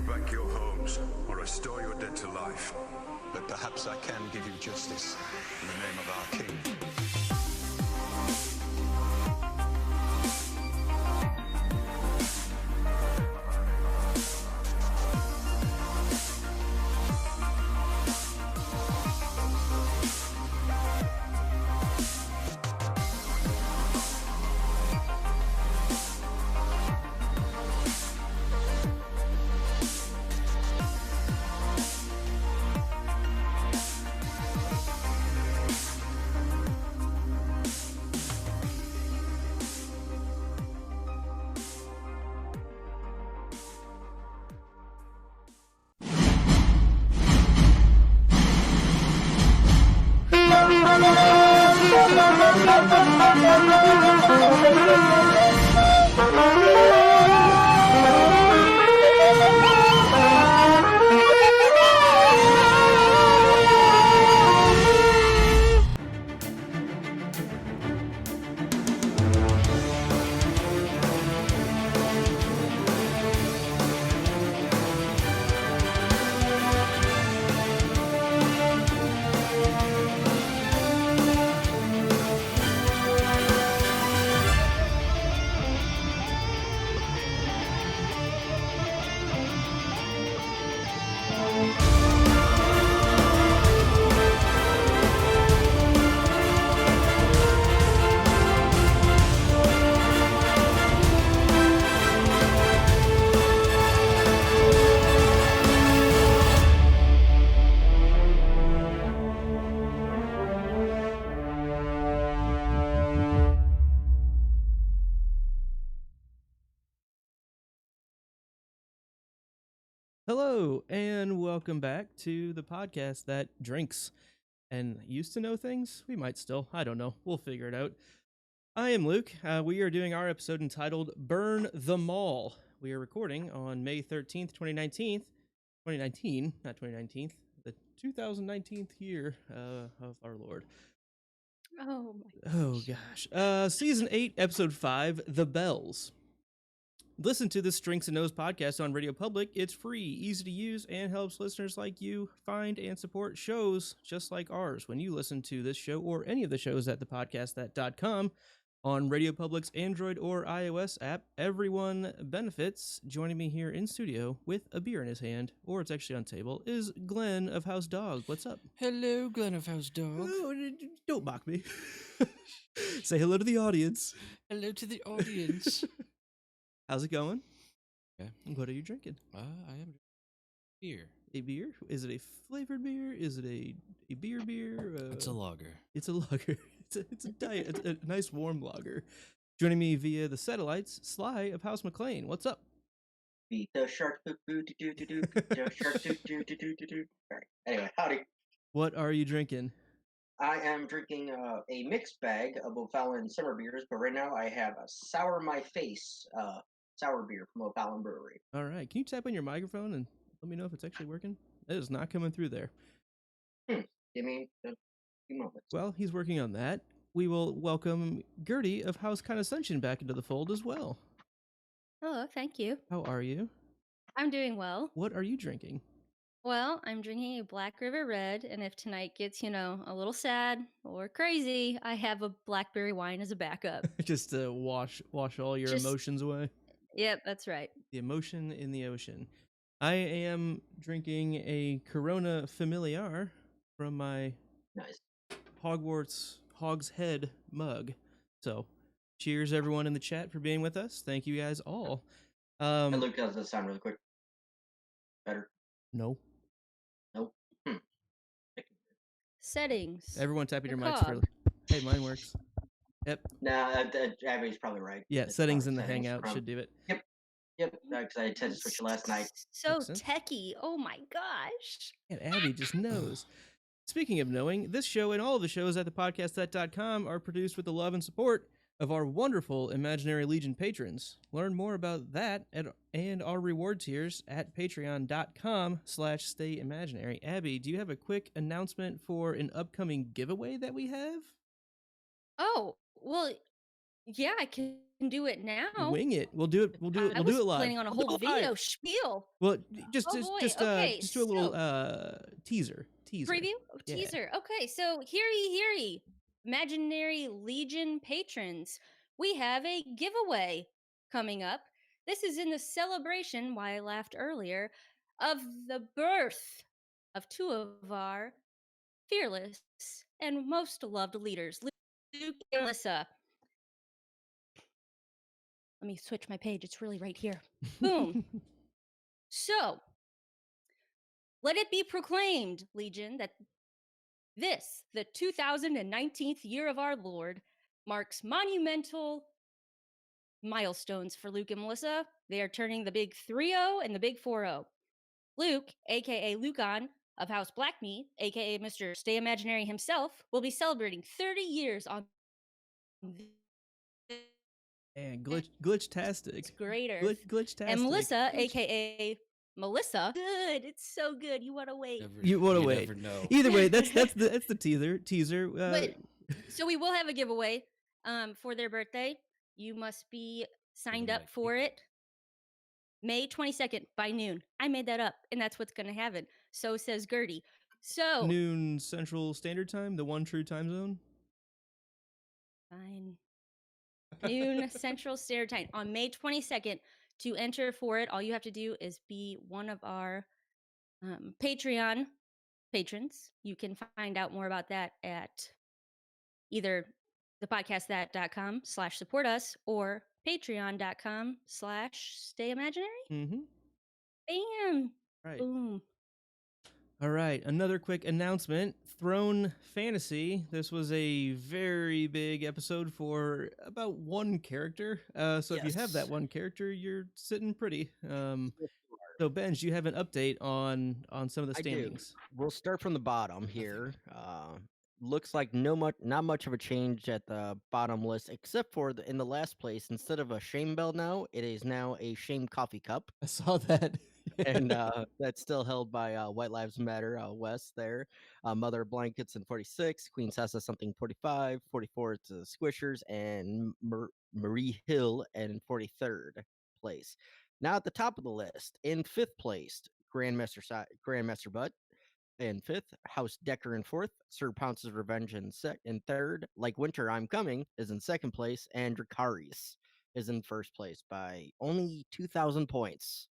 back your homes or restore your dead to life. But perhaps I can give you justice in the name of our king. Hello, and welcome back to the podcast that drinks and used to know things. We might still. I don't know. We'll figure it out. I am Luke. We are doing our episode entitled Burn the Mall. We are recording on May 13th, 2019. 2019, not 2019, the 2019th year of our Lord. Oh my Oh, gosh. Season 8, Episode 5, The Bells. Listen to this Drinks and Nose podcast on Radio Public. It's free, easy to use, and helps listeners like you find and support shows just like ours. When you listen to this show or any of the shows at thepodcastthat.com on Radio Public's Android or iOS app, everyone benefits. Joining me here in studio with a beer in his hand, or it's actually on table, is Glenn of House Dog. What's up? Hello, Glenn of House Dog. Oh, don't mock me. Say hello to the audience. Hello to the audience. How's it going? Okay. What are you drinking? I am beer. A beer? Is it a flavored beer? Is it a beer beer? It's a lager. It's a lager. It's a diet. It's a nice warm lager. Joining me via the satellites, Sly of House McLean. What's up? Beat the shark, do-do-do-do-do, the shark, do-do-do-do-do. All right. Anyway, howdy. What are you drinking? I am drinking a mixed bag of O'Fallon summer beers, but right now I have a Sour My Face sour beer from O'Fallon Brewery. All right. Can you tap on your microphone and let me know if it's actually working? It is not coming through there. Give me a few moments. Well, he's working on that. We will welcome Gertie of House Condescension back into the fold as well. Hello, thank you. How are you? I'm doing well. What are you drinking? Well, I'm drinking a Black River Red, and if tonight gets, a little sad or crazy, I have a blackberry wine as a backup. Just to wash all your emotions away. Yep, that's right. The emotion in the ocean. I am drinking a Corona Familiar from my Nice. Hogwarts Hog's Head mug. So, cheers everyone in the chat for being with us. Thank you guys all. And Luke, does this sound really quick? Better? No. Nope. Settings. Everyone tapping your mics Macabre. for. Hey, mine works. Yep. Nah, Abby's probably right. Yeah, It's settings probably in the Hangout from- should do it. Yep, because I had to switch it last night. So Makes sense. techie. Oh my gosh. And Abby just knows. Speaking of knowing, this show and all of the shows at thepodcastthat.com are produced with the love and support of our wonderful Imaginary Legion patrons. Learn more about that and our reward tiers at patreon.com/stayimaginary. Abby, do you have a quick announcement for an upcoming giveaway that we have? Oh, well, Yeah, I can do it now. Wing it. We'll do it. We'll do it. I We'll was do it live. planning on a We'll do whole it video live. spiel. Well, Oh boy. Okay, just do a little so teaser. preview. Oh, Yeah. teaser. Okay, so hear ye, imaginary Legion patrons. We have a giveaway coming up. This is in the celebration, why I laughed earlier, of the birth of two of our fearless and most loved leaders, Luke and Alyssa. Let me switch my page. It's really right here. Boom. So, let it be proclaimed, Legion, that this, the 2019th year of our Lord, marks monumental milestones for Luke and Melissa. They are turning the big 3-0 and the big 4-0. Luke, aka Lucan of House Blackmeat, aka Mr. Stay Imaginary himself, will be celebrating 30 years on And glitch-tastic. great earth. Glitch-tastic. And Melissa, aka Melissa, good. It's so good. You want to wait. You want to you wait. never know. Either way, that's the teaser. But so we will have a giveaway for their birthday. You must be signed up for it May 22nd by noon. I made that up, and that's what's going to happen. So says Gertie. So noon Central Standard Time, the one true time zone. fine. Noon Central Standard Time on May 22nd. To enter for it, all you have to do is be one of our Patreon patrons. You can find out more about that at either thepodcastthat.com/support us or patreon.com/stayimaginary. Mm-hmm. Bam. Right. Boom. All right. Another quick announcement. Throne Fantasy. This was a very big episode for about one character. So if you have that Yes. one character, you're sitting pretty. So Benj, you have an update on some of the I do. standings. We'll start from the bottom here. Looks like not much of a change at the bottom list, except for in the last place, instead of a shame bell now, it is now a shame coffee cup. I saw that. And that's still held by White Lives Matter West there. Mother Blankets in 46, Queen Sessa something 45, 44 it's Squishers, and Marie Hill in 43rd place. Now at the top of the list, in 5th place, Grandmaster Butt. In 5th, House Decker in 4th, Sir Pounce's Revenge in 3rd, Like Winter I'm Coming is in 2nd place, and Dracarys is in 1st place by only 2,000 points.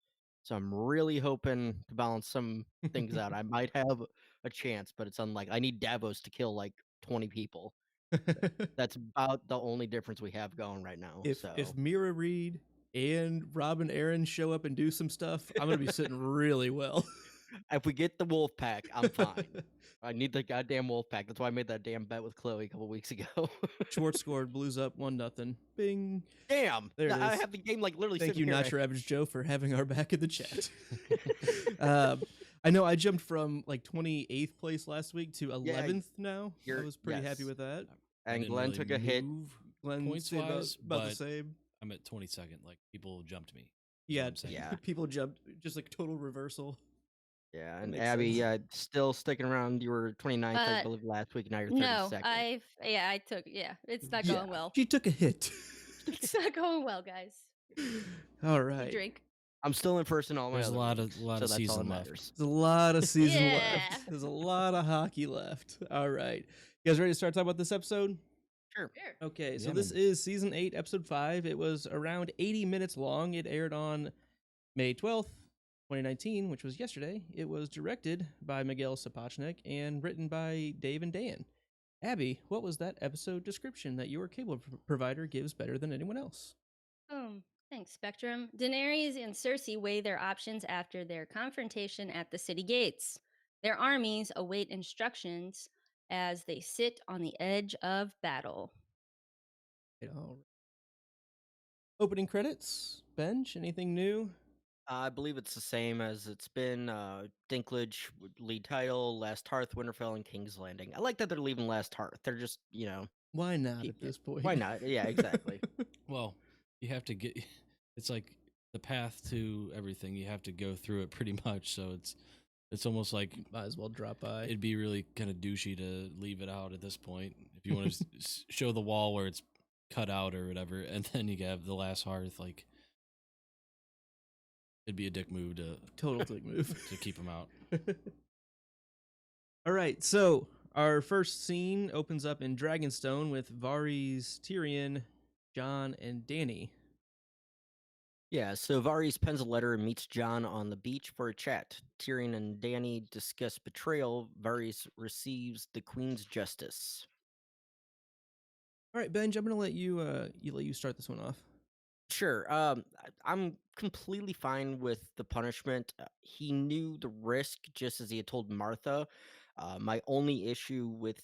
So I'm really hoping to balance some things out. I might have a chance, but it's unlikely. I need Davos to kill like 20 people. That's about the only difference we have going right now. If Mira Reed and Robin Aaron show up and do some stuff, I'm gonna be sitting really well. If we get the wolf pack, I'm fine. I need the goddamn wolf pack. That's why I made that damn bet with Chloe a couple weeks ago. Schwartz scored, Blues up 1-0. Bing. Damn. There it I is. have the game like literally Thank sitting you, here. Not Your Average Joe, for having our back in the chat. I know I jumped from like 28th place last week to 11th now. I was pretty happy with that. I And didn't Glenn really took a hit. move Glenn points stayed wise, about the but same. I'm at 22nd. Like people jumped me. Yeah, I'm saying. Yeah. people jumped, just like total reversal. Yeah, and Makes Abby, sense. still sticking around. You were 29th, I believe, last week. Now you're 32nd. No, I took, it's not Yeah, going well. She took a hit. It's not going well, guys. All You right. drink. I'm still in first in all my There's a other lot leagues, of so that's all season that left. matters. There's a lot of season Yeah. left. There's a lot of hockey left. All right. You guys ready to start talking about this episode? Sure. Sure. Okay, so Yeah, this man. is season 8, episode 5. It was around 80 minutes long. It aired on May 12th, 2019, which was yesterday. It was directed by Miguel Sapochnik and written by Dave and Dan. Abby, what was that episode description that your cable provider gives better than anyone else? Thanks, Spectrum. Daenerys and Cersei weigh their options after their confrontation at the city gates. Their armies await instructions as they sit on the edge of battle. All right. Opening credits. Benj, anything new? I believe it's the same as it's been. Dinklage, lead title, Last Hearth, Winterfell, and King's Landing. I like that they're leaving Last Hearth. They're just, Why not keep at this point? why not? Yeah, exactly. Well, you have to get. It's like the path to everything. You have to go through it pretty much. So it's almost like Might as well drop by. it'd be really kind of douchey to leave it out at this point. If you want to show the wall where it's cut out or whatever, and then you have the last hearth. Like, it'd be a dick move to Total dick move. to keep him out. All right, so our first scene opens up in Dragonstone with Varys, Tyrion, Jon, and Dany. Yeah, so Varys pens a letter and meets Jon on the beach for a chat. Tyrion and Dany discuss betrayal. Varys receives the Queen's justice. All right, Benj, I'm gonna let you let you start this one off. Sure. I'm completely fine with the punishment. He knew the risk, just as he had told Martha. My only issue with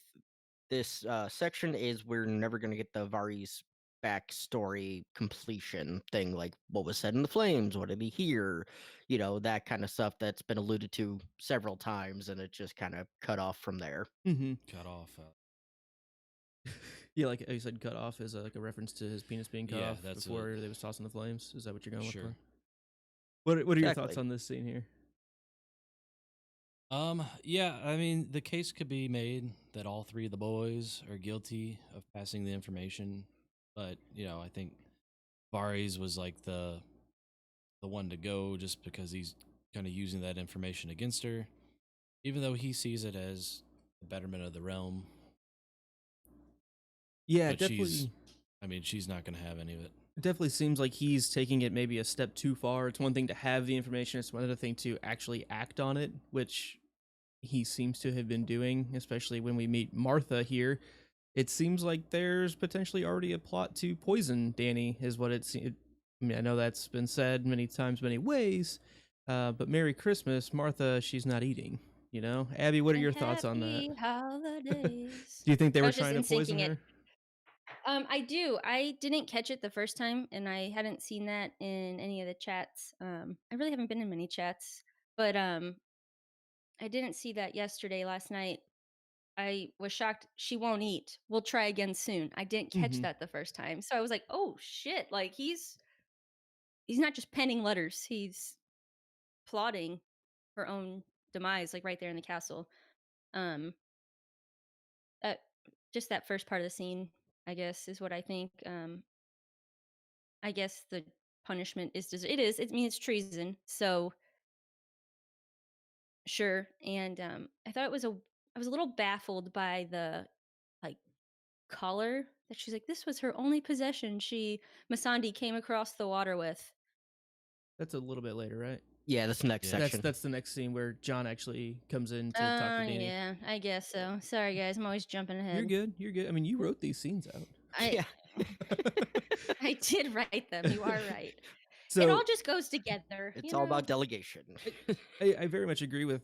this section is we're never going to get the Varys backstory completion thing, like what was said in the flames, what did he hear, that kind of stuff that's been alluded to several times, and it just kind of cut off from there. Mm-hmm. Cut off. Yeah, like you said, cut off is like a reference to his penis being cut Yeah, off that's before they was tossed in the flames. Is that what you're going Sure. with? What are your Exactly. thoughts on this scene here? Yeah, I mean, the case could be made that all three of the boys are guilty of passing the information, but I think Varys was like the one to go just because he's kind of using that information against her, even though he sees it as the betterment of the realm. Yeah, But definitely. she's not going to have any of it. It definitely seems like he's taking it maybe a step too far. It's one thing to have the information; it's another thing to actually act on it, which he seems to have been doing. Especially when we meet Martha here, it seems like there's potentially already a plot to poison Dany. Is what it's. I mean, I know that's been said many times, many ways. But Merry Christmas, Martha. She's not eating. Abby, what are your thoughts on that? Happy holidays. Do you think they I were was just trying to poison in-syncing it. her? I do. I didn't catch it the first time, and I hadn't seen that in any of the chats. I really haven't been in many chats, but I didn't see that yesterday, last night. I was shocked. She won't eat. We'll try again soon. I didn't catch Mhm. that the first time, so I was like, "Oh shit!" Like he's not just penning letters; he's plotting her own demise, like right there in the castle. Um, uh, just that first part of the scene, I guess, is what I think. I guess the punishment is it is. It means treason. So sure. And I thought I was a little baffled by the like collar that she's like, this was her only possession Masandi came across the water with. That's a little bit later, right? Yeah, that's the next Yeah. section. That's the next scene where John actually comes in to talk to Dany. Yeah, I guess so. Sorry guys, I'm always jumping ahead. You're good. You're good. I mean, you wrote these scenes out. Yeah. I did write them. You are right. So it all just goes together. It's all about delegation. I very much agree with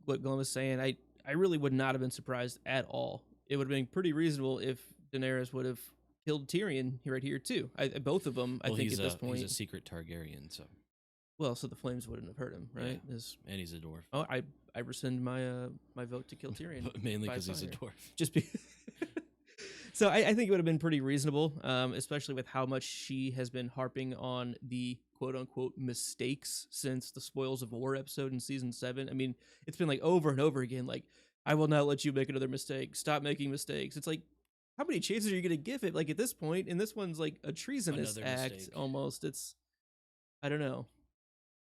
what Glenn was saying. I really would not have been surprised at all. It would have been pretty reasonable if Daenerys would have killed Tyrion right here too. Both of them. Well, I think at this point. he's a secret Targaryen, so Well, so the flames wouldn't have hurt him, right? and he's a dwarf. Oh, I rescind my my vote to kill Tyrion. Mainly by because he's a fire. dwarf. Just be. So I think it would have been pretty reasonable, especially with how much she has been harping on the quote unquote mistakes since the Spoils of War episode in season 7. I mean, it's been like over and over again, like, I will not let you make another mistake. Stop making mistakes. It's like, how many chances are you going to give it? Like at this point, and this one's like a treasonous Another act mistake. almost. It's, I don't know.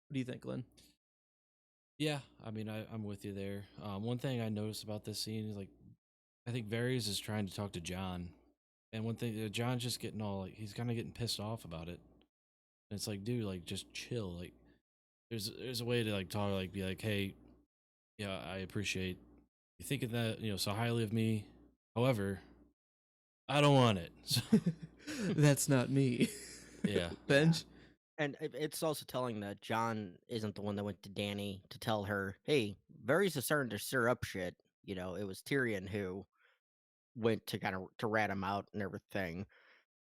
What do you think, Glenn? Yeah, I mean, I'm with you there. One thing I noticed about this scene is like, I think Varys is trying to talk to Jon, and one thing, Jon's just getting all like, he's kind of getting pissed off about it. And it's like, dude, like just chill. Like, there's a way to like talk, like be like, hey, yeah, I appreciate you thinking that so highly of me. However, I don't want it. So, That's not me. yeah, Benj? And it's also telling that Jon isn't the one that went to Dany to tell her, hey, Varys is starting to stir up shit. It was Tyrion who went to kind of to rat him out and everything.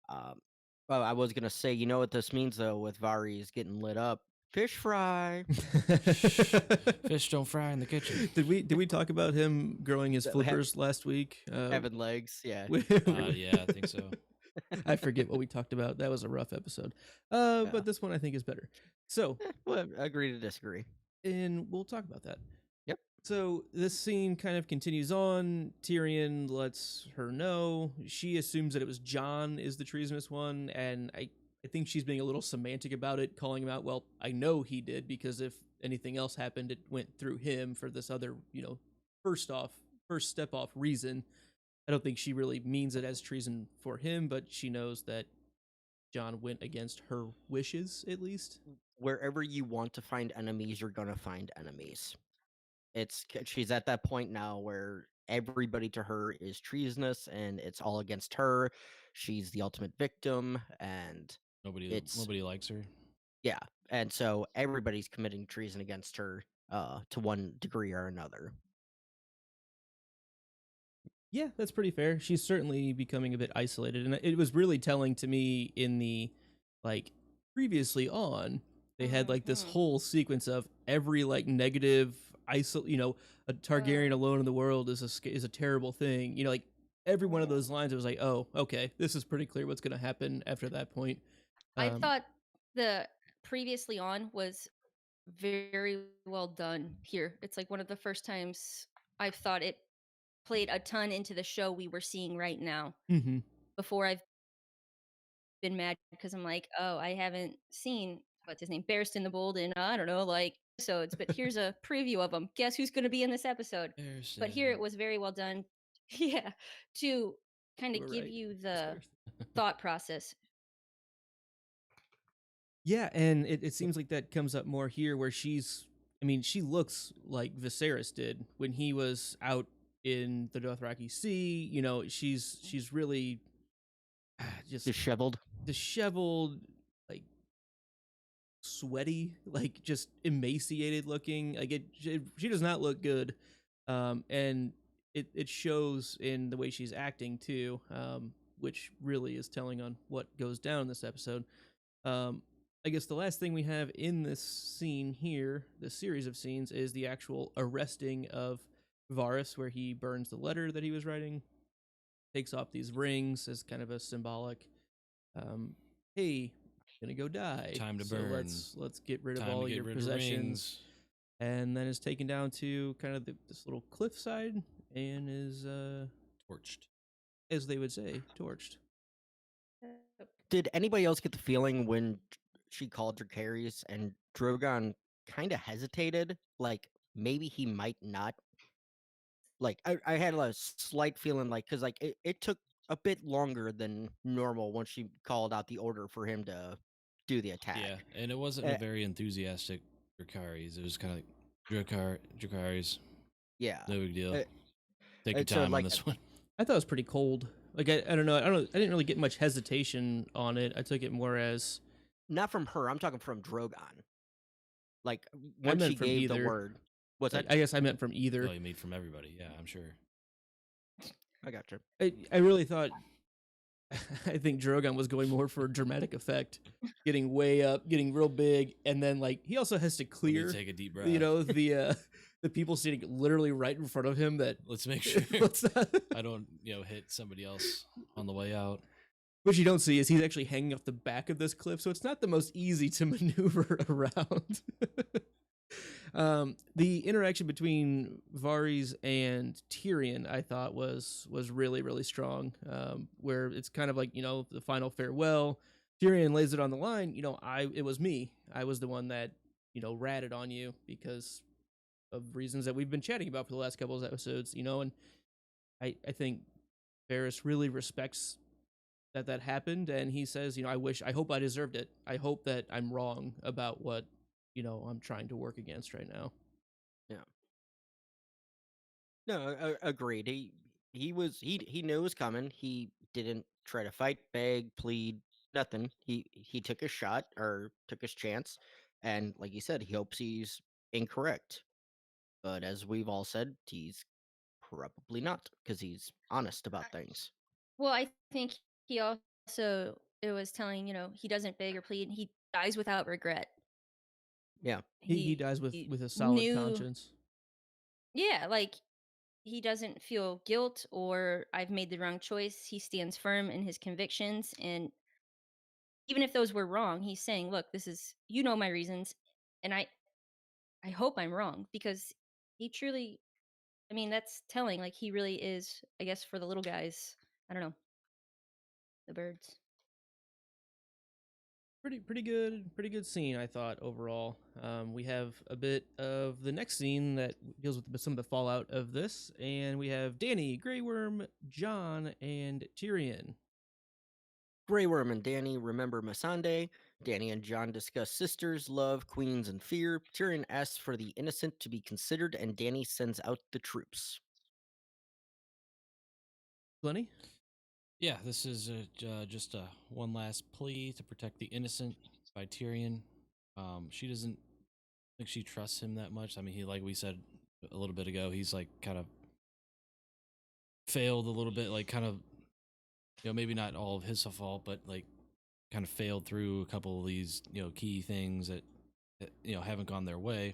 Well, I was gonna say, you know what this means though, with Varys getting lit up, fish fry. fish don't fry in the kitchen. Did we talk about him growing his That flippers last week? Having legs, yeah. Yeah, I think so. I forget what we talked about. That was a rough episode. Yeah. But this one I think is better. So, Well, agree to disagree. and we'll talk about that. Yep. So this scene kind of continues on. Tyrion lets her know. She assumes that it was Jon is the treasonous one, and I think she's being a little semantic about it, calling him out. Well, I know he did because if anything else happened, it went through him for this other, first step off reason. I don't think she really means it as treason for him, but she knows that Jon went against her wishes, at least. Wherever you want to find enemies, you're gonna find enemies. She's at that point now where everybody to her is treasonous, and it's all against her. She's the ultimate victim, and it's Nobody likes her. yeah, and so everybody's committing treason against her, to one degree or another. Yeah, that's pretty fair. She's certainly becoming a bit isolated, and it was really telling to me in the like previously on. They had like this Mhm. whole sequence of every like negative a Targaryen alone in the world is a terrible thing. Like every one of Yeah. those lines, it was like, oh, okay, this is pretty clear what's going to happen after that point. I Um, thought the previously on was very well done here. It's like one of the first times I've thought it played a ton into the show we were seeing right now. mhm. Before I've been mad because I'm like, oh, I haven't seen what's his name, Barristan the Bold in I don't know, like episodes, but here's a preview of them. Guess who's going to be in this episode? But here it was very well done. Yeah, to kind You of were give right. you It's the Barristan. thought process. Yeah, and it seems like that comes up more here where she looks like Viserys did when he was out in the Dothraki Sea. She's really just Disheveled. disheveled, like sweaty, like just emaciated looking. Like she does not look good. And it shows in the way she's acting too, which really is telling on what goes down in this episode. Um, I guess the last thing we have in this scene here, this series of scenes, is the actual arresting of Varys, where he burns the letter that he was writing, takes off these rings as kind of a symbolic, um, hey, gonna go die. Time to so burn. Let's get rid of Time all to get your rid possessions, of rings. and then is taken down to kind of this little cliffside and is, Torched. as they would say, torched. Did anybody else get the feeling when she called Dracarys and Drogon kind of hesitated? Like maybe he might not. Like I had a slight feeling like because like it took a bit longer than normal once she called out the order for him to do the attack. Yeah, and it wasn't a very enthusiastic Dracarys. It was kind of like Dracarys. Yeah. No big deal. Uh, Take your so, time like, on this one. I thought it was pretty cold. Like I don't know. I didn't really get much hesitation on it. I took it more as Not from her. I'm talking from Drogon. Like I once meant she from gave the either. word. What's Like, that? I guess I meant from either. Really made from everybody. Yeah, I'm sure. I got you. I really thought. I think Drogon was going more for dramatic effect, getting way up, getting real big, and then like he also has to Let me clear, take a deep breath. the people sitting literally right in front of him. That Let's make sure let's not, I don't, hit somebody else on the way out. what you don't see is he's actually hanging off the back of this cliff, so it's not the most easy to maneuver around. The interaction between Varys and Tyrion, I thought was really really strong. Where it's kind of like the final farewell. Tyrion lays it on the line. It was me. I was the one that ratted on you because of reasons that we've been chatting about for the last couple of episodes. And I think Varys really respects that happened, and he says, I hope I deserved it. I hope that I'm wrong about what I'm trying to work against right now. Yeah. No, agreed. He knew it was coming. He didn't try to fight, beg, plead, nothing. He took his shot or took his chance, and like you said, he hopes he's incorrect. But as we've all said, he's probably not because he's honest about things. Well, I think he also it was telling, he doesn't beg or plead. He dies without regret. Yeah. He dies with a solid knew, conscience. Yeah, like he doesn't feel guilt or I've made the wrong choice. He stands firm in his convictions, and even if those were wrong, he's saying, "Look, this is my reasons, and I hope I'm wrong because He truly, I mean, that's telling. Like, he really is, I guess, for the little guys. I don't know, the birds. Pretty good scene, I thought overall. We have a bit of the next scene that deals with some of the fallout of this, and we have Danny, Grey Worm, John, and Tyrion. Grey Worm and Danny remember Missandei. Danny and John discuss sisters, love, queens, and fear. Tyrion asks for the innocent to be considered, and Danny sends out the troops. Plenty. Yeah, this is just a one last plea to protect the innocent by Tyrion. She doesn't think she trusts him that much. I mean, he, like we said a little bit ago, he's like kind of failed a little bit, like kind of, maybe not all of his fault, but like kind of failed through a couple of these, key things that haven't gone their way.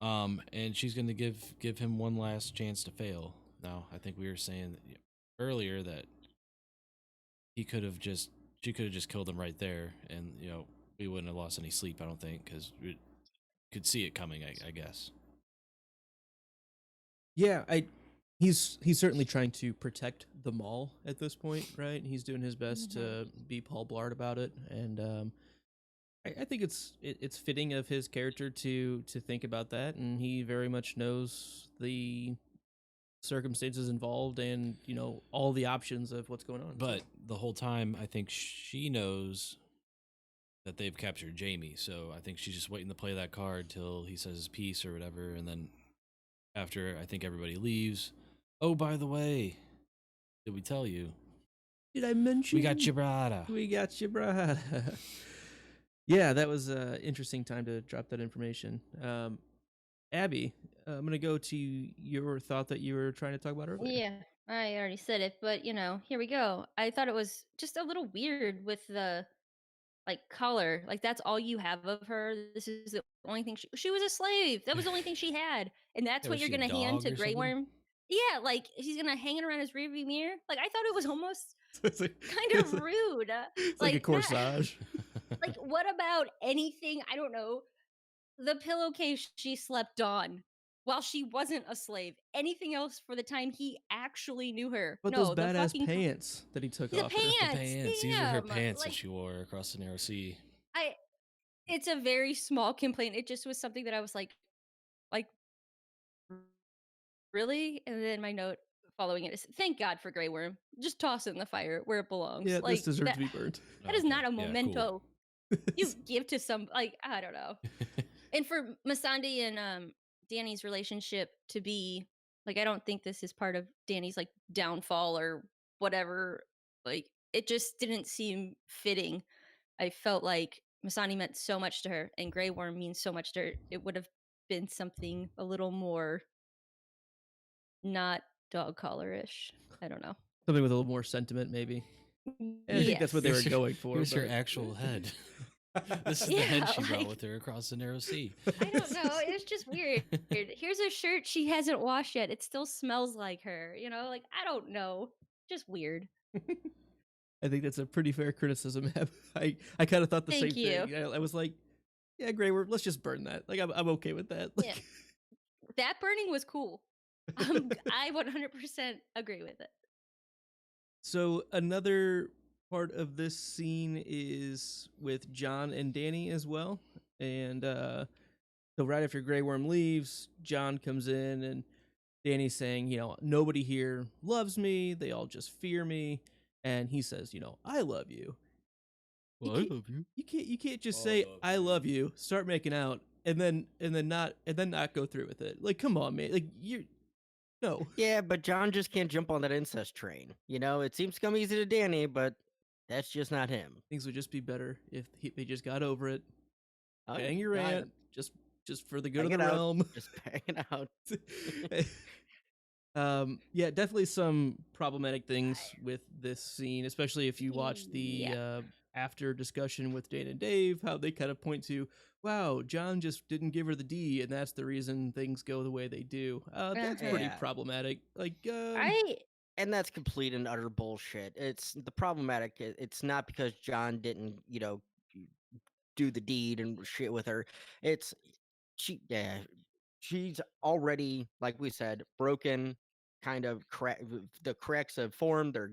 And she's going to give him one last chance to fail. Now, I think we were saying that, earlier that she could have just killed him right there, and we wouldn't have lost any sleep. I don't think, because we could see it coming. I guess. Yeah, he's certainly trying to protect the mall at this point, right? He's doing his best to be Paul Blart about it, and I think it's fitting of his character to think about that, and he very much knows the circumstances involved and all the options of what's going on. But the whole time, I think she knows that they've captured Jamie, so I think she's just waiting to play that card till he says his piece or whatever, and then after I think everybody leaves. Oh, by the way, did we tell you? Did I mention we got Gibraltar? We got Gibraltar. Yeah, that was an interesting time to drop that information. Abby, I'm going to go to your thought that you were trying to talk about earlier. Yeah, I already said it, but here we go. I thought it was just a little weird with the color. Like, that's all you have of her. This is the only thing she was a slave. That was the only thing she had, and that's Yeah, what was you're she a gonna hand dog to or Grey something? Worm. Yeah, like he's gonna hang it around his rearview mirror. Like, I thought it was almost It's like, kind of rude. It's like a corsage. Like, what about anything? I don't know. The pillowcase she slept on while she wasn't a slave. Anything else for the time he actually knew her? But No, those the badass fucking pants that he took the off her. The pants. pants. These are her Damn. pants that Like, she wore across the narrow sea. it's a very small complaint. It just was something that I was like, really? And then my note following it is, thank God for Grey Worm. Just toss it in the fire where it belongs. Yeah, like this deserves that, to be burnt. that is Okay. not a Yeah, memento cool. you give to some, I don't know. And for Missandei and Danny's relationship to be like, I don't think this is part of Danny's downfall or whatever. Like, it just didn't seem fitting. I felt like Missandei meant so much to her, and Grey Worm means so much to her. It would have been something a little more not dog collar-ish. I don't know. Something with a little more sentiment, maybe. And I think that's what they were going for. Here's her but- actual head. This is the head she brought with her across the narrow sea. I don't know. It was just weird. Here's a shirt she hasn't washed yet. It still smells like her. I don't know. Just weird. I think that's a pretty fair criticism. I kind of thought the Thank same you. thing. I was like, yeah, Grey Worm, let's just burn that. Like, I'm okay with that. Like, Yeah. That burning was cool. I 100% agree with it. So another part of this scene is with John and Danny as well. And so right after Grey Worm leaves, John comes in and Danny's saying, nobody here loves me. They all just fear me. And he says, I love you. Well, I love you. You can't just say I love you, start making out, and then not go through with it. Like, come on, man. Like, no. Yeah, but John just can't jump on that incest train. It seems to come easy to Danny, but that's just not him. Things would just be better if they just got over it. Oh, Bang your God. aunt, just for the good Bang of the it out. realm. Just bang it out. Yeah, definitely some problematic things with this scene, especially if you watch the Yeah. after discussion with Dane and Dave, how they kind of point to, wow, John just didn't give her the D, and that's the reason things go the way they do. That's pretty Yeah. problematic. Like, And that's complete and utter bullshit. It's the problematic. It's not because John didn't, do the deed and shit with her. It's she she's already, like we said, broken, kind of the cracks have formed, they're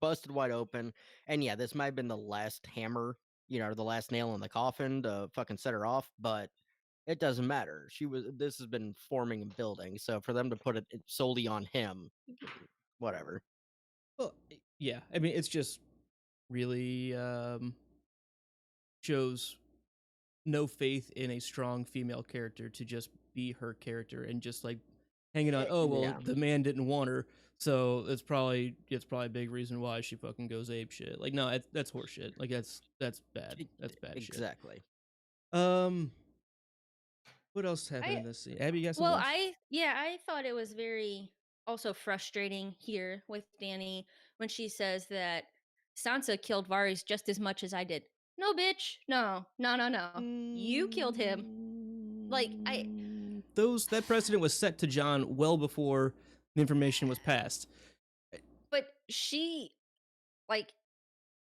busted wide open. And yeah, this might have been the last hammer, the last nail in the coffin to fucking set her off, but it doesn't matter. This has been forming and building. So for them to put it solely on him, whatever. Well, yeah. I mean, it's just really shows no faith in a strong female character to just be her character and just like hanging on. Oh well, Yeah. the man didn't want her, so it's probably a big reason why she fucking goes ape shit. Like no, that's horseshit. Like that's bad. That's bad shit. Exactly. What else happened in this scene? Abby, you got Well, something else? I thought it was very also frustrating here with Danny when she says that Sansa killed Varys just as much as I did. No, bitch. No. You killed him. Like That precedent was set to Jon well before the information was passed. But she, like,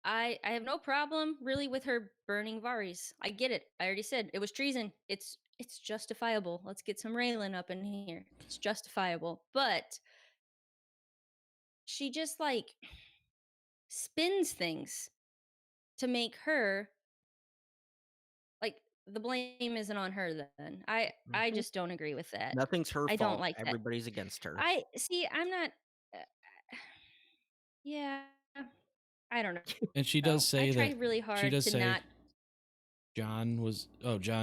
I have no problem really with her burning Varys. I get it. I already said it was treason. It's justifiable. Let's get some Raylan up in here. It's justifiable. But she just like spins things to make her like the blame isn't on her then. I just don't agree with that. Nothing's her I fault. don't like that. Everybody's against her. I see. I'm not. Yeah, I don't know. And she does say I that try really hard she does to say not. John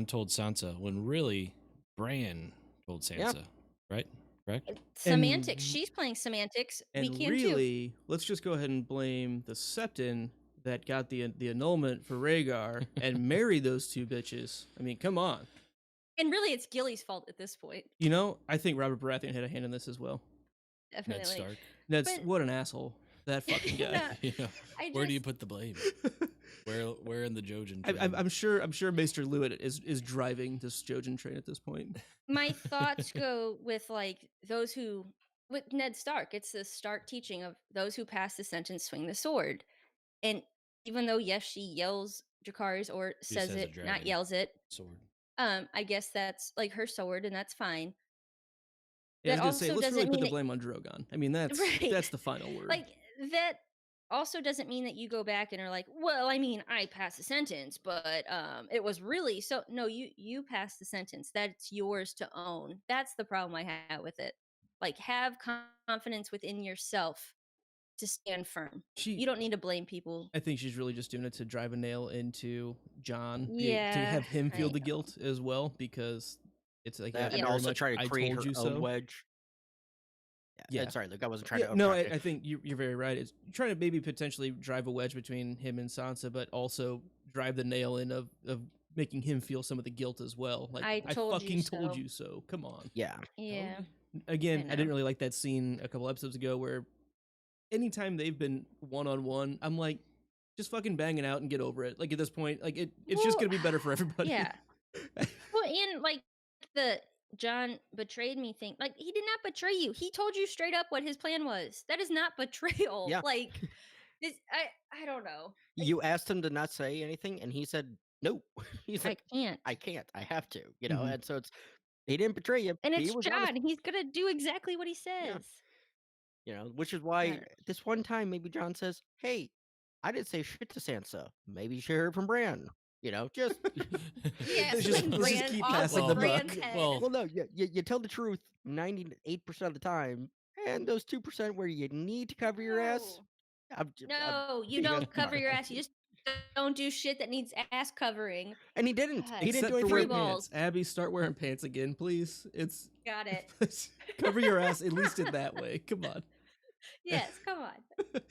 told Sansa when really Bran told Sansa, right? Correct? Semantics. She's playing semantics. We And can really, let's just go ahead and blame the Septon that got the annulment for Rhaegar and marry those two bitches. I mean, come on. And really, it's Gilly's fault at this point. You know, I think Robert Baratheon had a hand in this as well. Definitely. Ned Stark. What an asshole. That fucking guy. Yeah. Where do you put the blame? Where in the Jojen train? I'm sure Maester Lewitt is driving this Jojen train at this point. My thoughts go with like with Ned Stark. It's the Stark teaching of those who pass the sentence swing the sword. And even though yes, she yells Dracarys or says it, not yells it. Sword. I guess that's like her sword, and that's fine. Yeah, That I was gonna say, also let's really doesn't put the mean blame on Drogon. I mean, that's the final word. like that also doesn't mean that you go back and are like, well, I mean, I passed the sentence, but it was really so. No, you passed the sentence. That's yours to own. That's the problem I have with it. Like, have confidence within yourself to stand firm. You don't need to blame people. I think she's really just doing it to drive a nail into Jon. Yeah, to have him feel the guilt as well, because it's like and also try to create her own wedge. Yeah. Sorry, Luke. I wasn't trying to. No, I think you're very right. It's trying to maybe potentially drive a wedge between him and Sansa, but also drive the nail in of making him feel some of the guilt as well. Like I fucking told you so. Come on. Yeah. Again, I didn't really like that scene a couple episodes ago where anytime they've been one-on-one, I'm like, just fucking bang it out and get over it. Like at this point, like it's just gonna be better for everybody. Yeah. Well, and like the Jon betrayed me thing, like he did not betray you. He told you straight up what his plan was. That is not betrayal. Yeah. Like I don't know. You asked him to not say anything, and he said no. He's like, I can't. I have to. And so he didn't betray you. And it's Jon. He's gonna do exactly what he says. Yeah. Which is why this one time maybe Jon says, "Hey, I didn't say shit to Sansa. Maybe you should hear it from Bran." Just let's just keep passing the buck. Well, no, you tell the truth 98% of the time, and those 2% where you need to cover your ass. You don't cover your ass. You just don't do shit that needs ass covering. And he didn't. God. He didn't do Except for anything. wearing pants. Abby, start wearing pants again, please. Got it. Cover your ass at least in that way. Come on. Yes, come on.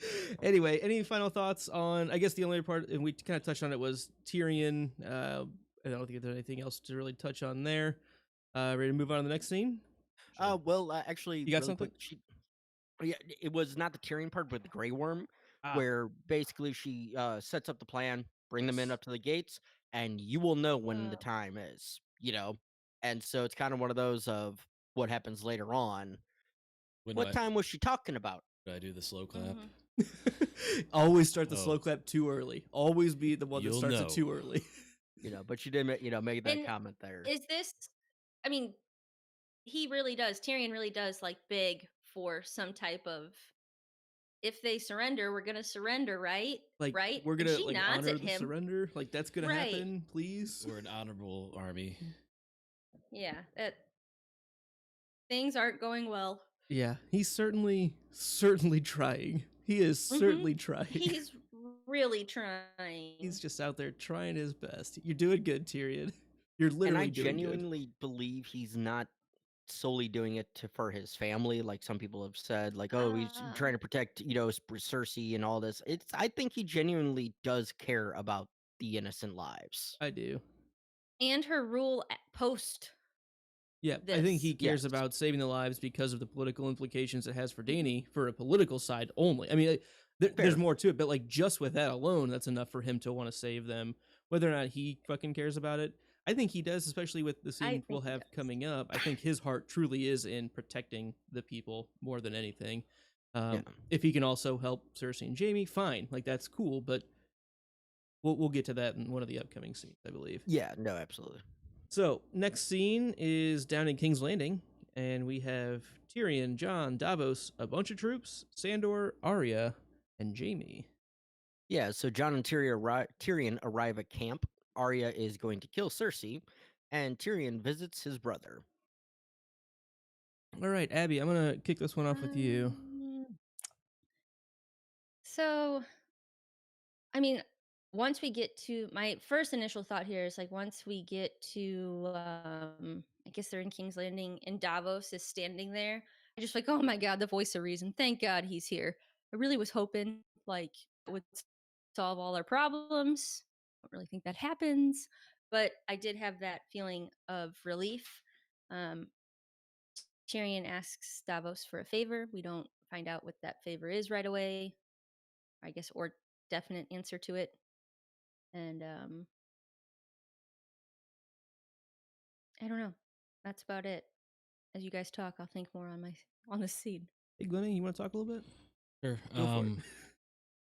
Anyway, any final thoughts on? I guess the only part, and we kind of touched on it, was Tyrion. I don't think there's anything else to really touch on there. Ready to move on to the next scene? Actually, you got something? It was not the Tyrion part, but the Grey Worm, where basically she sets up the plan, bring them in up to the gates, and you will know when the time is. And so it's kind of one of those of what happens later on. What time was she talking about? Did I do the slow clap? Always start the slow clap too early. Always be the one that starts it too early. But she did make that comment there. Is this, I mean, he really does. Tyrion really does like beg for some type of, if they surrender, we're gonna surrender, right? Like, Right? we're And gonna she like nods honor at the him. surrender. Like, that's gonna Right. happen, please. We're an honorable army. Yeah. That things aren't going well. Yeah, he's certainly trying. He is certainly trying. He's really trying. He's just out there trying his best. You're doing good, Tyrion. You're And literally I doing good. genuinely believe he's not solely doing it for his family, like some people have said, like, oh, he's trying to protect, Cersei and all this. I think he genuinely does care about the innocent lives. I do. And her rule post. Yeah, I think he cares Yes. about saving the lives because of the political implications it has for Dany for a political side only. I mean, there's more to it, but like just with that alone, that's enough for him to want to save them. Whether or not he fucking cares about it, I think he does, especially with the scene we'll have coming up. I think his heart truly is in protecting the people more than anything. If he can also help Cersei and Jaime, fine. Like, that's cool, but we'll get to that in one of the upcoming scenes, I believe. Yeah, no, absolutely. So, next scene is down in King's Landing, and we have Tyrion, Jon, Davos, a bunch of troops, Sandor, Arya, and Jaime. Yeah, so Jon and Tyrion arrive at camp. Arya is going to kill Cersei, and Tyrion visits his brother. All right, Abby, I'm going to kick this one off with you. So, I mean, once we get to, my first initial thought here is like, once we get to, I guess they're in King's Landing and Davos is standing there, I just like, oh my God, the voice of reason. Thank God he's here. I really was hoping like it would solve all our problems. I don't really think that happens, but I did have that feeling of relief. Tyrion asks Davos for a favor. We don't find out what that favor is right away, I guess, or definite answer to it. And I don't know. That's about it. As you guys talk, I'll think more on the scene. Hey, Glennie, you want to talk a little bit? Sure. Go for it.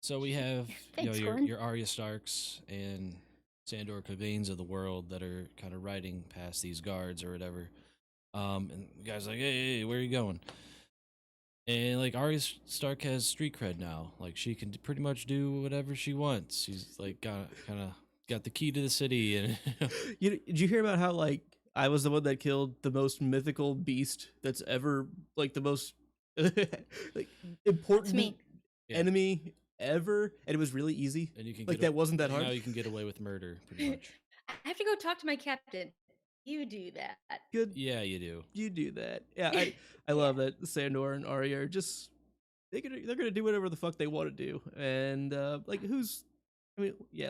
So we have Thanks, your Arya Starks and Sandor Clevanes of the world that are kind of riding past these guards or whatever. And the guy's like, hey, where are you going? And like Arya Stark has street cred now. Like she can pretty much do whatever she wants. She's like got the key to the city. And Did you hear about how like I was the one that killed the most mythical beast that's ever, like, the most like important enemy ever, and it was really easy. And you can like that wasn't that hard. Now you can get away with murder pretty much. I have to go talk to my captain. You do that. Good. Yeah, you do. You do that. Yeah, I love that Sandor and Arya are just they're gonna do whatever the fuck they want to do, and like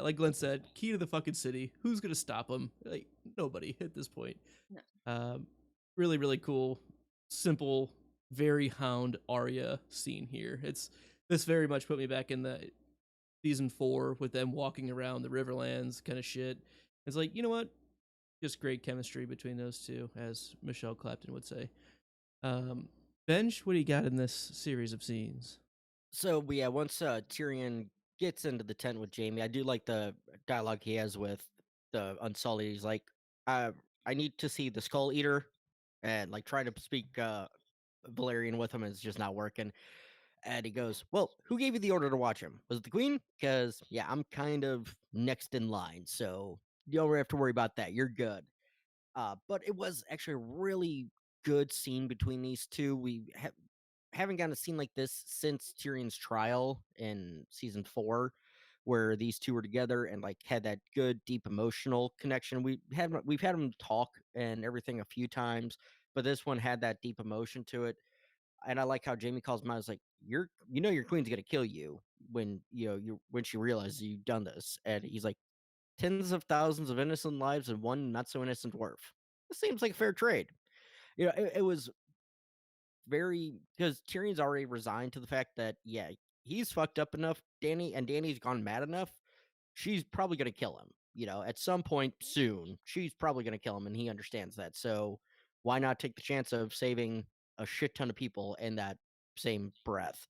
like Glenn said, key to the fucking city. Who's gonna stop them? Like, nobody at this point. No. Really, really cool, simple, very Hound Arya scene here. This very much put me back in the season 4 with them walking around the Riverlands kind of shit. It's like, you know what? Just great chemistry between those two, as Michelle Clapton would say. Benj, what do you got in this series of scenes? So yeah, once Tyrion gets into the tent with Jaime, I do like the dialogue he has with the Unsullied. He's like, I need to see the Skull Eater, and like trying to speak Valyrian with him is just not working. And he goes, well, who gave you the order to watch him? Was it the Queen? Because yeah, I'm kind of next in line, so you don't have to worry about that. You're good. But it was actually a really good scene between these two. We haven't gotten a scene like this since Tyrion's trial in season 4, where these two were together and like had that good, deep emotional connection. We've had them talk and everything a few times, but this one had that deep emotion to it. And I like how Jaime calls him out. I was like, your queen's gonna kill you when when she realizes you've done this. And he's like, tens of thousands of innocent lives and one not so innocent dwarf. This seems like a fair trade. It was very, because Tyrion's already resigned to the fact that he's fucked up enough. Dany's gone mad enough. She's probably gonna kill him. At some point soon, she's probably gonna kill him, and he understands that. So why not take the chance of saving a shit ton of people in that same breath?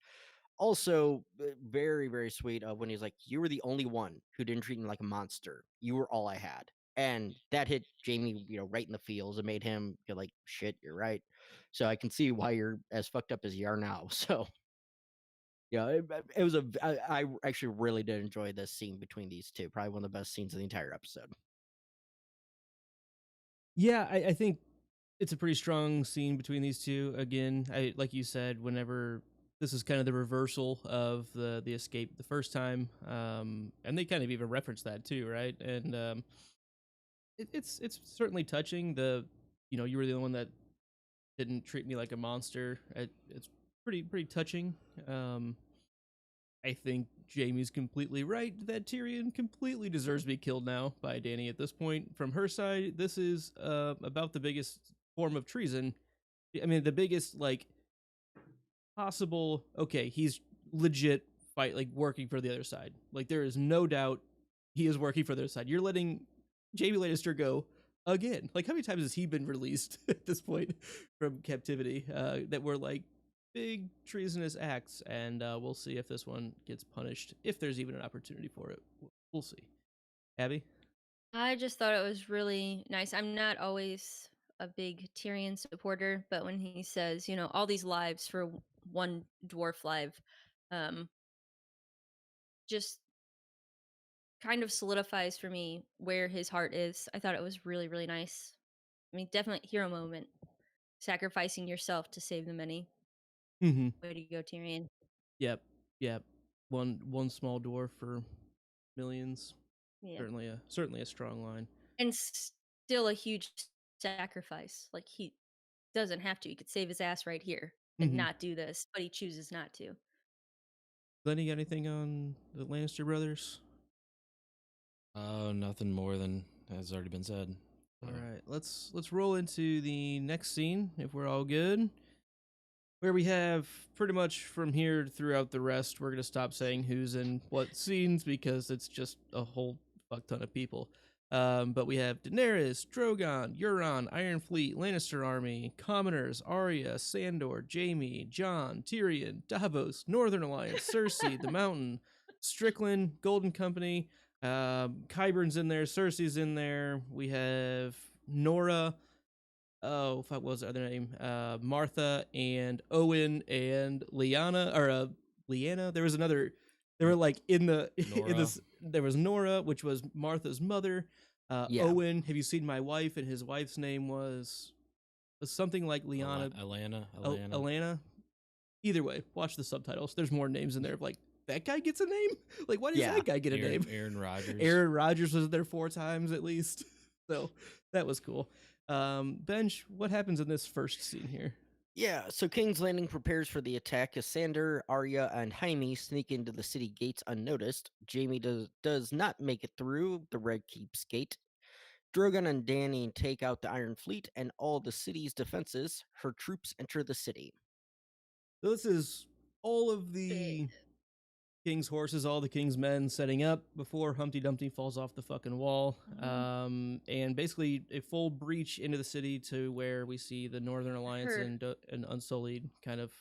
Also, very, very sweet when he's like, you were the only one who didn't treat me like a monster. You were all I had. and that hit Jamie, right in the feels and made him feel like, shit, you're right. So I can see why you're as fucked up as you are now. So yeah, it was I actually really did enjoy this scene between these two. Probably one of the best scenes of the entire episode. Yeah, I think it's a pretty strong scene between these two. Again, I like you said, whenever this is kind of the reversal of the escape the first time, and they kind of even reference that too, right? And it's certainly touching. You were the one that didn't treat me like a monster. It's pretty touching. I think Jamie's completely right that Tyrion completely deserves to be killed now by Dany at this point. From her side, this is about the biggest form of treason. I mean, the biggest, like, possible. Okay, he's legit working for the other side. Like, there is no doubt he is working for the other side. You're letting Jaime Lannister go again. Like, how many times has he been released at this point from captivity that were like big treasonous acts? And we'll see if this one gets punished, if there's even an opportunity for it. We'll see. Abby? I just thought it was really nice. I'm not always a big Tyrion supporter, but when he says, all these lives for one dwarf life, just kind of solidifies for me where his heart is. I thought it was really, really nice. I mean, definitely hero moment. Sacrificing yourself to save the many. Mm-hmm. Way to go, Tyrion. Yep. One small dwarf for millions. Yeah. Certainly a strong line. And still a huge sacrifice. Like, he doesn't have to. He could save his ass right here and not do this, but he chooses not to. Glenn, you got anything on the Lannister brothers? Nothing more than has already been said. All right, let's roll into the next scene if we're all good. Where we have pretty much from here throughout the rest, we're gonna stop saying who's in what scenes because it's just a whole fuck ton of people. But we have Daenerys, Drogon, Euron, Iron Fleet, Lannister Army, Commoners, Arya, Sandor, Jaime, Jon, Tyrion, Davos, Northern Alliance, Cersei, The Mountain, Strickland, Golden Company, Qyburn's in there, Cersei's in there. We have Nora. Oh, fuck, what was the other name? Martha and Owen and Lyanna. There was another. They were like in this. There was Nora, which was Martha's mother. Yeah. Owen, have you seen my wife? And his wife's name was something like Lyanna. Alana. Either way, watch the subtitles. There's more names in there. Like, that guy gets a name? Like, why does that guy get a name? Aaron Rodgers. Aaron Rodgers was there 4 times at least. So that was cool. Benj, what happens in this first scene here? Yeah, so King's Landing prepares for the attack as Sandor, Arya, and Jaime sneak into the city gates unnoticed. Jaime does not make it through the Red Keep's gate. Drogon and Dany take out the Iron Fleet and all the city's defenses. Her troops enter the city. So this is all of the King's horses, all the King's men setting up before Humpty Dumpty falls off the fucking wall. And basically a full breach into the city to where we see the Northern Alliance and Unsullied kind of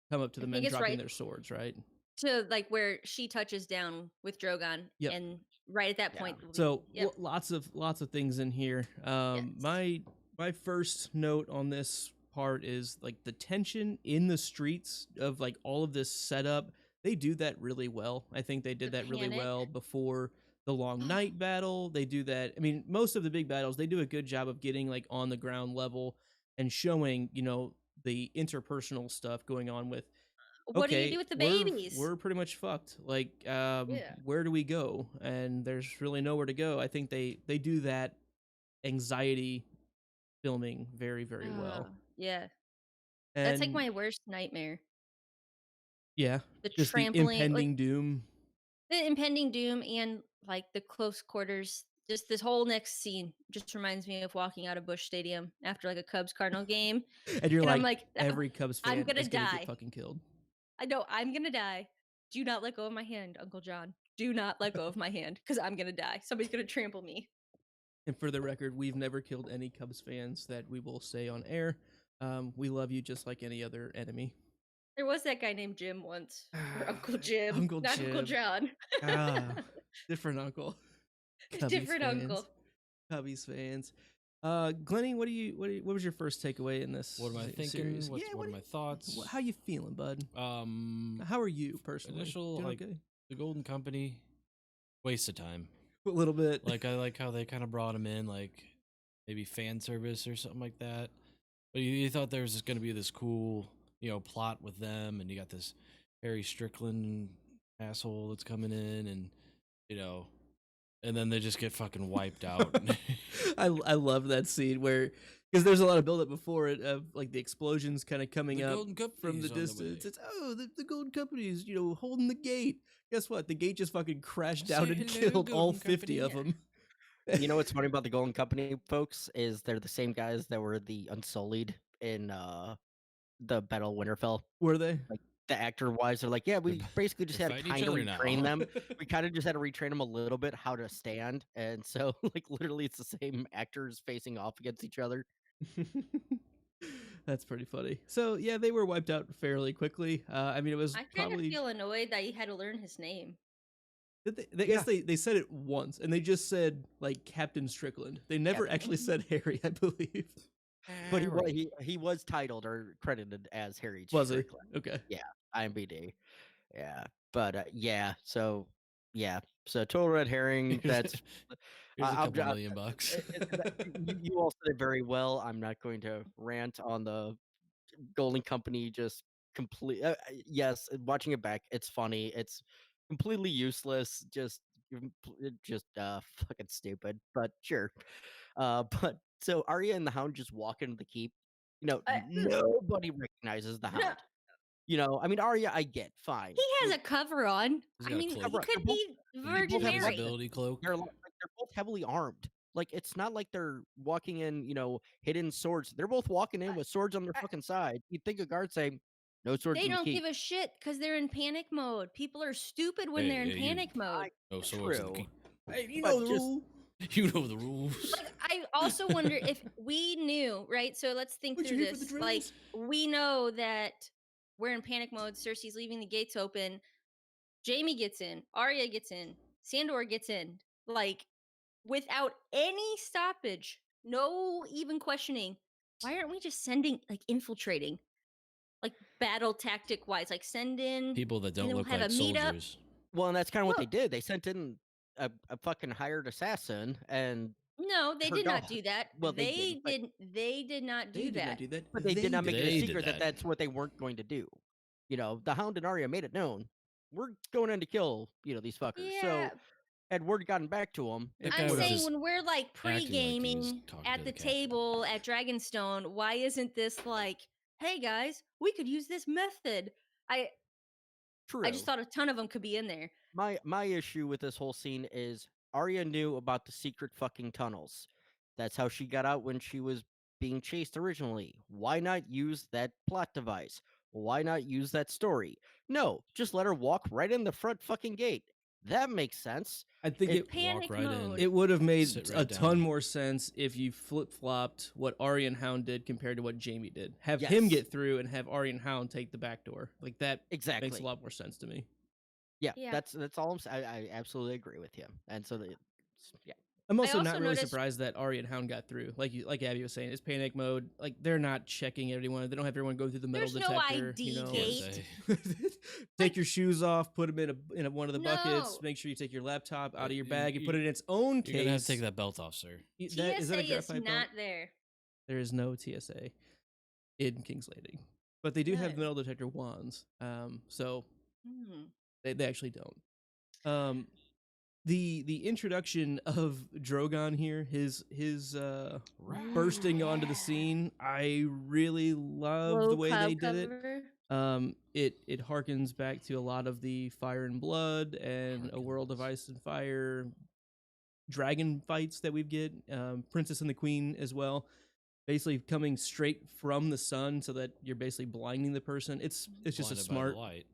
come up to the men dropping their swords, right? To like where she touches down with Drogon. Yep. And right at that point. So lots of things in here. My first note on this part is like the tension in the streets of like all of this setup. They do that really well. I think they did that really well before the Long Night battle. They do that. I mean, most of the big battles, they do a good job of getting like on the ground level and showing, the interpersonal stuff going on with. What do you do with the babies? We're pretty much fucked. Like, where do we go? And there's really nowhere to go. I think they do that anxiety filming very, very well. Yeah. And that's like my worst nightmare. Yeah. The just trampling. The impending doom. The impending doom and like the close quarters. Just this whole next scene just reminds me of walking out of Busch Stadium after like a Cubs Cardinal game. And you're I'm like, every Cubs fan is gonna get fucking killed. I know, I'm gonna die. Do not let go of my hand, Uncle John. Do not let go of my hand, because I'm gonna die. Somebody's gonna trample me. And for the record, we've never killed any Cubs fans that we will say on air. We love you just like any other enemy. There was that guy named Jim once. Or Uncle Jim. Uncle not Jim. Uncle John. Different uncle. Different uncle. Cubbies fans. Glennie, what was your first takeaway in this? What am I thinking? Series? What are my thoughts? How you feeling, bud? How are you personally? Initial, Doing like, okay? the Golden Company, waste of time. A little bit. Like, I like how they kind of brought him in, like, maybe fan service or something like that. But you thought there was just going to be this cool, plot with them, and you got this Harry Strickland asshole that's coming in, and, and then they just get fucking wiped out. I love that scene where, because there's a lot of buildup before it of like the explosions kind of coming The up Golden from the Company's on the distance. way. It's the Golden Company's holding the gate. Guess what? The gate just fucking crashed down Say and hello, killed all Golden 50 of Company. them. You know what's funny about the Golden Company, folks, is they're the same guys that were the Unsullied in the Battle of Winterfell. Were they? Like the actor-wise, they're like, yeah, we basically just they're had to fighting each kind of other retrain now. them. We kind of just had to retrain them a little bit how to stand, and so like literally, it's the same actors facing off against each other. That's pretty funny. So yeah, they were wiped out fairly quickly. I mean, it was I kind probably. of feel annoyed that he had to learn his name. I guess they said it once, and they just said like Captain Strickland. They never actually said Harry, I believe. But he was titled or credited as Harry Was he? Strickland. Okay. Yeah, IMDb. Yeah, but yeah, so total red herring. That's Here's a I'm couple ju- $1,000,000. you all said it very well. I'm not going to rant on the Golden Company. Just complete. Yes, watching it back, it's funny. It's completely useless. Just fucking stupid. But sure. But so Arya and the Hound just walk into the keep. Nobody recognizes the Hound. I mean, Arya, I get fine. He has a cover on. He's I got a mean, cloak. he could be Virgin both have Mary. Invisibility cloak. They're both heavily armed. Like it's not like they're walking in, hidden swords. They're both walking in with swords on their fucking side. You'd think a guard saying, "No swords They in the don't keep." give a shit because they're in panic mode. People are stupid when they're in Hey, panic mode. No swords in the True. keep. Hey, you But know the just- rule. You know the rules. Like, I also wonder if we knew, right? So let's think What, through you here for the this. Like, drills? we know that we're in panic mode. Cersei's leaving the gates open. Jaime gets in. Arya gets in. Sandor gets in. Like, without any stoppage, no even questioning. Why aren't we just infiltrating? Like, battle tactic wise, like send in People that don't then we'll look have like a meetup. soldiers. Well, and that's kind of what they Look. did. They sent in a fucking hired assassin, and No, they her did not dog. do that. Well, they They did not do They did that. not do that. but they did not make it They a did secret that that. that's what they weren't going to do. The Hound and Arya made it known. We're going in to kill, these fuckers. Yeah, So had word gotten back to them, That guy I'm was saying just when we're like acting like he was pre-gaming talking at to the the captain. table at Dragonstone, why isn't this like, hey guys, we could use this method? true. I just thought a ton of them could be in there. My issue with this whole scene is Arya knew about the secret fucking tunnels. That's how she got out when she was being chased originally. Why not use that plot device? Why not use that story? No, just let her walk right in the front fucking gate. That makes sense. I think It- it Panic right in. mode. it would have made Sit a right ton down. more sense if you flip flopped what Arya and Hound did compared to what Jaime did. Have him Yes. get through and have Arya and Hound take the back door. Like that Exactly. makes a lot more sense to me. Yeah, Yeah. that's all I'm saying. I absolutely agree with you. And so, yeah. I'm also also not really noticed- surprised that Arya and Hound got through. Like Abby was saying, it's panic mode. Like they're not checking everyone. They don't have everyone go through the metal There's no detector. ID gate. Take your shoes off, put them in one of the buckets. No. Make sure you take your laptop out of your You- bag and you- put it in its own case. You're gonna have to take that belt off, sir. Is TSA that a is graphite belt? not there. There is no TSA in King's Landing, but they do have Good. metal detector wands. So Hmm. they actually don't. The introduction of Drogon here, his bursting onto the scene, I really love the Low way cloud they did it. cover. It harkens back to a lot of the Fire and Blood and A World of Ice and Fire dragon fights that we get, Princess and the Queen as well. Basically coming straight from the sun, so that you're basically blinding the person. It's just a Blinded by the smart, light.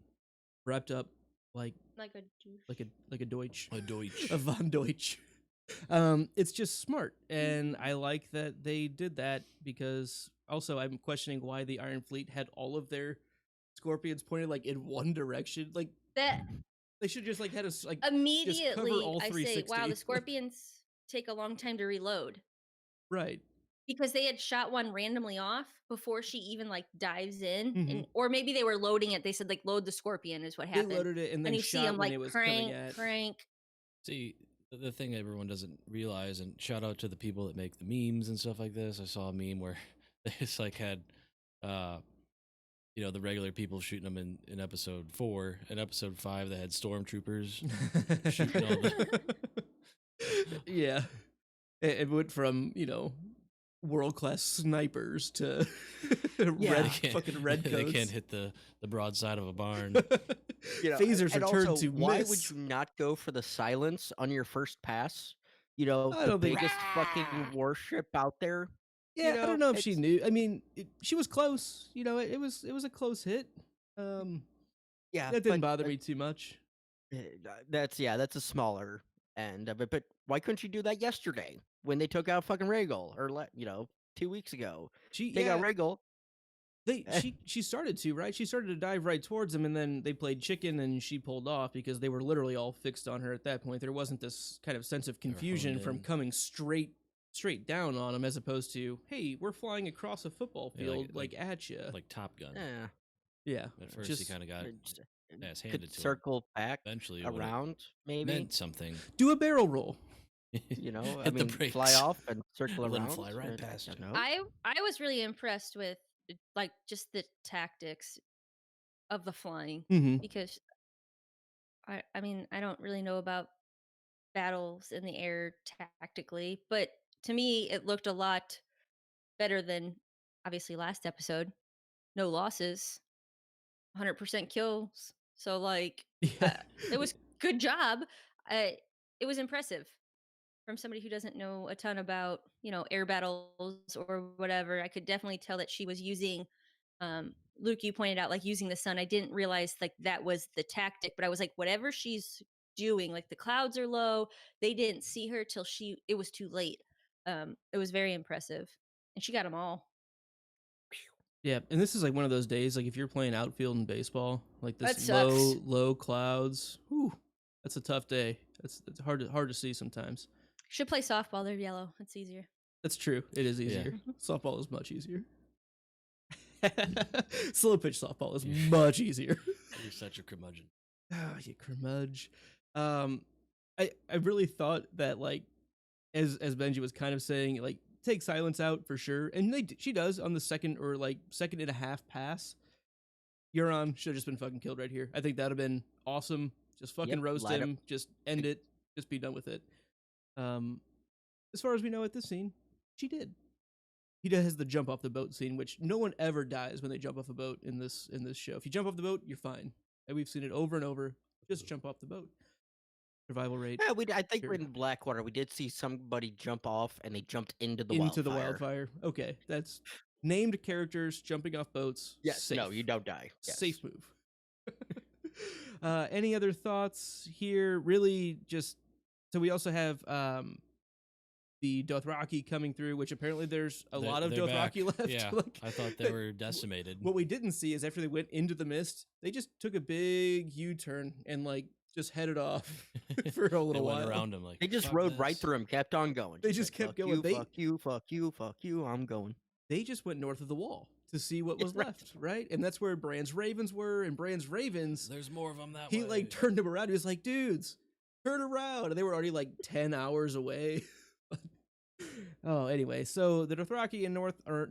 wrapped up like Like a douche. a Deutsch, A Deutsch. a Von Deutsch. It's just smart, and I like that they did that, because also I'm questioning why the Iron Fleet had all of their scorpions pointed like in one direction. Like That they should just like had us like immediately all I say, wow, 360. the scorpions take a long time to reload Right. because they had shot one randomly off before she even like dives in, Mhm. and or maybe they were loading it. They said like load the scorpion is what They happened, loaded it and then and you see shot him when like it was coming crank, at. crank. See, the thing everyone doesn't realize, and shout out to the people that make the memes and stuff like this. I saw a meme where they just like had, the regular people shooting them in episode 4. In episode 5, they had stormtroopers shooting all the. Yeah. It went from, world class snipers to Yeah. fucking red coats. They can't hit the broadside of a barn. Phasers and return also, to why miss. would you not go for the silence on your first pass? I The don't think- biggest fucking warship out there. Yeah, I don't know if she it's- knew. I mean, she was close. It was a close hit. Yeah, That didn't but, bother me too much. That's a smaller end of it. But why couldn't you do that yesterday when they took out fucking Rhaegal, or 2 weeks ago? They got Rhaegal. She started to, right? She started to dive right towards him, and then they played chicken, and she pulled off because they were literally all fixed on her at that point. There wasn't this kind of sense of confusion from in. coming straight down on him, as opposed to, hey, we're flying across a football Yeah, field, like- at you. Like Top Gun. Yeah. At first, just he kind of got ass handed could to him. circle back Eventually, it would've around, maybe. meant something. do a barrel roll. I Hit the mean, fly brakes. off and circle Let 'em around. fly right past you. I was really impressed with like just the tactics of the flying Mm-hmm. because I mean I don't really know about battles in the air tactically, but to me it looked a lot better than obviously last episode. No losses, 100% kills. So like Yeah. it was good job. It was impressive from somebody who doesn't know a ton about air battles or whatever. I could definitely tell that she was using Luke, you pointed out like using the sun. I didn't realize like that was the tactic, but I was like, whatever she's doing, like the clouds are low, they didn't see her till it was too late. It was very impressive, and she got them all. Yeah, and this is like one of those days, like if you're playing outfield in baseball, like That this sucks. low clouds. Whew, that's a tough day. It's hard to see sometimes. Should play softball. They're yellow. It's easier. That's true. It is Yeah. easier. Softball is much easier. Slow pitch softball is much easier. You're such a curmudgeon. Oh, you curmudge. I really thought that like as Benji was kind of saying, like take silence out for sure, and she does on the second and a half pass. Euron should have just been fucking killed right here. I think that'd have been awesome. Just fucking roast light him. Just end it. Just be done with it. As far as we know at this scene, she did. He has the jump off the boat scene, which no one ever dies when they jump off a boat in this show. If you jump off the boat, you're fine. And we've seen it over and over. Just jump off the boat. Survival rate Yeah, I think Period. in Blackwater we did see somebody jump off and they jumped into the wildfire. Okay, that's named characters jumping off boats. Yes, safe. no, you don't die. Yes. Safe move. Any other thoughts here? Really, just so we also have the Dothraki coming through, which apparently there's a lot of They're back. Dothraki left. Yeah, Like, I thought they were decimated. What we didn't see is after they went into the mist, they just took a big U-turn and like just headed off for a little They while. went around him like They just "Fuck rode right this." through him, kept on going. They just like, kept going. Fuck you, fuck you, fuck you, I'm going. They just went north of the wall to see what Yeah, was right. left, right? And that's where Bran's ravens were. And Bran's ravens, There's more of them that he way. like turned them around. He was like, "Dudes, turn around!" And they were already like 10 hours away. Oh, anyway, so the Dothraki and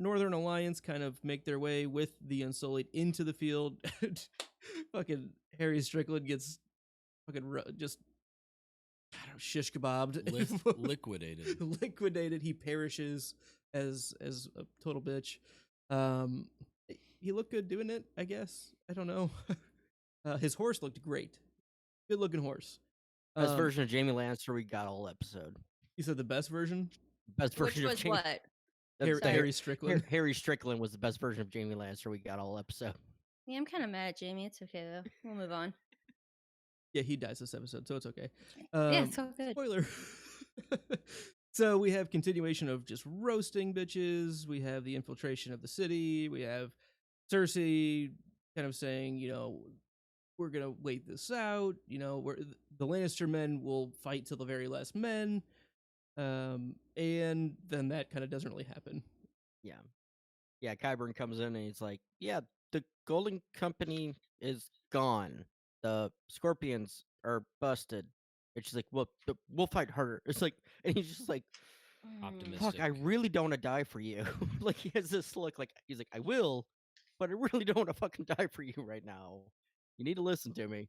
Northern Alliance kind of make their way with the Unsullied into the field. Fucking Harry Strickland gets fucking just I don't know, shish kebabbed, liquidated. liquidated. He perishes as a total bitch. He looked good doing it, I guess. I don't know. His horse looked great. Good looking horse. Best version of Jamie Lannister we got all episode. You said the best version? Best Which version of was Jamie. what? Harry Strickland. Harry Strickland was the best version of Jamie Lannister we got all episode. Yeah, I'm kind of mad at Jamie. It's okay though. We'll move on. Yeah, he dies this episode, so it's okay. Yeah, it's all good. Spoiler. So we have continuation of just roasting bitches. We have the infiltration of the city. We have Cersei kind of saying, we're going to wait this out. The Lannister men will fight till the very last men. And then that kind of doesn't really happen. Yeah. Yeah, Kyburn comes in and he's like, "Yeah, the Golden Company is gone. The Scorpions are busted." And she's like, "Well, we'll fight harder." It's like, and he's just like, "Fuck, I Optimistic. really don't want to die for you." Like he has this look, like he's like, "I will, but I really don't want to fucking die for you right now. You need to listen to me."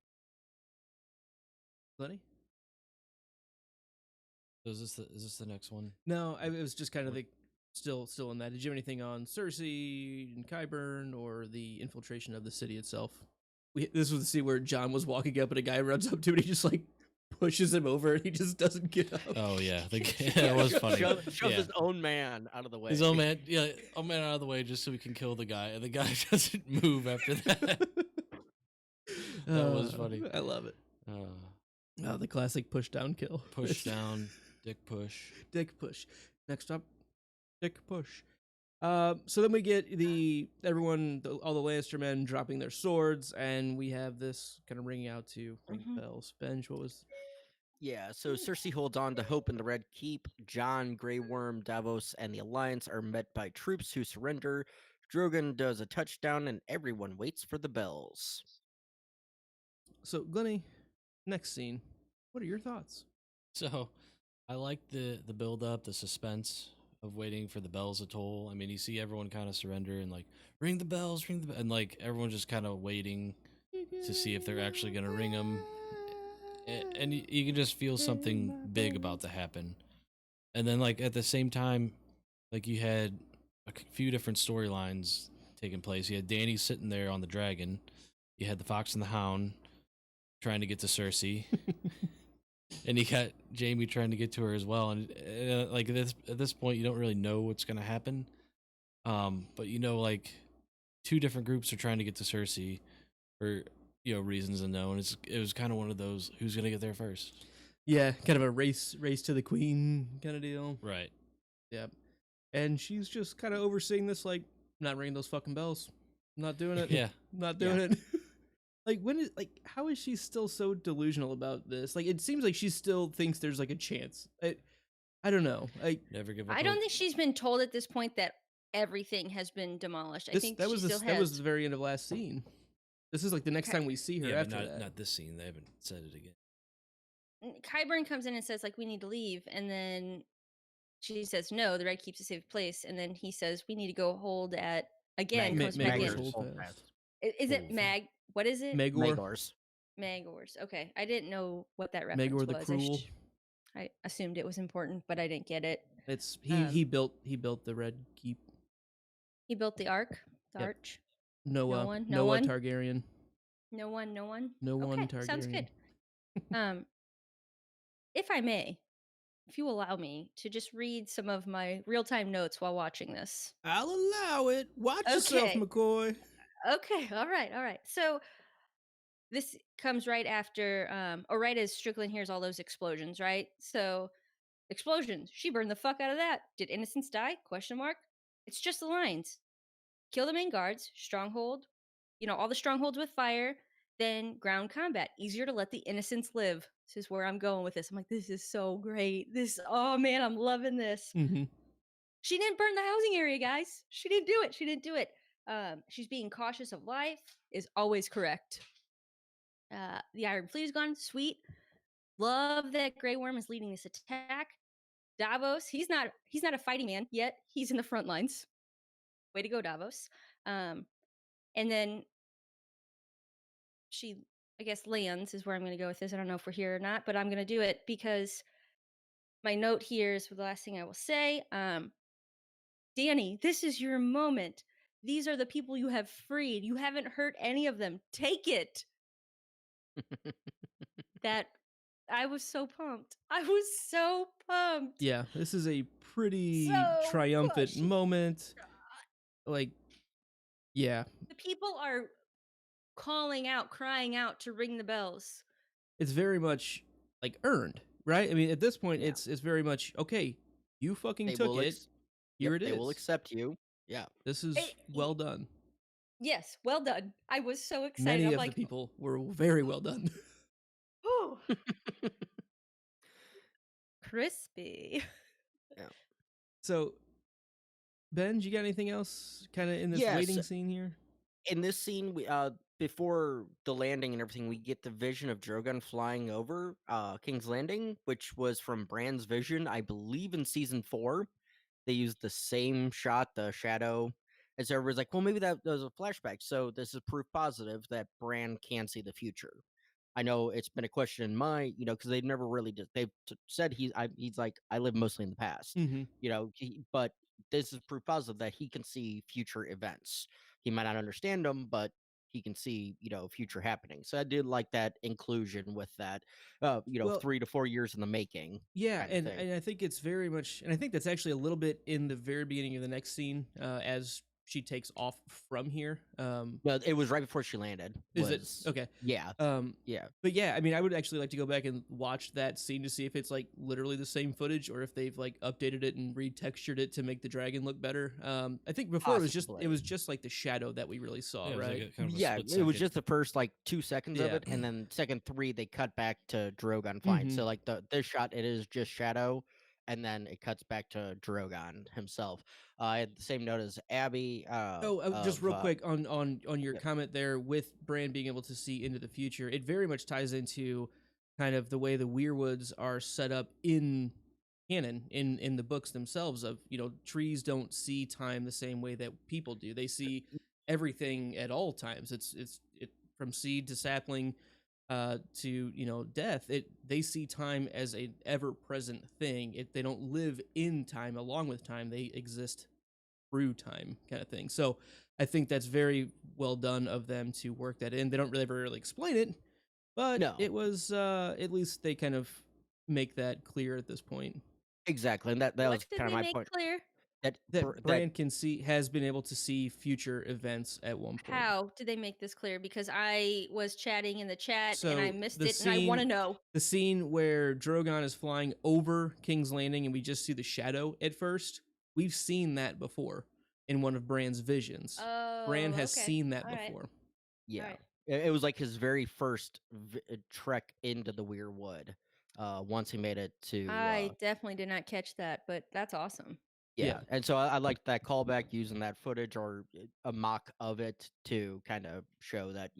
Lenny? So is this the next one? No, it was just kind of the still in that. Did you have anything on Cersei and Qyburn or the infiltration of the city itself? This was the scene where John was walking up and a guy runs up to him and he just like pushes him over and he just doesn't get up. Oh yeah, that was funny. Shoves Yeah. his own man out of the way. His own man, own man out of the way just so we can kill the guy, and the guy doesn't move after that. That was funny. I love it. Oh, the classic push down kill. Push down, dick push. Dick push. Next up, dick push. So then we get all the Lannister men dropping their swords, and we have this kind of ringing out to ring bells. Benj, what was? Yeah, so Cersei holds on to hope in the Red Keep. Jon, Grey Worm, Davos, and the Alliance are met by troops who surrender. Drogon does a touchdown, and everyone waits for the bells. So, Glennie, next scene. What are your thoughts? So, I like the build up, the suspense of waiting for the bells to toll. I mean, you see everyone kind of surrender and like ring the bells, and like everyone's just kind of waiting to see if they're actually gonna ring them. And you can just feel something big about to happen. And then like at the same time, like you had a few different storylines taking place. You had Dany sitting there on the dragon. You had the Fox and the Hound trying to get to Cersei. And you got Jaime trying to get to her as well. And like at this point, you don't really know what's going to happen. But you know, like 2 different groups are trying to get to Cersei for reasons unknown. It was kind of one of those who's going to get there first. Yeah, kind of a race to the queen kind of deal. Right. Yeah. And she's just kind of overseeing this, like, not ringing those fucking bells. Not doing it. Yeah. Not doing it. How is she still so delusional about this? Like, it seems like she still thinks there's like a chance. I don't know. Never give up. I don't think she's been told at this point that everything has been demolished. I think that she was still that was the very end of last scene. This is like the next time we see her yeah, after but that. not this scene. They haven't said it again. Qyburn comes in and says, like, we need to leave. And then she says, no, the Red Keep's a safe place. And then he says, we need to go hold at, again, comes back in. Is it Mag? What is it? Magors. Magors. Okay. I didn't know what that reference Magor was. the Cruel. I assumed it was important, but I didn't get it. It's he built the Red Keep. He built the Ark, the Arch. Noah Targaryen. No one. No Okay, one Targaryen. sounds good. If I may, if you allow me to just read some of my real-time notes while watching this. I'll allow it. Watch yourself, McCoy. Okay, all right. So this comes right after, or right as Strickland hears all those explosions, right? So explosions. She burned the fuck out of that. Did innocents die? ? It's just the lines. Kill the main guards. Stronghold. All the strongholds with fire. Then ground combat. Easier to let the innocents live. This is where I'm going with this. I'm like, this is so great. Oh man, I'm loving this. Mm-hmm. She didn't burn the housing area, guys. She didn't do it. She's being cautious of life. Is always correct. The Iron Fleet is gone. Sweet. Love that Grey Worm is leading this attack. Davos, he's not a fighting man yet. He's in the front lines. Way to go, Davos. And then she, I guess, lands is where I'm going to go with this. I don't know if we're here or not, but I'm going to do it because my note here is the last thing I will say. Dany, this is your moment. These are the people you have freed. You haven't hurt any of them. Take it. That I was so pumped. Yeah, this is a pretty So triumphant pushy. moment. Like, yeah. The people are calling out, crying out to ring the bells. It's very much like earned, right? I mean, at this point, it's very much okay. You fucking took it. Here it is. They will accept you. Yeah, this is well done. Yes, well done. I was so excited. Many I'm of like, the people were very well done. oh. crispy. So, Ben, you got anything else kind of in this Yes. waiting scene here? In this scene, we before the landing and everything, we get the vision of Drogon flying over King's Landing, which was from Bran's vision, I believe, in season 4. They used the same shot, the shadow, and so everybody's like, "Well, maybe that was a flashback." So this is proof positive that Bran can see the future. I know it's been a question in my, because they've never really they've said he's like, I live mostly in the past, Mm-hmm. but this is proof positive that he can see future events. He might not understand them, but he can see, future happening. So I did like that inclusion with that, Well, 3 to 4 years in the making. Yeah, kind of thing. and I think it's very much, and I think that's actually a little bit in the very beginning of the next scene, as she takes off from here. No, it was right before she landed. Is it okay? Yeah. Yeah. But yeah, I mean, I would actually like to go back and watch that scene to see if it's like literally the same footage or if they've like updated it and retextured it to make the dragon look better. I think before it was just like the shadow that we really saw, Yeah, it was right? like a kind of a Yeah, split it was second. just the first like 2 seconds of Yeah. it, and then second 3 they cut back to Drogon flying. Mhm. So like this shot, it is just shadow, and then it cuts back to Drogon himself. I had the same note as Abby. Just real quick on your Yep. comment there with Bran being able to see into the future. It very much ties into kind of the way the Weirwoods are set up in canon in the books themselves. Of trees don't see time the same way that people do. They see everything at all times. It's from seed to sapling to death. They see time as an ever present thing. They don't live in time along with time. They exist through time, kind of thing. So I think that's very well done of them to work that in. They don't really ever really explain it, but No. it was at least they kind of make that clear at this point. Exactly, and that was What did kind of they my make point. clear? That Bran has been able to see future events at one point. How did they make this clear? Because I was chatting in the chat and I So missed the it, and I want to know. The scene where Drogon is flying over King's Landing and we just see the shadow at first, we've seen that before in one of Bran's visions. Oh, Bran has okay. seen that All right. before. Yeah, Alright. it was like his very first trek into the Weirwood. Once he made it to I definitely did not catch that, but that's awesome. Yeah. and so I liked that callback using that footage or a mock of it to kind of show that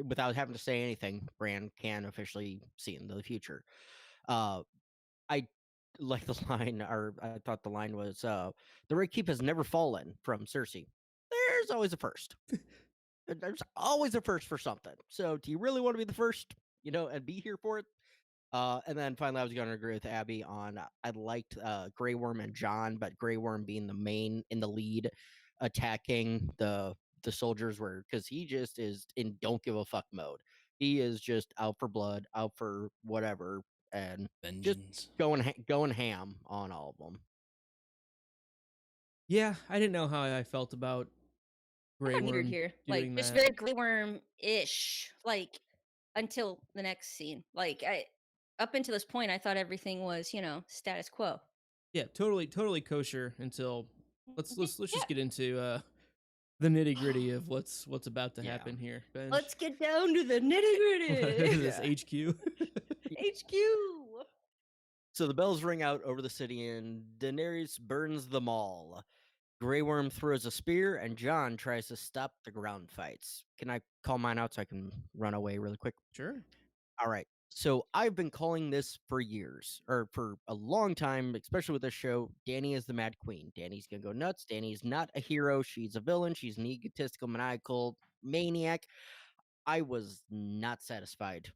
without having to say anything, Bran can officially see into the future. I like the line, or I thought the line was, "The Red Keep has never fallen" from Cersei. There's always a first. There's always a first for something. So, do you really want to be the first, and be here for it? And then finally, I was going to agree with Abby on I liked Grey Worm and John, but Grey Worm being the main in the lead, attacking the soldiers, because he just is in don't give a fuck mode. He is just out for blood, out for whatever, and Vengeance. just going ham on all of them. Yeah, I didn't know how I felt about I Grey got neutered Worm here. doing Like, just that. very Grey Worm-ish. Like, until the next scene. Like, up until this point, I thought everything was, status quo. Yeah, totally kosher until let's Yeah. just get into the nitty gritty of what's about to Yeah. happen here. Benj. Let's get down to the nitty-gritty. This HQ. HQ. So the bells ring out over the city, and Daenerys burns them all. Grey Worm throws a spear, and Jon tries to stop the ground fights. Can I call mine out so I can run away really quick? Sure. All right. So I've been calling this for years, or for a long time, especially with this show. Dany is the Mad Queen. Dany's gonna go nuts. Dany's not a hero. She's a villain. She's an egotistical, maniacal maniac. I was not satisfied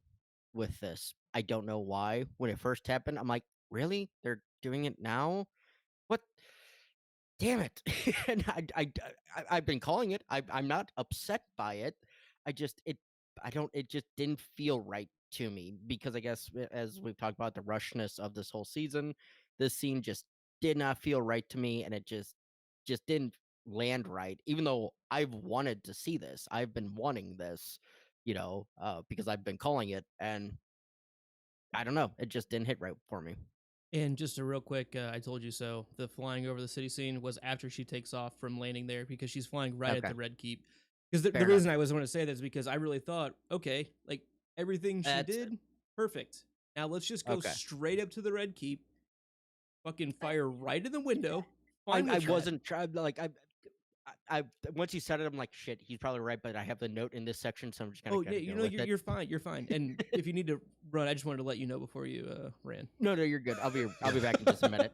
with this. I don't know why. When it first happened, I'm like, really? They're doing it now? What? Damn it! And I've been calling it. I'm not upset by it. I just it just didn't feel right to me, because I guess, as we've talked about, the rushness of this whole season, this scene just did not feel right to me, and it just didn't land right. Even though I've wanted to see this, I've been wanting this, because I've been calling it, and I don't know, it just didn't hit right for me. And just a real quick, I told you so. The flying over the city scene was after she takes off from landing there, because she's flying right at Okay. the Red Keep. Because the Fair reason I was want to say that is because I really thought, okay, like everything she That's- did, perfect. Now let's just go Okay. straight up to the Red Keep fucking fire right in the window. On I with that. wasn't trying like I once you said it, I'm like, shit, he's probably right, but I have the note in this section, so I'm just gonna Oh go yeah, with it. you're fine. You're fine. And if you need to run, I just wanted to let you know before you ran. No, you're good. I'll be back in just a minute.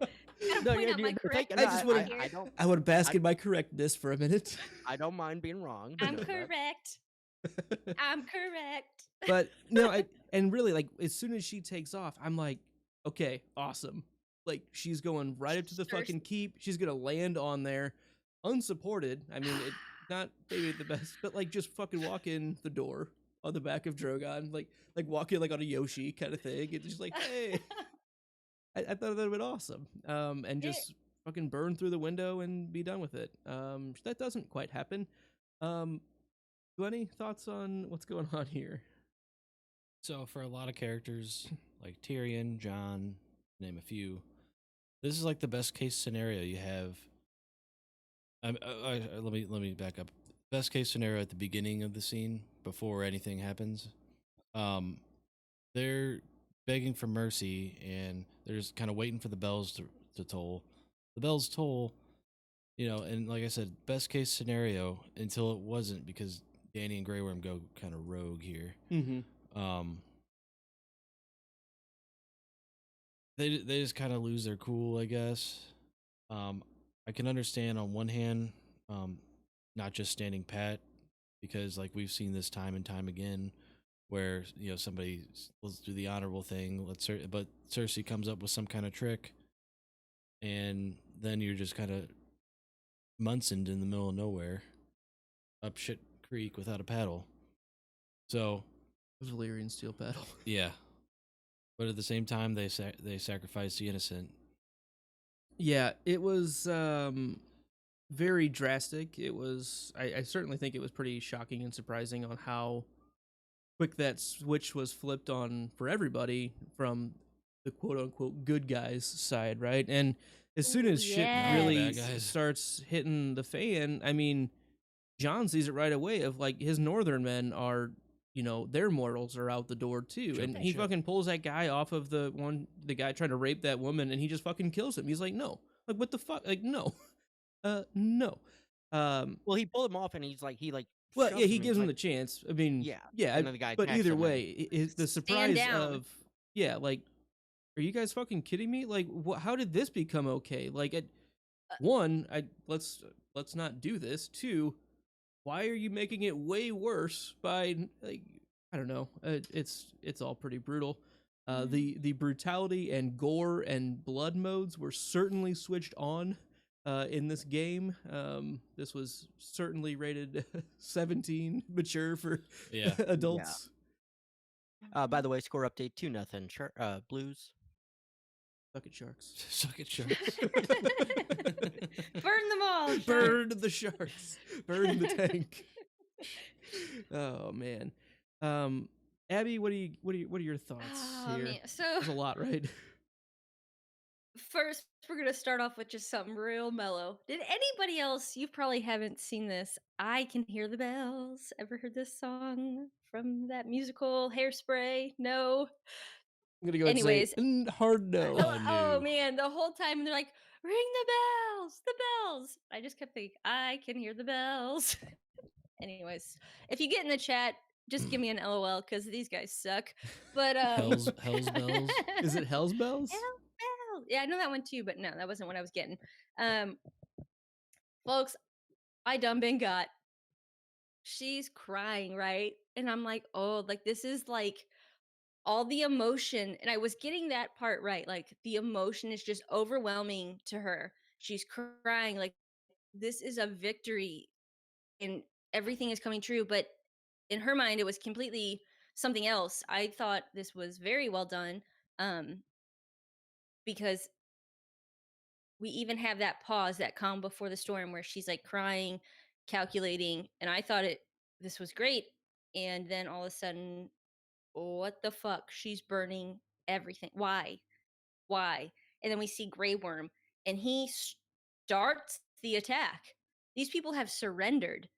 Gotta point out my thank you. I No, just I, wanna- I don't I want to bask in my correctness for a minute. I don't mind being wrong. I'm you know that. correct. I'm correct. But no, and really, like, as soon as she takes off, I'm like, okay, awesome. Like, she's going right up to the fucking keep. She's gonna land on there, unsupported. I mean, not maybe the best, but like just fucking walk in the door on the back of Drogon, like walking like on a Yoshi kind of thing. It's just like, hey, I thought that would have been awesome. And just fucking burn through the window and be done with it. That doesn't quite happen. Any thoughts on what's going on here? So for a lot of characters like Tyrion, Jon, name a few, this is like the best case scenario you have. Let me back up. Best case scenario at the beginning of the scene before anything happens. They're begging for mercy and they're just kind of waiting for the bells to toll. The bells toll, and like I said, best case scenario until it wasn't because Dany and Grey Worm go kind of rogue here. Mm-hmm. They just kind of lose their cool, I guess. I can understand on one hand, not just standing pat, because like we've seen this time and time again, where somebody let's do the honorable thing, but Cersei comes up with some kind of trick, and then you're just kind of Munsoned in the middle of nowhere, up shit creek without a paddle. So, It was Valyrian steel paddle. yeah, but at the same time, they sacrifice the innocent. Yeah, it was very drastic. It was. I certainly think it was pretty shocking and surprising on how quick that switch was flipped on for everybody from the quote unquote good guys side, right? And as soon as shit really Bad guys. starts hitting the fan, I mean, Jon sees it right away of like his northern men are, their morals are out the door too. Sure, and he sure. fucking pulls that guy off of the guy trying to rape that woman, and he just fucking kills him. He's like, no. Like, what the fuck? Like, no. No. Well, he pulled him off, and he Well, shoves yeah, he him, gives he's him the like, chance. I mean, yeah, and then the guy but attacks either him, way, the surprise down. of, like, are you guys fucking kidding me? Like, how did this become okay? Like, at one, let's not do this. Two, why are you making it way worse by, like, I don't know. It's all pretty brutal. The brutality and gore and blood modes were certainly switched on in this game. This was certainly rated 17, mature for Yeah. adults. By the way, score update 2-0. Blues. Suck it, sharks. Suck it, sharks. Burn them all. sharks. Burn the sharks. Burn the tank. Oh man. Abby, what are your thoughts Oh, here? man. So There's a lot, right? first, we're gonna start off with just something real mellow. Did anybody else? You probably haven't seen this. I Can Hear the Bells. Ever heard this song from that musical Hairspray? No. I'm gonna go ahead and say Anyways. hard no. Oh man, the whole time they're like, ring the bells, the bells. I just kept thinking, I can hear the bells. Anyways, if you get in the chat, just give me an LOL because these guys suck. But Hell's bells. Is it Hell's Bells? Hell. Yeah, I know that one too, but no, that wasn't what I was getting. Folks, I done been got. She's crying, right? And I'm like, oh, like this is like all the emotion. And I was getting that part right. Like the emotion is just overwhelming to her. She's crying, like this is a victory and everything is coming true. But in her mind, it was completely something else. I thought this was very well done. Because we even have that pause, that calm before the storm where she's like crying, calculating, and I thought this was great. And then all of a sudden, what the fuck? She's burning everything. Why? And then we see Grey Worm, and he starts the attack. These people have surrendered.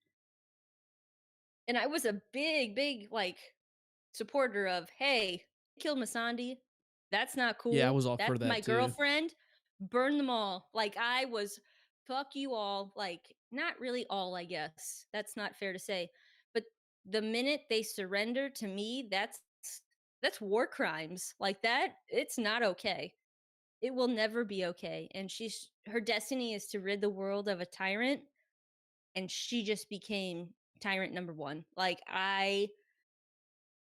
And I was a big like supporter of, hey, killed Missandei. That's not cool. Yeah, I was all That's for that my too. girlfriend. burn them all. Like I was, fuck you all. Like not really all, I guess. That's not fair to say. But the minute they surrender to me, that's war crimes. Like that, it's not okay. It will never be okay. And her destiny is to rid the world of a tyrant, and she just became tyrant number one. Like I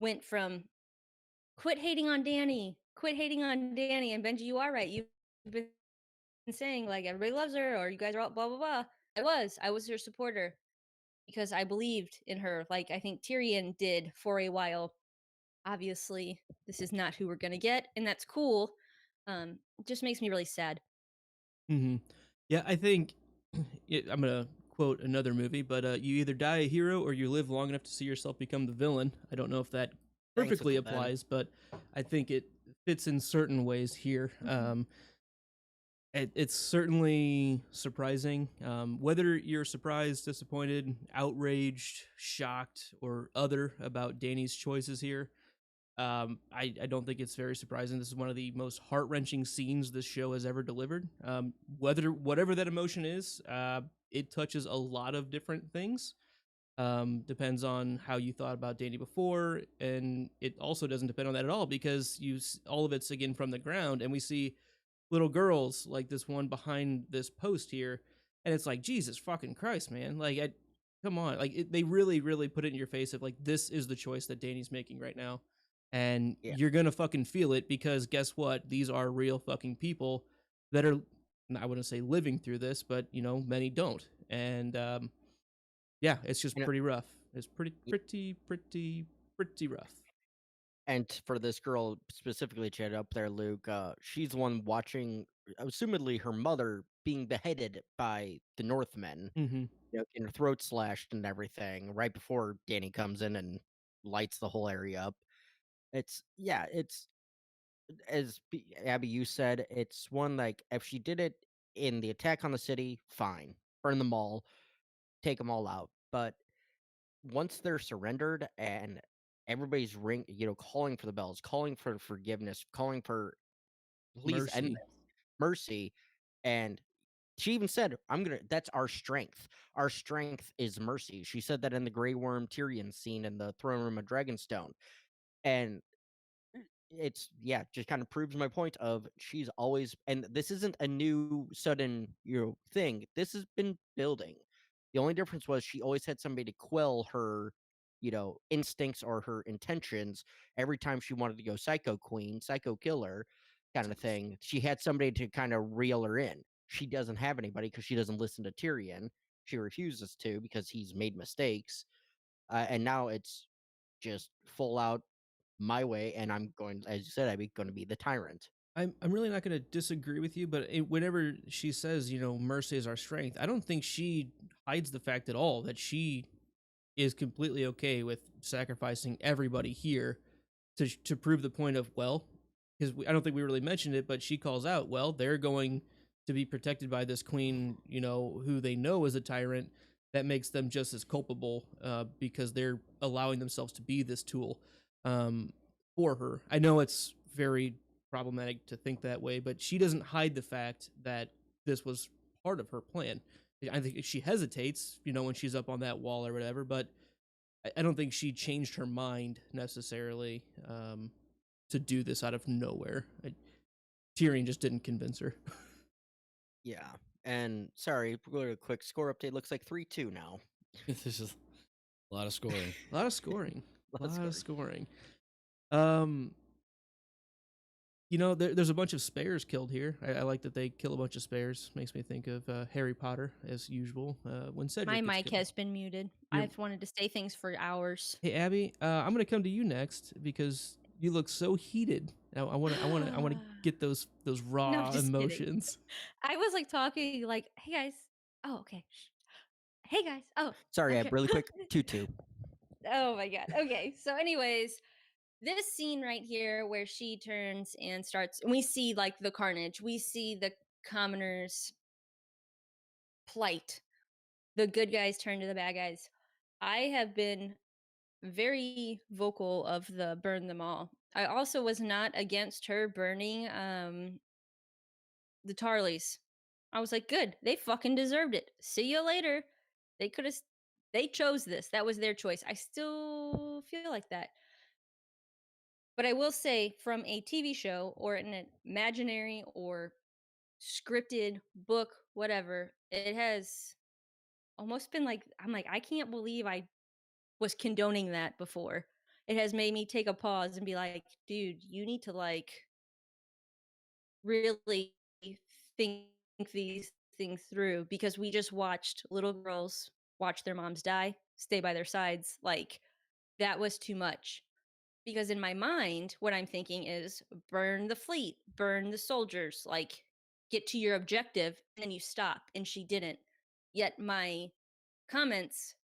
went from quit hating on Danny, quit hating on Danny, and Benji, you are right. You've been saying like everybody loves her or you guys are all blah blah blah. I was her supporter because I believed in her, like I think Tyrion did for a while. Obviously, this is not who we're gonna get, and that's cool. It just makes me really sad. Mm-hmm. Yeah, I think I'm gonna quote another movie, but you either die a hero or you live long enough to see yourself become the villain. I don't know if that Thanks, perfectly Uncle Ben. applies, but I think it fits in certain ways here. It's certainly surprising. Whether you're surprised, disappointed, outraged, shocked, or other about Danny's choices here, I don't think it's very surprising. This is one of the most heart wrenching scenes this show has ever delivered. Whatever that emotion is, it touches a lot of different things. Depends on how you thought about Danny before, and it also doesn't depend on that at all because all of it's again from the ground, and we see little girls like this one behind this post here, and it's like Jesus fucking Christ, man! Come on, they really put it in your face of like this is the choice that Danny's making right now, and Yeah. you're gonna fucking feel it because guess what? These are real fucking people that are, I wouldn't say living through this, but many don't, and yeah, it's just You know, pretty rough. It's y- pretty rough. and for this girl specifically, Chad, up there, Luke, she's the one watching, assumedly her mother being beheaded by the Northmen, Mm-hmm. getting her throat slashed and everything, right before Danny comes in and lights the whole area up. It's as Abby, you said, it's one like if she did it in the attack on the city, fine, burn them all, take them all out. But once they're surrendered and everybody's calling for the bells, calling for forgiveness, calling for please end Mercy. this, mercy, and she even said, "I'm gonna." That's our strength. Our strength is mercy. She said that in the Grey Worm Tyrion scene in the throne room of Dragonstone, and it's just kind of proves my point of she's always, and this isn't a new sudden thing. This has been building. The only difference was she always had somebody to quell her instincts or her intentions every time she wanted to go psycho queen, psycho killer kind of thing. She had somebody to kind of reel her in. She doesn't have anybody because she doesn't listen to Tyrion. She refuses to because he's made mistakes, and now it's just full out my way, and I'm going, as you said, I'm going to be the tyrant. I'm really not going to disagree with you, but whenever she says, mercy is our strength, I don't think she hides the fact at all that she is completely okay with sacrificing everybody here to prove the point of, well, because I don't think we really mentioned it, but she calls out, well, they're going to be protected by this queen, who they know is a tyrant that makes them just as culpable because they're allowing themselves to be this tool for her. I know it's very problematic to think that way, but she doesn't hide the fact that this was part of her plan. I think she hesitates, when she's up on that wall or whatever, but I don't think she changed her mind necessarily to do this out of nowhere. Tyrion just didn't convince her. Yeah. And sorry, really quick score update. Looks like 3-2 now. This is a lot of scoring. A lot of scoring. A lot of scoring. There's a bunch of spares killed here. I like that they kill a bunch of spares. Makes me think of Harry Potter, as usual. When Cedric My gets mic killed. has been muted. I've wanted to say things for hours. Hey Abby, I'm gonna come to you next because you look so heated. I want to get those raw No, just kidding. emotions. I was like talking like, hey guys. Oh, okay. Hey guys. Oh, Sorry, okay. really quick. 2-2. Oh my god. Okay. So, anyways, this scene right here where she turns and starts, and we see like the carnage. We see the commoners' plight. The good guys turn to the bad guys. I have been very vocal of the burn them all. I also was not against her burning the Tarleys. I was like, good. They fucking deserved it. See you later. They could have. They chose this. That was their choice. I still feel like that. But I will say, from a TV show or an imaginary or scripted book, whatever, it has almost been like, I'm like, I can't believe I was condoning that before. It has made me take a pause and be like, dude, you need to like really think these things through, because we just watched little girls watch their moms die, stay by their sides. Like, that was too much. Because in my mind, what I'm thinking is burn the fleet, burn the soldiers, like get to your objective, and then you stop. And she didn't. Yet my comments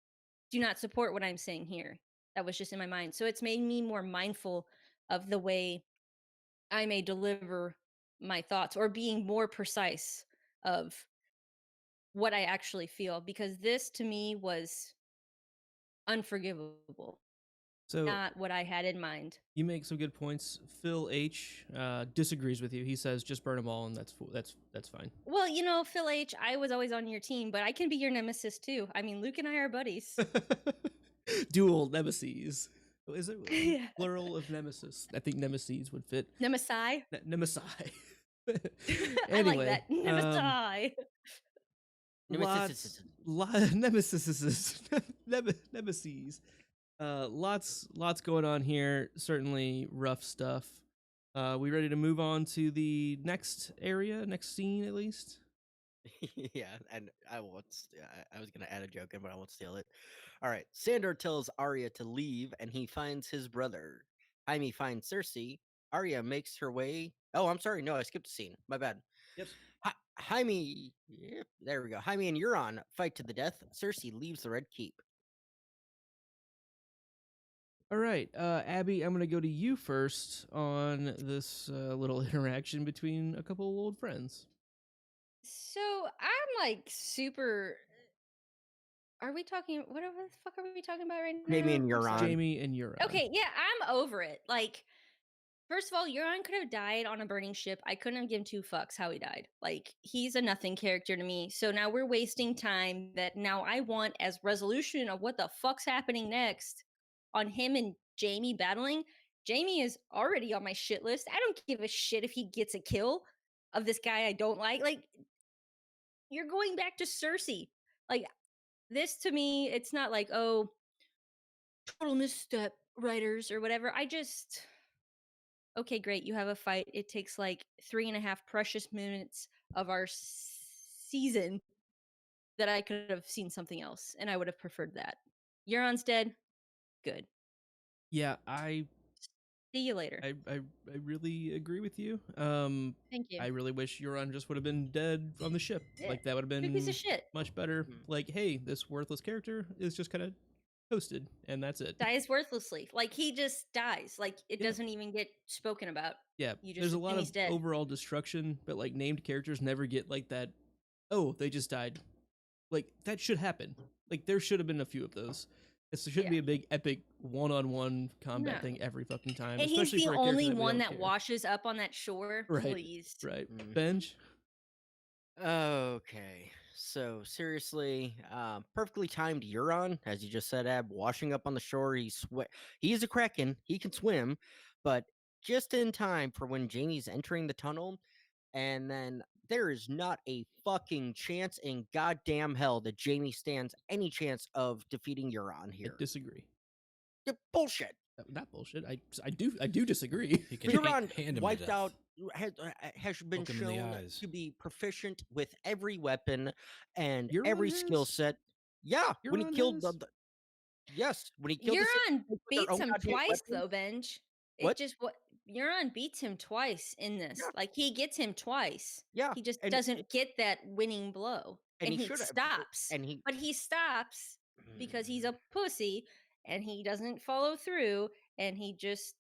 do not support what I'm saying here. That was just in my mind. So it's made me more mindful of the way I may deliver my thoughts, or being more precise of what I actually feel, because this to me was unforgivable. So Not what I had in mind. you make some good points. Phil H disagrees with you. He says just burn them all, and that's fine. Well, Phil H, I was always on your team, but I can be your nemesis too. I mean, Luke and I are buddies. Dual nemesis. Is it Yeah. plural of nemesis? I think nemesis would fit. Nemesi? Nemesi. I like that. Nemesi. Nemesis. Lots going on here. Certainly rough stuff. We ready to move on to the next area, next scene at least? Yeah, and I was gonna add a joke in, but I won't steal it. All right, Sandor tells Arya to leave, and he finds his brother. Jaime finds Cersei. Arya makes her way. Oh, I'm sorry. No, I skipped a scene. My bad. Yep. Jaime. Yep, there we go. Jaime and Euron fight to the death. Cersei leaves the Red Keep. All right, Abby, I'm gonna go to you first on this little interaction between a couple of old friends. So I'm like super. Are we talking? Whatever the fuck are we talking about right now? Jaime and I'm sorry. Euron. Jamie and Euron. Okay, yeah, I'm over it. Like, first of all, Euron could have died on a burning ship. I couldn't have given two fucks how he died. Like, he's a nothing character to me. So now we're wasting time that now I want as resolution of what the fuck's happening next on him and Jamie battling. Jamie is already on my shit list. I don't give a shit if he gets a kill of this guy I don't like. Like, you're going back to Cersei. Like, this to me, it's not like, oh, total misstep, writers or whatever. I just, okay, great, you have a fight. It takes like 3.5 precious minutes of our season that I could have seen something else, and I would have preferred that. Euron's dead. Good. Yeah, I See you later. I really agree with you. Thank you. I really wish Euron just would have been dead on the ship. Yeah, Like that would have Big been piece of shit. much better. Like, hey, this worthless character is just kind of toasted, and that's it. Dies worthlessly. Like, he just dies. Like, it Yeah. doesn't even get spoken about. Yeah, You just, there's a lot and of he's dead. overall destruction, but like named characters never get like that. Oh, they just died. Like that should happen. Like there should have been a few of those. There should be a big epic one-on-one combat No. thing every fucking time. And he's especially the for a character only that we one don't that care. washes up on that shore. Right. Please. Right. Mm. Benj? Okay, so seriously, perfectly timed Euron, as you just said, Ab, washing up on the shore. He's a kraken. He can swim, but just in time for when Jaime's entering the tunnel, and then there is not a fucking chance in goddamn hell that Jaime stands any chance of defeating Euron I here. disagree. Bullshit. Not bullshit. I do disagree. He can Euron hand him to wiped death. out has been Look him in the shown eyes. to be proficient with every weapon and Euron every skill has? set. Yeah, when he Euron killed has? yes, when he killed Euron with their beats own him goddamn twice, weapon. though, Benj. What? It just what Euron beats him twice in this. Yeah. Like, he gets him twice. Yeah, He just and doesn't get that winning blow, and he he should have, stops. and he But he stops because he's a pussy and he doesn't follow through, and he just.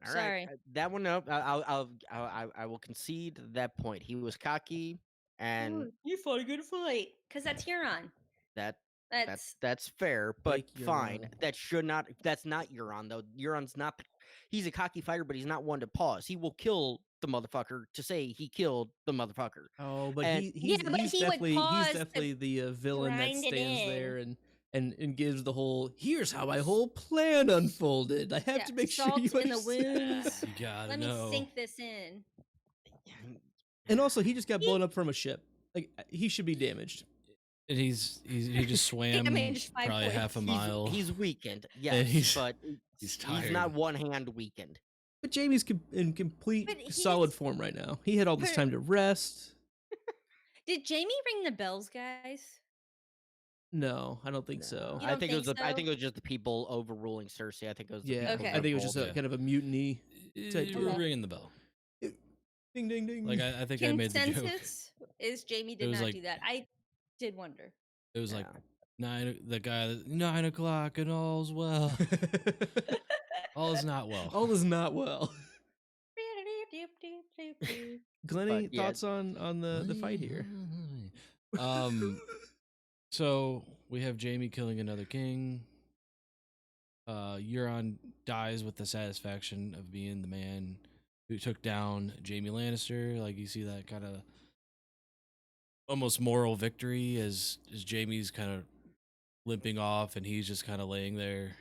All right, Sorry. that one up. I will concede that point. He was cocky, and You fought a good fight because that's Euron. that's fair, but Fake fine. Euron. That's not Euron though. Euron's not. He's a cocky fighter, but he's not one to pause. He will kill the motherfucker to say he killed the motherfucker. Oh, but And Yeah, but he's he would definitely pause to the villain that grind it stands in. there and gives the whole here's how my whole plan unfolded. I have Yeah, to make sure salt you in the understand. wounds. You gotta Let me know. sink this in. And also, he just got blown up from a ship. Like he should be damaged. And he just swam Damaged 5 probably half a points. mile. He's weakened, And yes, but he's he's not tired. one hand weakened. But Jamie's in complete But solid he's- form right now. He had all this But- time to rest. Did Jamie ring the bells, guys? No, I don't think so. You I don't think it was think I think so? it was just the people overruling Cersei. I think it was the Yeah, people Okay. I think it was just a revolted. kind of a mutiny. Type You were deal. ringing the bell. Ding ding ding. Like I think I made the joke. Consensus is Jamie did was not like- do that. I did wonder. It was like Yeah. 9 o'clock and all's well. All is not well. All is not well. Glennie, But, yeah. thoughts on the fight here? So we have Jamie killing another king. Euron dies with the satisfaction of being the man who took down Jamie Lannister. Like you see that kind of almost moral victory as Jamie's kind of limping off and he's just kind of laying there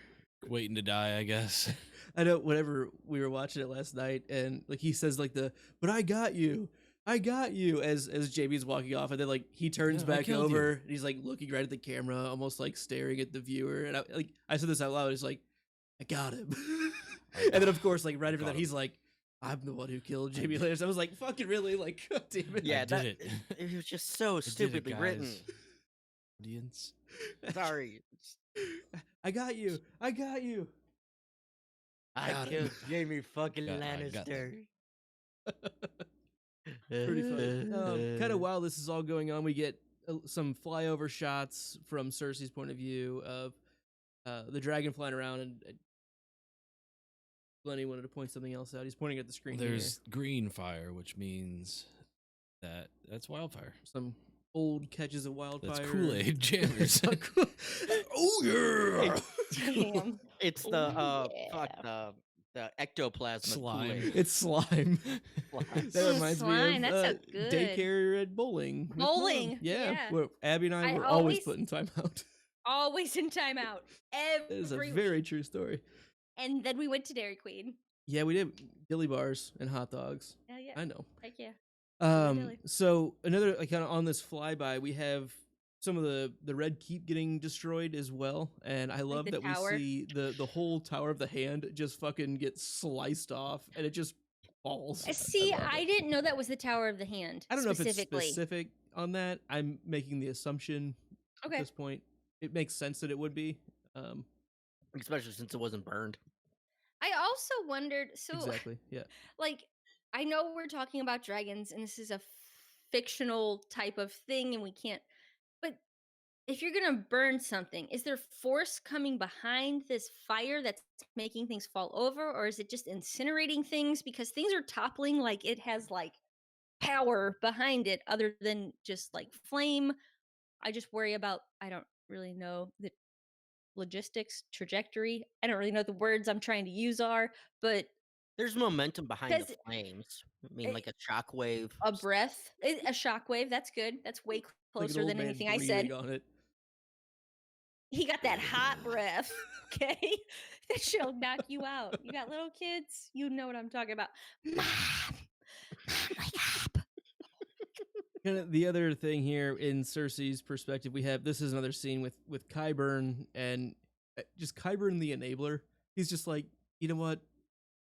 waiting to die, I guess. I know whenever we were watching it last night and like he says like but I got you as Jamie's walking off and then like he turns Yeah, I back killed over you. and he's like looking right at the camera almost like staring at the viewer and I said this out loud, he's like, I got him. And then of course like right after that got he's like, I'm the one who killed Jamie Lannister. I was like, fucking really? Like, God damn it. Yeah, did that, it. it was just so did it, stupidly written. guys. Audience. Sorry. I got you. I Got him. killed Jamie fucking I got Lannister. Pretty funny. Kind of while this is all going on, we get some flyover shots from Cersei's point of view of the dragon flying around, and Glennie wanted to point something else out. He's pointing at the screen. There's green fire, which means that's wildfire. here. Some old catches of wildfire. That's Kool-Aid jammers. Oh yeah! Damn. It's the the ectoplasm of Slime. Kool-Aid. It's slime. Slime. That reminds Slime, me of that's so good. daycare at bowling. with Mom. Bowling, yeah. Where Abby and I I were always always- putting time out. Always in timeout. That is a Every very true story. And then we went to Dairy Queen. Yeah, we did dilly bars and hot dogs. Hell yeah. I know. Heck yeah. Dilly. So another like, kind of on this flyby, we have some of the Red Keep getting destroyed as well, and I love the that tower? we see the whole Tower of the Hand just fucking get sliced off, and it just falls. See, love I it. didn't know that was the Tower of the Hand. I don't know if it's specifically. specific on that. I'm making the assumption Okay. at this point. It makes sense that it would be. Especially since it wasn't burned. I also wondered. So, Exactly. Yeah. like, I know we're talking about dragons, and this is a fictional type of thing, and we can't. But if you're gonna burn something, is there force coming behind this fire that's making things fall over, or is it just incinerating things? Because things are toppling, like it has like power behind it, other than just like flame. I just worry about. I don't really know the logistics, trajectory. I don't really know what the words I'm trying to use are, but There's momentum behind the Because flames. I mean, it- like a shockwave. a breath, a shockwave. That's good. That's way Like an closer old than man anything I breathing said. on it. He got that hot breath. Okay, that shit'll knock you out. You got little kids, you know what I'm talking about. Mom, wake up. Kind of the other thing here in Cersei's perspective, we have this is another scene with Qyburn and just Qyburn the enabler. He's just like, you know what?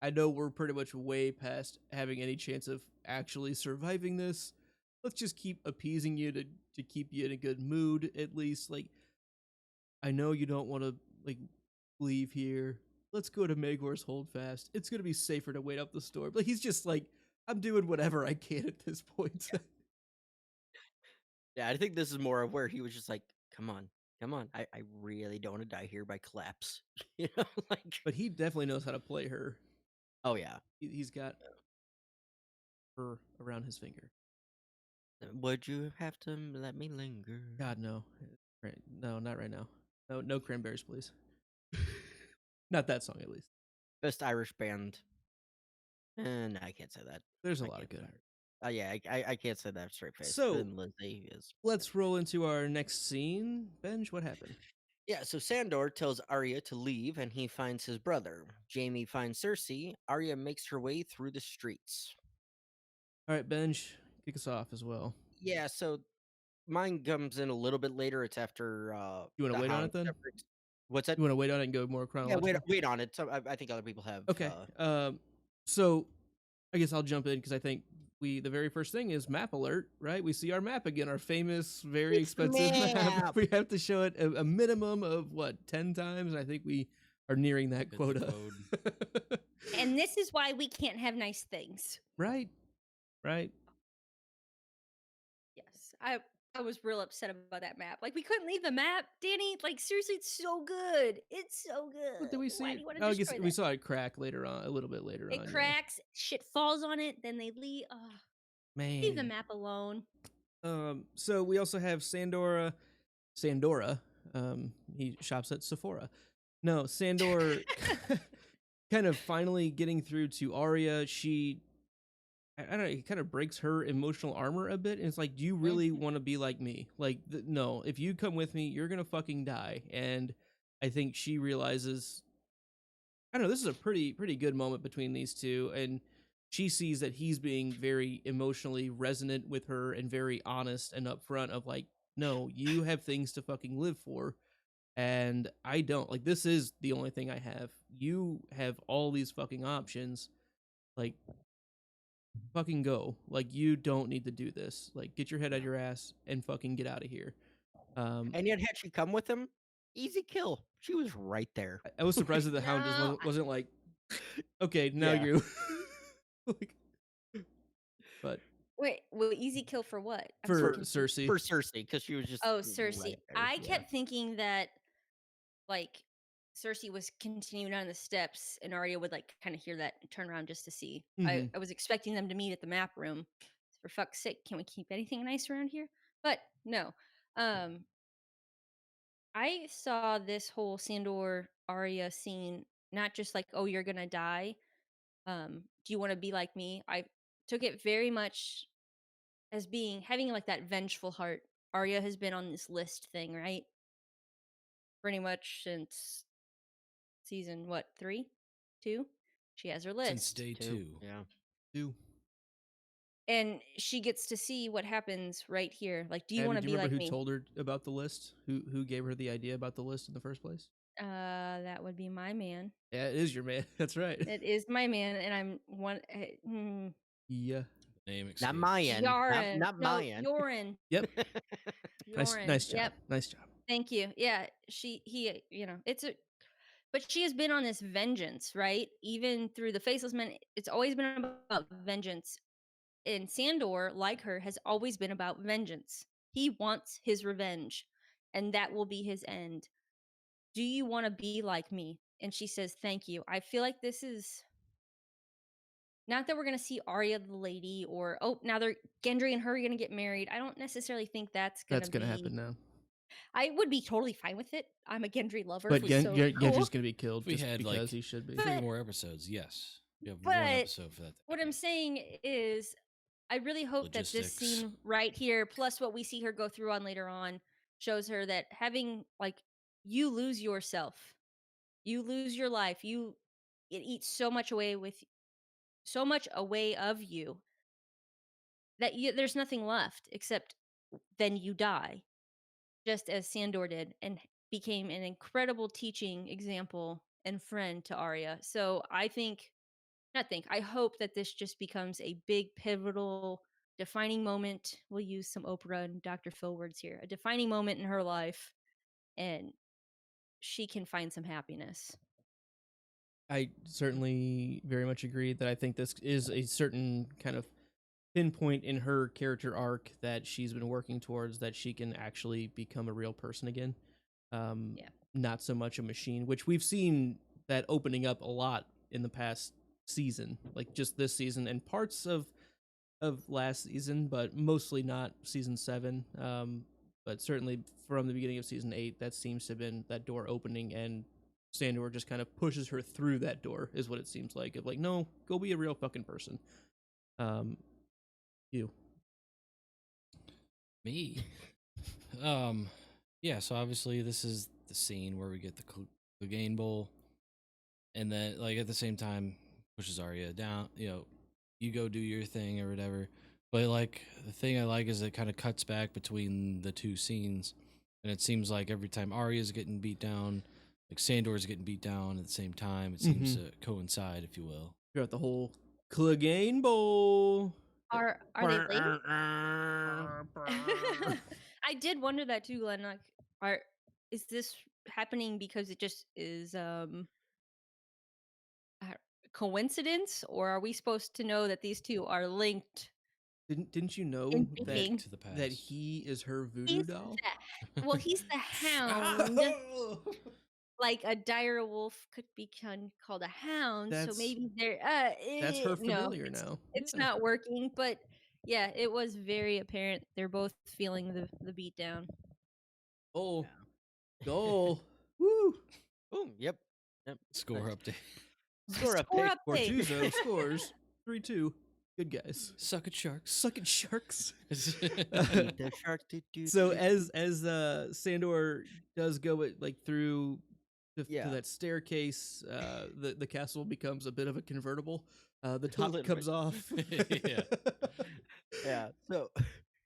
I know we're pretty much way past having any chance of actually surviving this. Let's just keep appeasing you to keep you in a good mood at least. Like, I know you don't want to like leave here. Let's go to Maegor's Holdfast. It's gonna be safer to wait up the storm. Like he's just like, I'm doing whatever I can at this point. Yeah, I think this is more of where he was just like, come on. I really don't want to die here by collapse. You know, like But he definitely knows how to play her. oh yeah. He's got her around his finger. Would you have to let me linger? God, no. Right. No, not right now. No cranberries, please. Not that song, at least. Best Irish band And I can't say that. There's a I lot of can't say good. that. Yeah, I can't say that straight face. So, Then Lizzie is. Let's roll into our next scene. Benj, what happened? Yeah, so Sandor tells Arya to leave and he finds his brother. Jamie finds Cersei. Arya makes her way through the streets. All right, Benj, kick us off as well. Yeah, so mine comes in a little bit later. It's after You want to the wait on Hound it then? separates- What's that? You want to wait on it and go more Yeah, chronological? wait on it. So I think other people have. Okay. So I guess I'll jump in because I think the very first thing is map alert, right? We see our map again, our famous, very It's expensive map. map. We have to show it a minimum of what, 10 times? And I think we are nearing that Hit the quota. And this is why we can't have nice things. Right. Yes. I was real upset about that map. Like, we couldn't leave the map, Danny. Like, seriously, it's so good. It's so good. What did we see? Why it? do you want Oh, I to guess destroy we that? saw it crack later on, a little bit later on. It cracks, shit falls on it, then they leave. Oh, Man. leave the map alone. So we also have Sandora. He shops at Sephora. No, Sandor kind of finally getting through to Arya. I don't know, it kind of breaks her emotional armor a bit. And it's like, do you really want to be like me? Like, no, if you come with me, you're going to fucking die. And I think she realizes, I don't know, this is a pretty good moment between these two. And she sees that he's being very emotionally resonant with her and very honest and upfront of like, no, you have things to fucking live for. And I don't. Like, this is the only thing I have. You have all these fucking options. Like, fucking go. Like, you don't need to do this. Like, get your head out of your ass and fucking get out of here. And yet, had she come with him, easy kill. She was right there. I was surprised that the Hound just No, wasn't like, okay, now Yeah. you. Like, but Wait, well, easy kill for what? I'm for so confused. Cersei, For Cersei, because she was just. Oh, Cersei. right there. I Yeah. kept thinking that, like, Cersei was continuing down the steps and Arya would, like, kind of hear that and turn around just to see. I was expecting them to meet at the map room. For fuck's sake, can we keep anything nice around here? But no. I saw this whole Sandor Arya scene not just like, oh, you're gonna die. Do you want to be like me? I took it very much as having like that vengeful heart. Arya has been on this list thing, right? Pretty much since season 3, 2. She has her list. Since day 2. Yeah. And she gets to see what happens right here. Like, do you want to do be you remember like who me? told her about the list? Who gave her the idea about the list in the first place? That would be my man. Yeah, it is your man. That's right. It is my man, and I'm one. Yeah. Name Not escapes. Mayan. Yoren. Not No, Mayan. Yoren. Yep. Yoren. Nice job. Yep. Nice job. Thank you. Yeah, he, but she has been on this vengeance, right? Even through the Faceless Men, it's always been about vengeance. And Sandor, like her, has always been about vengeance. He wants his revenge, and that will be his end. Do you want to be like me? And she says, thank you. I feel like this is not that we're going to see Arya the lady or, oh, now Gendry and her are going to get married. I don't necessarily think that's going to happen now. I would be totally fine with it. I'm a Gendry lover. But He's so cool. Gendry's gonna be killed We just had, because like, he should be. 3 more episodes, yes. You have one But episode for that. What I'm saying is, I really hope that this Logistics. scene right here, plus what we see her go through on later on, shows her that having, like, you lose yourself, you lose your life, it eats so much away of you that there's nothing left except then you die, just as Sandor did, and became an incredible teaching example and friend to Arya. So I hope that this just becomes a big, pivotal, defining moment. We'll use some Oprah and Dr. Phil words here. A defining moment in her life, and she can find some happiness. I certainly very much agree that I think this is a certain kind of pinpoint in her character arc that she's been working towards, that she can actually become a real person again. Not so much a machine, which we've seen that opening up a lot in the past season, like just this season and parts of last season, but mostly not season 7. But certainly from the beginning of season 8, that seems to have been that door opening, and Sandor just kind of pushes her through that door, is what it seems like. Of like, no, go be a real fucking person. You. Me. Yeah, so obviously this is the scene where we get the Clegane Bowl, and then like at the same time pushes Arya down, you go do your thing or whatever. But like the thing I like is it kind of cuts back between the two scenes, and it seems like every time Arya's getting beat down, like Sandor's getting beat down at the same time. It seems to coincide, if you will. Throughout the whole Clegane Bowl. Are they late? I did wonder that too, Glenn. Like, is this happening because it just is coincidence, or are we supposed to know that these two are linked? Didn't you know In that thinking. To the past. that he is her voodoo doll? Well, he's the hound. Like a dire wolf could be called a hound, so maybe they're That's her familiar now. It's not working, but yeah, it was very apparent they're both feeling the beat down. Oh, goal! Woo! Boom. Yep. Score update. Score update. Cortuzzo scores 3-2. Good guys. Suck it, sharks. Suck it, sharks. Eat the shark, So as Sandor does go through to that staircase, the castle becomes a bit of a convertible. The top comes off. Yeah. Yeah. So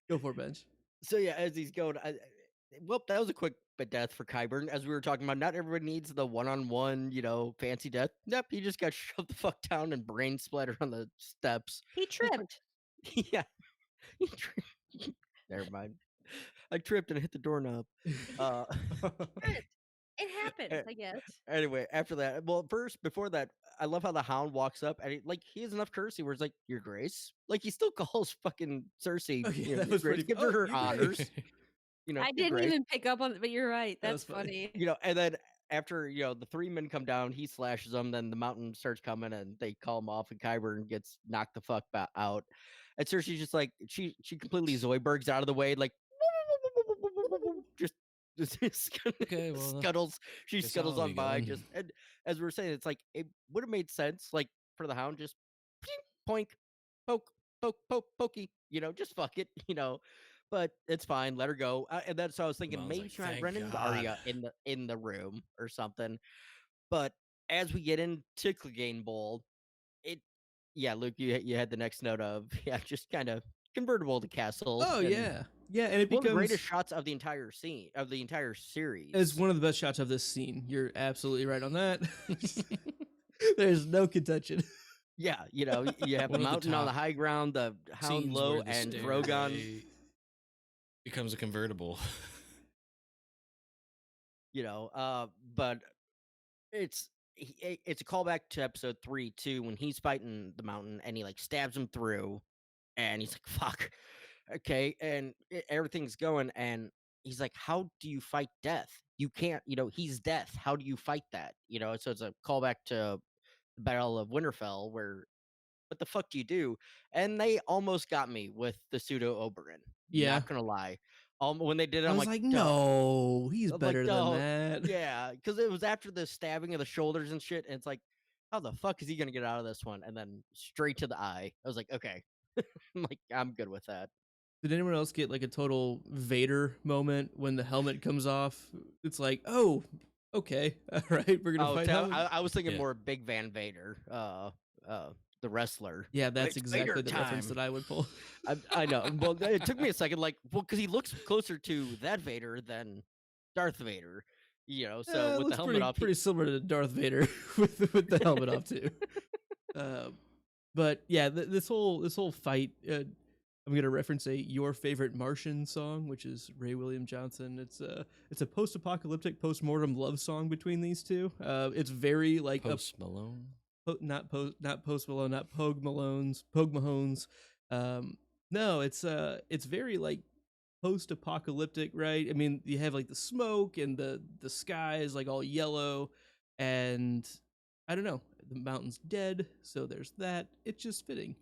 go for it, Bench. So yeah, as he's going, that was a quick death for Qyburn. As we were talking about, not everybody needs the one-on-one, fancy death. Nope, he just got shoved the fuck down and brain splattered on the steps. He tripped. Yeah. He tripped. Never mind. I tripped and hit the doorknob. It happens, I guess. Anyway, after that, before that, I love how the Hound walks up and he has enough courtesy where it's like, Your Grace. Like he still calls fucking Cersei. Yeah, that was Grace, gives her honors. I didn't even pick up on it, but you're right. That's funny. And then after the three men come down, he slashes them. Then the mountain starts coming, and they call him off, and Qyburn gets knocked the fuck out. And Cersei's just like she completely Zoidbergs out of the way, like just okay, well, scuttles. She scuttles on by. And as we were saying, it's like it would have made sense, like for the Hound, just poink, poke, pokey. Just fuck it. But it's fine. Let her go. And that's so I was thinking maybe she might run into Arya in the room or something. But as we get into Clegane Bowl, Luke, you had the next note of just kind of convertible to castle. Oh yeah, and it becomes one of the greatest shots of the entire scene of the entire series. It's one of the best shots of this scene. You're absolutely right on that. There's no contention. Yeah, you have the mountain on the high ground, the Hound low, and Drogon becomes a convertible. But it's a callback to episode 3 too, when he's fighting the mountain and he stabs him through, and he's like, "Fuck, okay," and everything's going, and he's like, "How do you fight death? You can't, he's death. How do you fight that?" So it's a callback to the Battle of Winterfell, where what the fuck do you do? And they almost got me with the pseudo Oberyn. Yeah, not gonna lie. When they did it, I I'm was like, no, he's better than that. Yeah, because it was after the stabbing of the shoulders and shit, and it's like, how the fuck is he gonna get out of this one? And then straight to the eye. I was like, okay, I'm good with that. Did anyone else get a total Vader moment when the helmet comes off? It's like, oh, okay, all right, we're gonna fight. I was thinking more Big Van Vader, the wrestler. Yeah, that's exactly the reference that I would pull. I know. Well, it took me a second, because he looks closer to that Vader than Darth Vader. So with the helmet off, pretty similar to Darth Vader with the helmet off too. But yeah, this whole fight. I'm gonna reference your favorite Martian song, which is Ray William Johnson. It's a post-apocalyptic, post-mortem love song between these two. It's very Post Malone. Not Post Malone, not Pogue Mahones. No, it's very post-apocalyptic, right? I mean, you have the smoke and the sky is all yellow, and I don't know, the mountain's dead, so there's that. It's just fitting.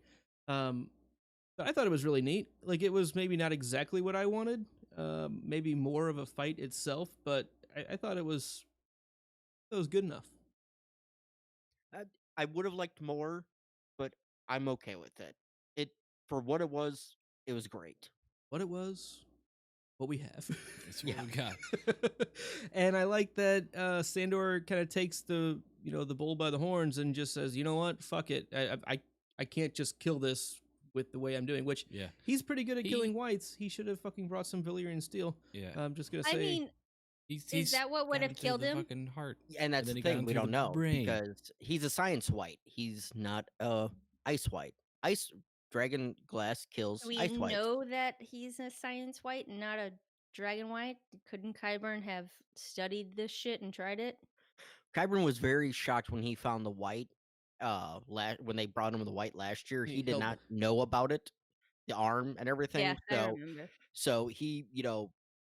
But I thought it was really neat. It was maybe not exactly what I wanted. Maybe more of a fight itself, but I thought it was That was good enough. I would have liked more, but I'm okay with it. It for what it was great. What it was, what we have. That's what we got. And I like that Sandor kind of takes the the bull by the horns and just says, you know what, fuck it, I can't just kill this with the way I'm doing. Which Yeah. he's pretty good at killing whites. He should have fucking brought some Valyrian steel. Yeah. I'm just gonna say. I mean, is that what would got have him through killed the him? Fucking heart. And that's then the he got thing, him we through don't the know brain. because he's a science white. He's not a ice white. Ice dragon glass kills We ice whites. know that he's a science white and not a dragon white. Couldn't Qyburn have studied this shit and tried it? Qyburn was very shocked when he found the white. When they brought him the white last year, He he did held not know about it, the arm and everything. Yeah, I remember. So he,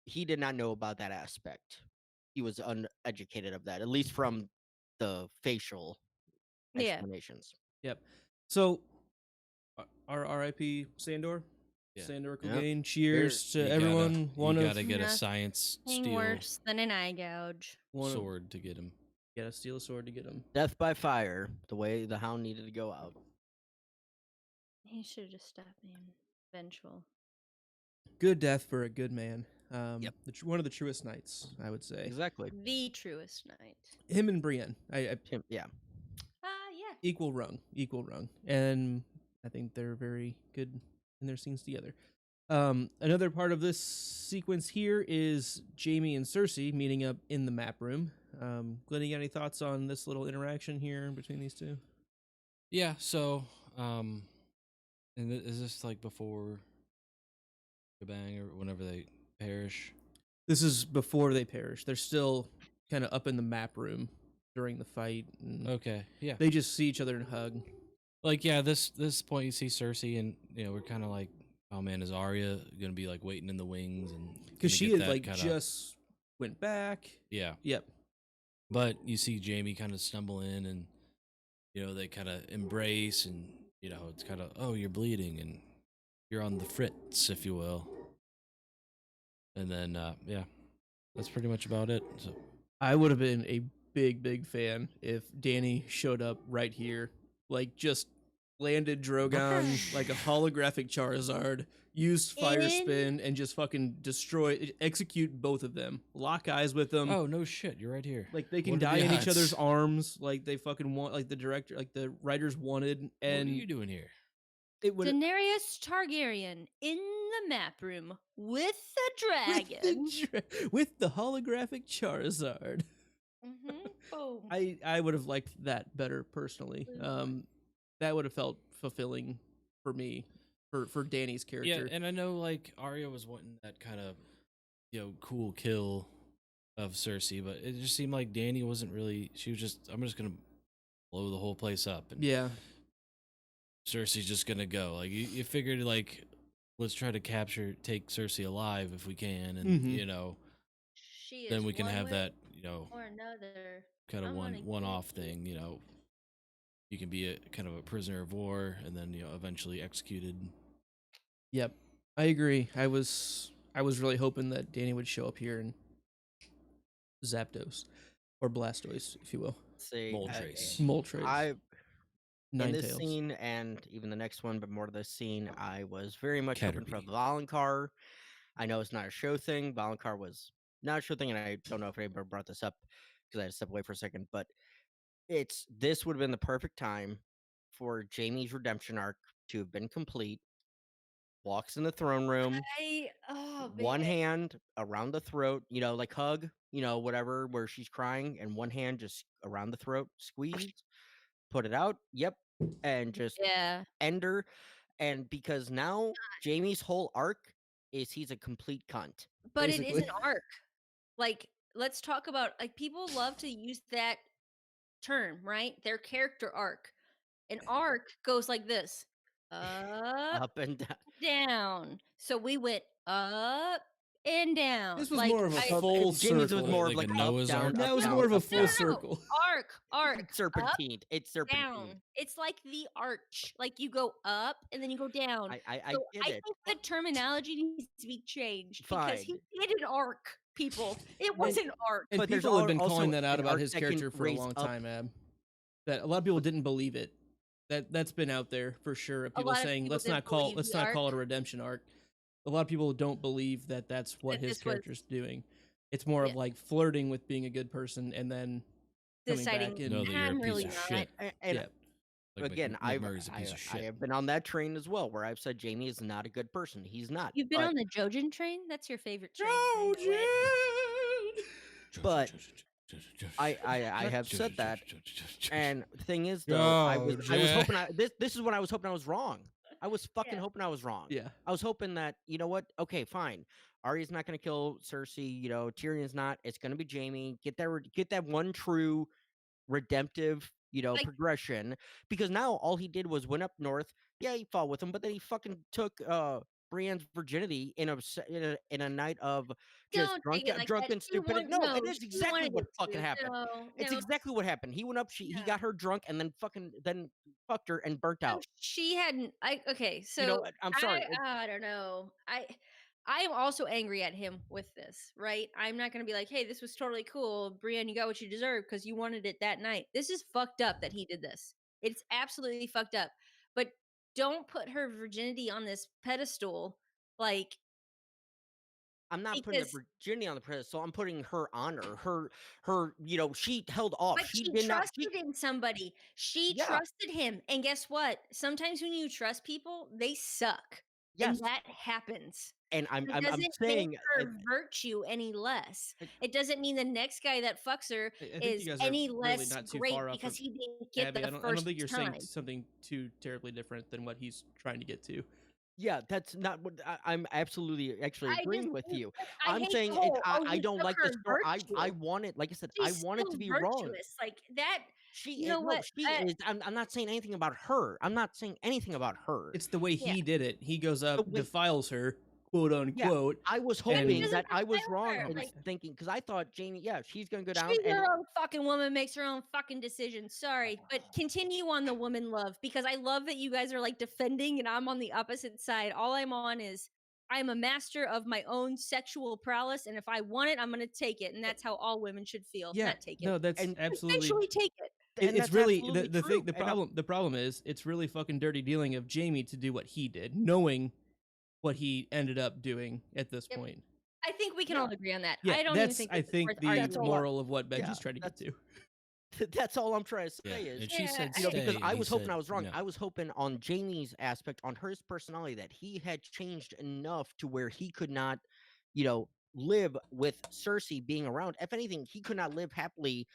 he did not know about that aspect. He was uneducated of that, at least from the facial Yeah. explanations. Yep. So, our R.I.P. Sandor. Yeah. Sandor Yep. Clegane. Cheers to You everyone. You gotta of get a Nothing science steel worse than an eye gouge. sword to get him. Gotta steal a sword to get him. Death by fire, the way the hound needed to go out. He should have just stopped being vengeful. Good death for a good man. Yep. One of the truest knights, I would say. Exactly. The truest knight. Him and Brienne. Yeah. Yeah. Equal rung, and I think they're very good in their scenes together. Another part of this sequence here is Jaime and Cersei meeting up in the map room. Glenn, you got any thoughts on this little interaction here between these two? Yeah. So, and is this like before Bang or whenever they perish? This is before they perish. They're still kind of up in the map room during the fight. And Okay. Yeah. they just see each other and hug. Like, yeah, this point you see Cersei, and we're kind of like, oh man, is Arya gonna be like waiting in the wings? And Because gonna she get had that like kinda- just went back. yeah. Yep. But you see Jaime kind of stumble in, and they kind of embrace, and it's kind of, oh, you're bleeding, and you're on the fritz, if you will. And then yeah, that's pretty much about it. So I would have been a big fan if Danny showed up right here, like just landed Drogon like a holographic Charizard, used fire In- spin, and just fucking execute both of them, lock eyes with them. oh no shit, you're right here. Like they can What are die the in each odds? other's arms, like they fucking want, like the director, like the writers wanted, and What are you doing here? it would Daenerys Targaryen in the map room with the dragon. with the holographic Charizard. Boom. I would have liked that better personally. That would have felt fulfilling for me, for Danny's character. Yeah, and I know like Arya was wanting that kind of cool kill of Cersei, but it just seemed like Dany wasn't really. She was just, I'm just gonna blow the whole place up, and Yeah, Cersei's just gonna go. Like you figured, like let's try to take Cersei alive if we can, and Mhm. She is then we can one have way that or another. kind of I'm gonna one-off get you. thing. You can be a kind of a prisoner of war, and then eventually executed. yep, I agree. I was really hoping that Danny would show up here and Zapdos or Blastoise, if you will, See, Moltres. Moltres, in this Ninetales. scene and even the next one, but more to this scene, I was very much hoping for Caterpie. Valonqar. I know it's not a show thing. Valonqar was not a show thing, and I don't know if anybody brought this up because I had to step away for a second. But this would have been the perfect time for Jaime's redemption arc to have been complete. Walks in the throne room, one hand around the throat, like hug, whatever, where she's crying, and one hand just around the throat, squeeze, put it out, yep, and just Yeah. end her. And because now Jaime's whole arc is he's a complete cunt. But it is Basically. an arc. Like, let's talk about, like, people love to use that term, right? Their character arc. An arc goes like this. Up, Up and down. down. So we went up and down. This was like, more of a I- full Jamie's circle. was more of Like like a up, Noah's down, Ark? up, That was down, more of a up, full down. circle. Arc. Serpentine. It's serpentine. Down. It's like the arch. Like you go up and then you go down. I So get I it. think the terminology needs to be changed because he Fine. did an arc. people. It was an arc. And But there's people have been also calling that out an about arc his that can character for a raise long up- time, Ab. That a lot of people didn't believe it. That's been out there for sure. Of people lot of saying people let's didn't not call believe let's the not call arc. it a redemption arc. A lot of people don't believe that that's what That his this was- character's doing. It's more of Yeah. like flirting with being a good person and then coming Deciding, back and No, that you're a I'm piece really of not. shit. And yeah. Like again, McMurray's a piece of I shit. have been on that train as well, where I've said Jamie is not a good person. He's not. You've been but- on the Jojen train? That's your favorite train. I know it. But I have said that, and the thing is, though, I was hoping this is when I was hoping I was wrong. I was fucking Yeah. hoping I was wrong. Yeah. I was hoping that, you know what? Okay, fine. Arya's not gonna kill Cersei. You know, Tyrion's not. It's gonna be Jamie. Get that one true redemptive, Like- progression. Because now all he did was went up north. Yeah, he fought with him, but then he fucking took Brienne's virginity in a night of just Don't take it like drunken that. She stupidity. want- No, it is she exactly wanted what it fucking to. happened. No, It's no. exactly what happened. He went up, he Yeah. got her drunk, and then fucked her and burnt No, out. she hadn't. Okay, so You know, I'm sorry. I don't know. I am also angry at him with this, right? I'm not gonna be like, hey, this was totally cool, Brienne. You got what you deserve because you wanted it that night. This is fucked up that he did this. It's absolutely fucked up. But don't put her virginity on this pedestal, like. I'm not putting the because- virginity on the pedestal. I'm putting her honor. Her. She held off. But She she did not. trusted in somebody. She Yeah. trusted him. And guess what? Sometimes when you trust people, they suck. Yes, And that happens. and It I'm doesn't saying. make her virtue any less. It- It doesn't mean the next guy that fucks her I think is you guys are any really less not too great far off because of he didn't get Abby, the I don't first think you're time. saying something too terribly different than what he's trying to get to. Yeah, that's not what I'm absolutely actually I agreeing just with think you. I I'm hate saying the whole, I you don't took like her the story. I virtue. wanted, like I said, She's I want it to still be wrong. virtuous. Like that. She You know no, what? she is. I'm not saying anything about her. I'm not saying anything about her. It's the way Yeah. he did it. He goes up, way- defiles her, quote unquote. I was And- hoping Doesn't that I was defile wrong her, in like- thinking, because I thought Jamie, yeah, she's gonna go down. She's And her own fucking woman, makes her own fucking decisions. Sorry, but continue on the woman love because I love that you guys are like defending and I'm on the opposite side. All I'm on is I'm a master of my own sexual prowess, and if I want it, I'm gonna take it, and that's how all women should feel. Yeah, Not take it. no, that's And absolutely. Eventually take it. It- and it's that's really absolutely the true. thing. The And problem. The problem is it's really fucking dirty dealing of Jamie to do what he did, knowing what he ended up doing at this Yep. point. I think we can all agree on that. Yeah, I don't that's even think I this is think worth the arguing. moral of what Benji's Yeah, trying to get to. that's all I'm trying to Yeah, say is and she Yeah, said I- stay, because and I he was hoping said I was wrong. no. I was hoping on Jamie's aspect, on his personality, that he had changed enough to where he could not, live with Cersei being around. If anything, he could not live happily,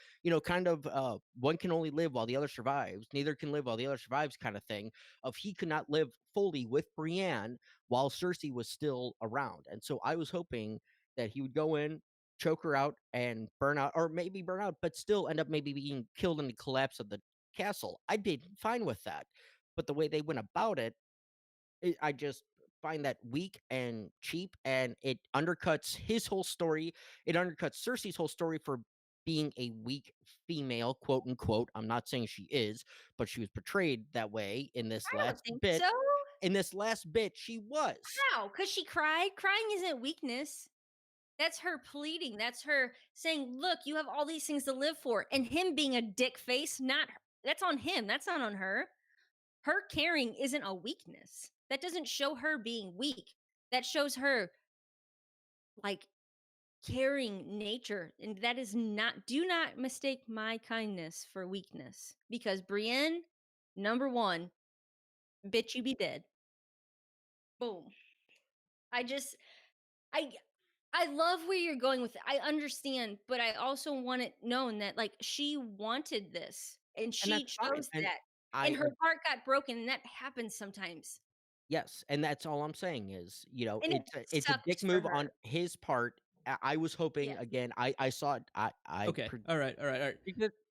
kind of one can only live while the other survives, neither can live while the other survives kind of thing. Of he could not live fully with Brienne while Cersei was still around. And so I was hoping that he would go in, choke her out, and burn out, or maybe burn out, but still end up maybe being killed in the collapse of the castle. I'd be fine with that. But the way they went about it, I just find that weak and cheap, and it undercuts his whole story. It undercuts Cersei's whole story for being a weak female, quote unquote. I'm not saying she is, but she was portrayed that way in this I don't last think bit. so. In this last bit, she was. How? Because she cried. Crying isn't weakness. That's her pleading. That's her saying, "Look, you have all these things to live for," and him being a dick face. Not that's on him. That's not on her. Her caring isn't a weakness. That doesn't show her being weak. That shows her like caring nature, and that is not. Do not mistake my kindness for weakness, because Brienne, number one, bitch, you be dead. Boom. I just, I love where you're going with it. I understand, but I also want it known that like she wanted this and she that's fine. chose And that. I And her heart got broken, and that happens sometimes. Yes, and that's all I'm saying is, And it it's a dick sucks for move on her. his part. I was hoping Yeah. again. I saw it. I Okay, all right.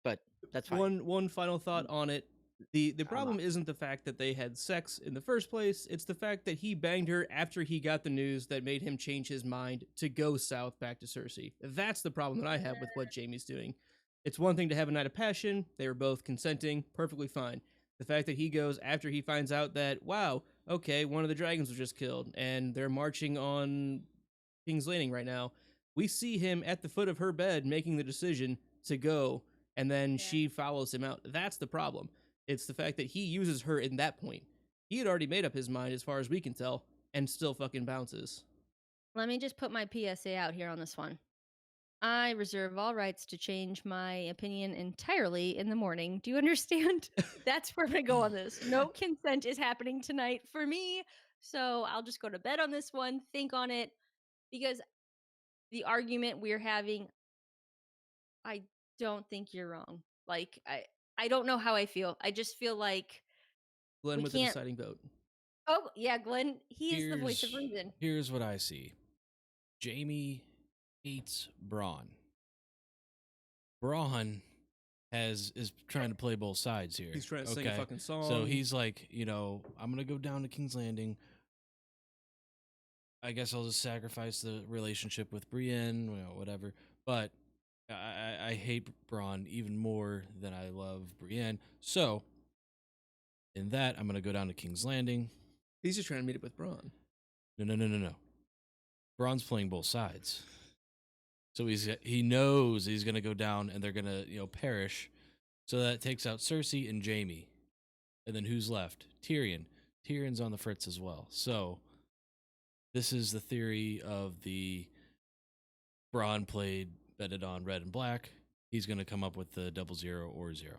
but that's fine. One final thought on it. The problem isn't the fact that they had sex in the first place. It's the fact that he banged her after he got the news that made him change his mind to go south back to Cersei. That's the problem that I have with what Jamie's doing. It's one thing to have a night of passion. They were both consenting, perfectly fine. The fact that he goes after he finds out that, wow, okay, one of the dragons was just killed, and they're marching on King's Landing right now. We see him at the foot of her bed making the decision to go, and then Yeah. she follows him out. That's the problem. It's the fact that he uses her in that point. He had already made up his mind, as far as we can tell, and still fucking bounces. Let me just put my PSA out here on this one. I reserve all rights to change my opinion entirely in the morning. Do you understand? That's where I'm going to go on this. No consent is happening tonight for me. So I'll just go to bed on this one, think on it, because the argument we're having, I don't think you're wrong. Like, I don't know how I feel. I just feel like Glenn we with the can't. deciding vote. Oh, yeah, Glenn, he is the voice of reason. Here's what I see. Jamie hates Braun. Braun is trying to play both sides here. He's trying to sing a fucking song. So he's like, I'm gonna go down to King's Landing. I guess I'll just sacrifice the relationship with Brienne, whatever. But I hate Braun even more than I love Brienne. So in that, I'm gonna go down to King's Landing. He's just trying to meet up with Braun. No. Braun's playing both sides. So he knows he's gonna go down and they're gonna perish. So that takes out Cersei and Jamie. And then who's left? Tyrion. Tyrion's on the fritz as well. So this is the theory of the Braun betted on red and black. He's gonna come up with the 00 or 0.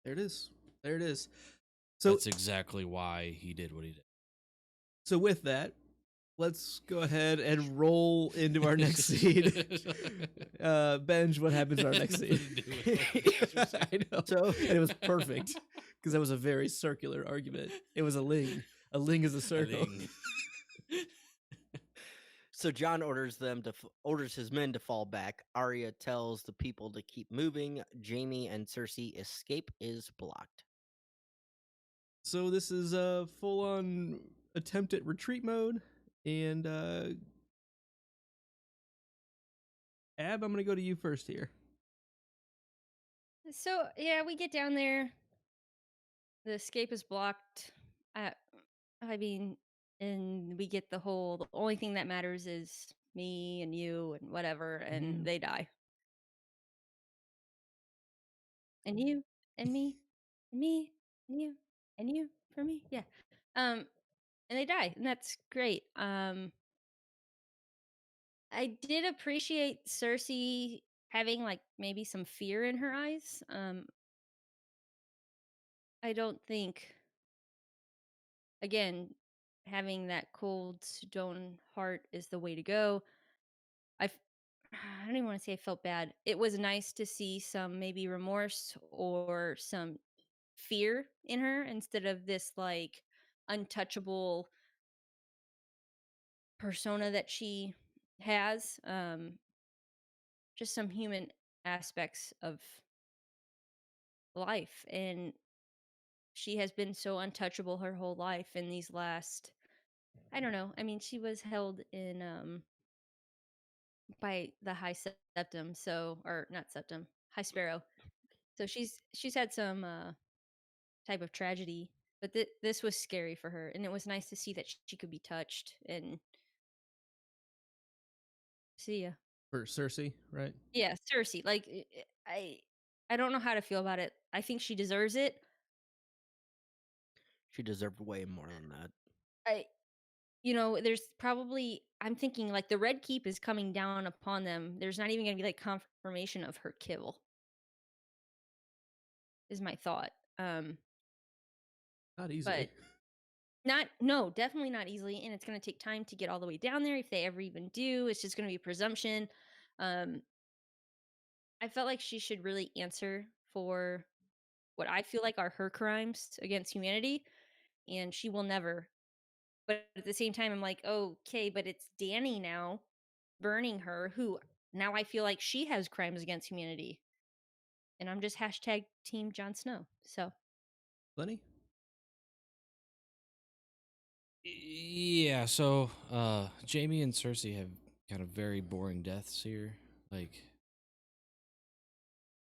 There it is. So that's exactly why he did what he did. So with that, let's go ahead and roll into our next scene. Benj, what happens in our next scene? I know. And it was perfect because that was a very circular argument. It was a ling. A ling is a circle. So Jon orders his men to fall back. Arya tells the people to keep moving. Jamie and Cersei escape is blocked. So this is a full-on attempt at retreat mode. And Ab, I'm gonna go to you first here. So yeah, we get down there. The escape is blocked. I mean, and we get the only thing that matters is me and you and whatever, and they die. And you and me and me and you and you for me, yeah. And they die, and that's great. I did appreciate Cersei having like maybe some fear in her eyes. I don't think, again, having that cold stone heart is the way to go. I don't even want to say I felt bad. It was nice to see some maybe remorse or some fear in her instead of this like untouchable persona that she has. Just some human aspects of life, and she has been so untouchable her whole life. In these last, I don't know, I mean, she was held in by the High Septum, so, or not Septum, High Sparrow. So she's had some type of tragedy, but this was scary for her, and it was nice to see that she could be touched. And see ya. For Cersei, right? Yeah, Cersei. Like, I don't know how to feel about it. I think she deserves it. She deserved way more than that. There's probably, I'm thinking like the Red Keep is coming down upon them. There's not even going to be like confirmation of her kill. Is my thought. Not easily. But no, definitely not easily, and it's going to take time to get all the way down there if they ever even do. It's just going to be a presumption. I felt like she should really answer for what I feel like are her crimes against humanity, and she will never. But at the same time, I'm like, okay, but it's Dany now burning her, who now I feel like she has crimes against humanity. And I'm just hashtag Team Jon Snow. So, Lenny? Yeah, so Jamie and Cersei have kind of very boring deaths here. Like,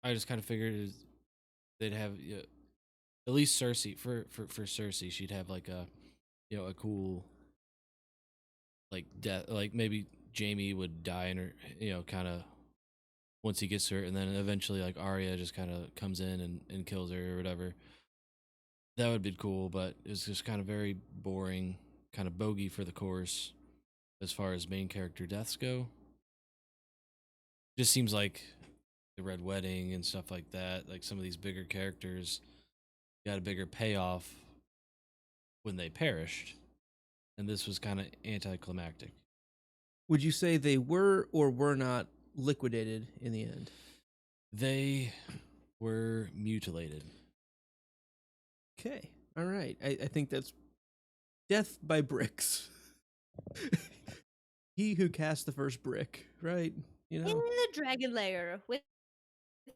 I just kind of figured they'd have at least Cersei for Cersei, she'd have like a a cool like death, like maybe Jamie would die in her, kind of once he gets to her, and then eventually like Arya just kind of comes in and kills her or whatever. That would be cool, but it's just kind of very boring, kind of bogey for the course as far as main character deaths go. Just seems like the Red Wedding and stuff like that, like some of these bigger characters got a bigger payoff when they perished, and this was kind of anticlimactic. Would you say they were or were not liquidated in the end? They were mutilated. Okay. All right. I think that's death by bricks. He who cast the first brick, right? In the dragon lair with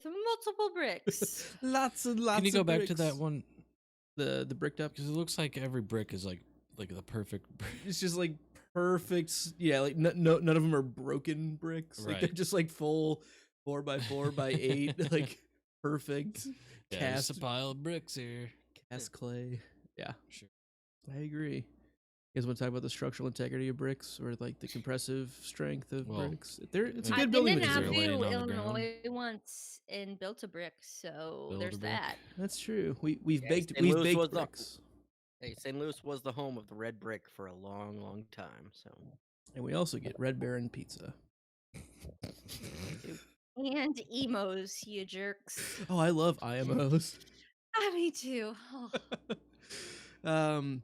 multiple bricks. Lots and lots. Can you go of back bricks. to that one? The bricked up? Because it looks like every brick is like the perfect brick. It's just like perfect. Yeah, like none of them are broken bricks. Like they're Right. just like full 4x4x8, like perfect. Yeah, cast just a pile of bricks here. cast clay. Yeah, Sure. I agree. You guys want to talk about the structural integrity of bricks or like the compressive strength of Well, bricks? It's a I've good I've building been in material. material. Laying Nauvoo, on the ground. Illinois once and built a brick, so Build there's a brick. that. That's true. We've Yeah, baked St. Louis baked was the- bricks, Hey, St. Louis was the home of the red brick for a long, long time. So and we also get Red Baron pizza. And emos, you jerks. Oh, I love IMOs. Me too. Oh.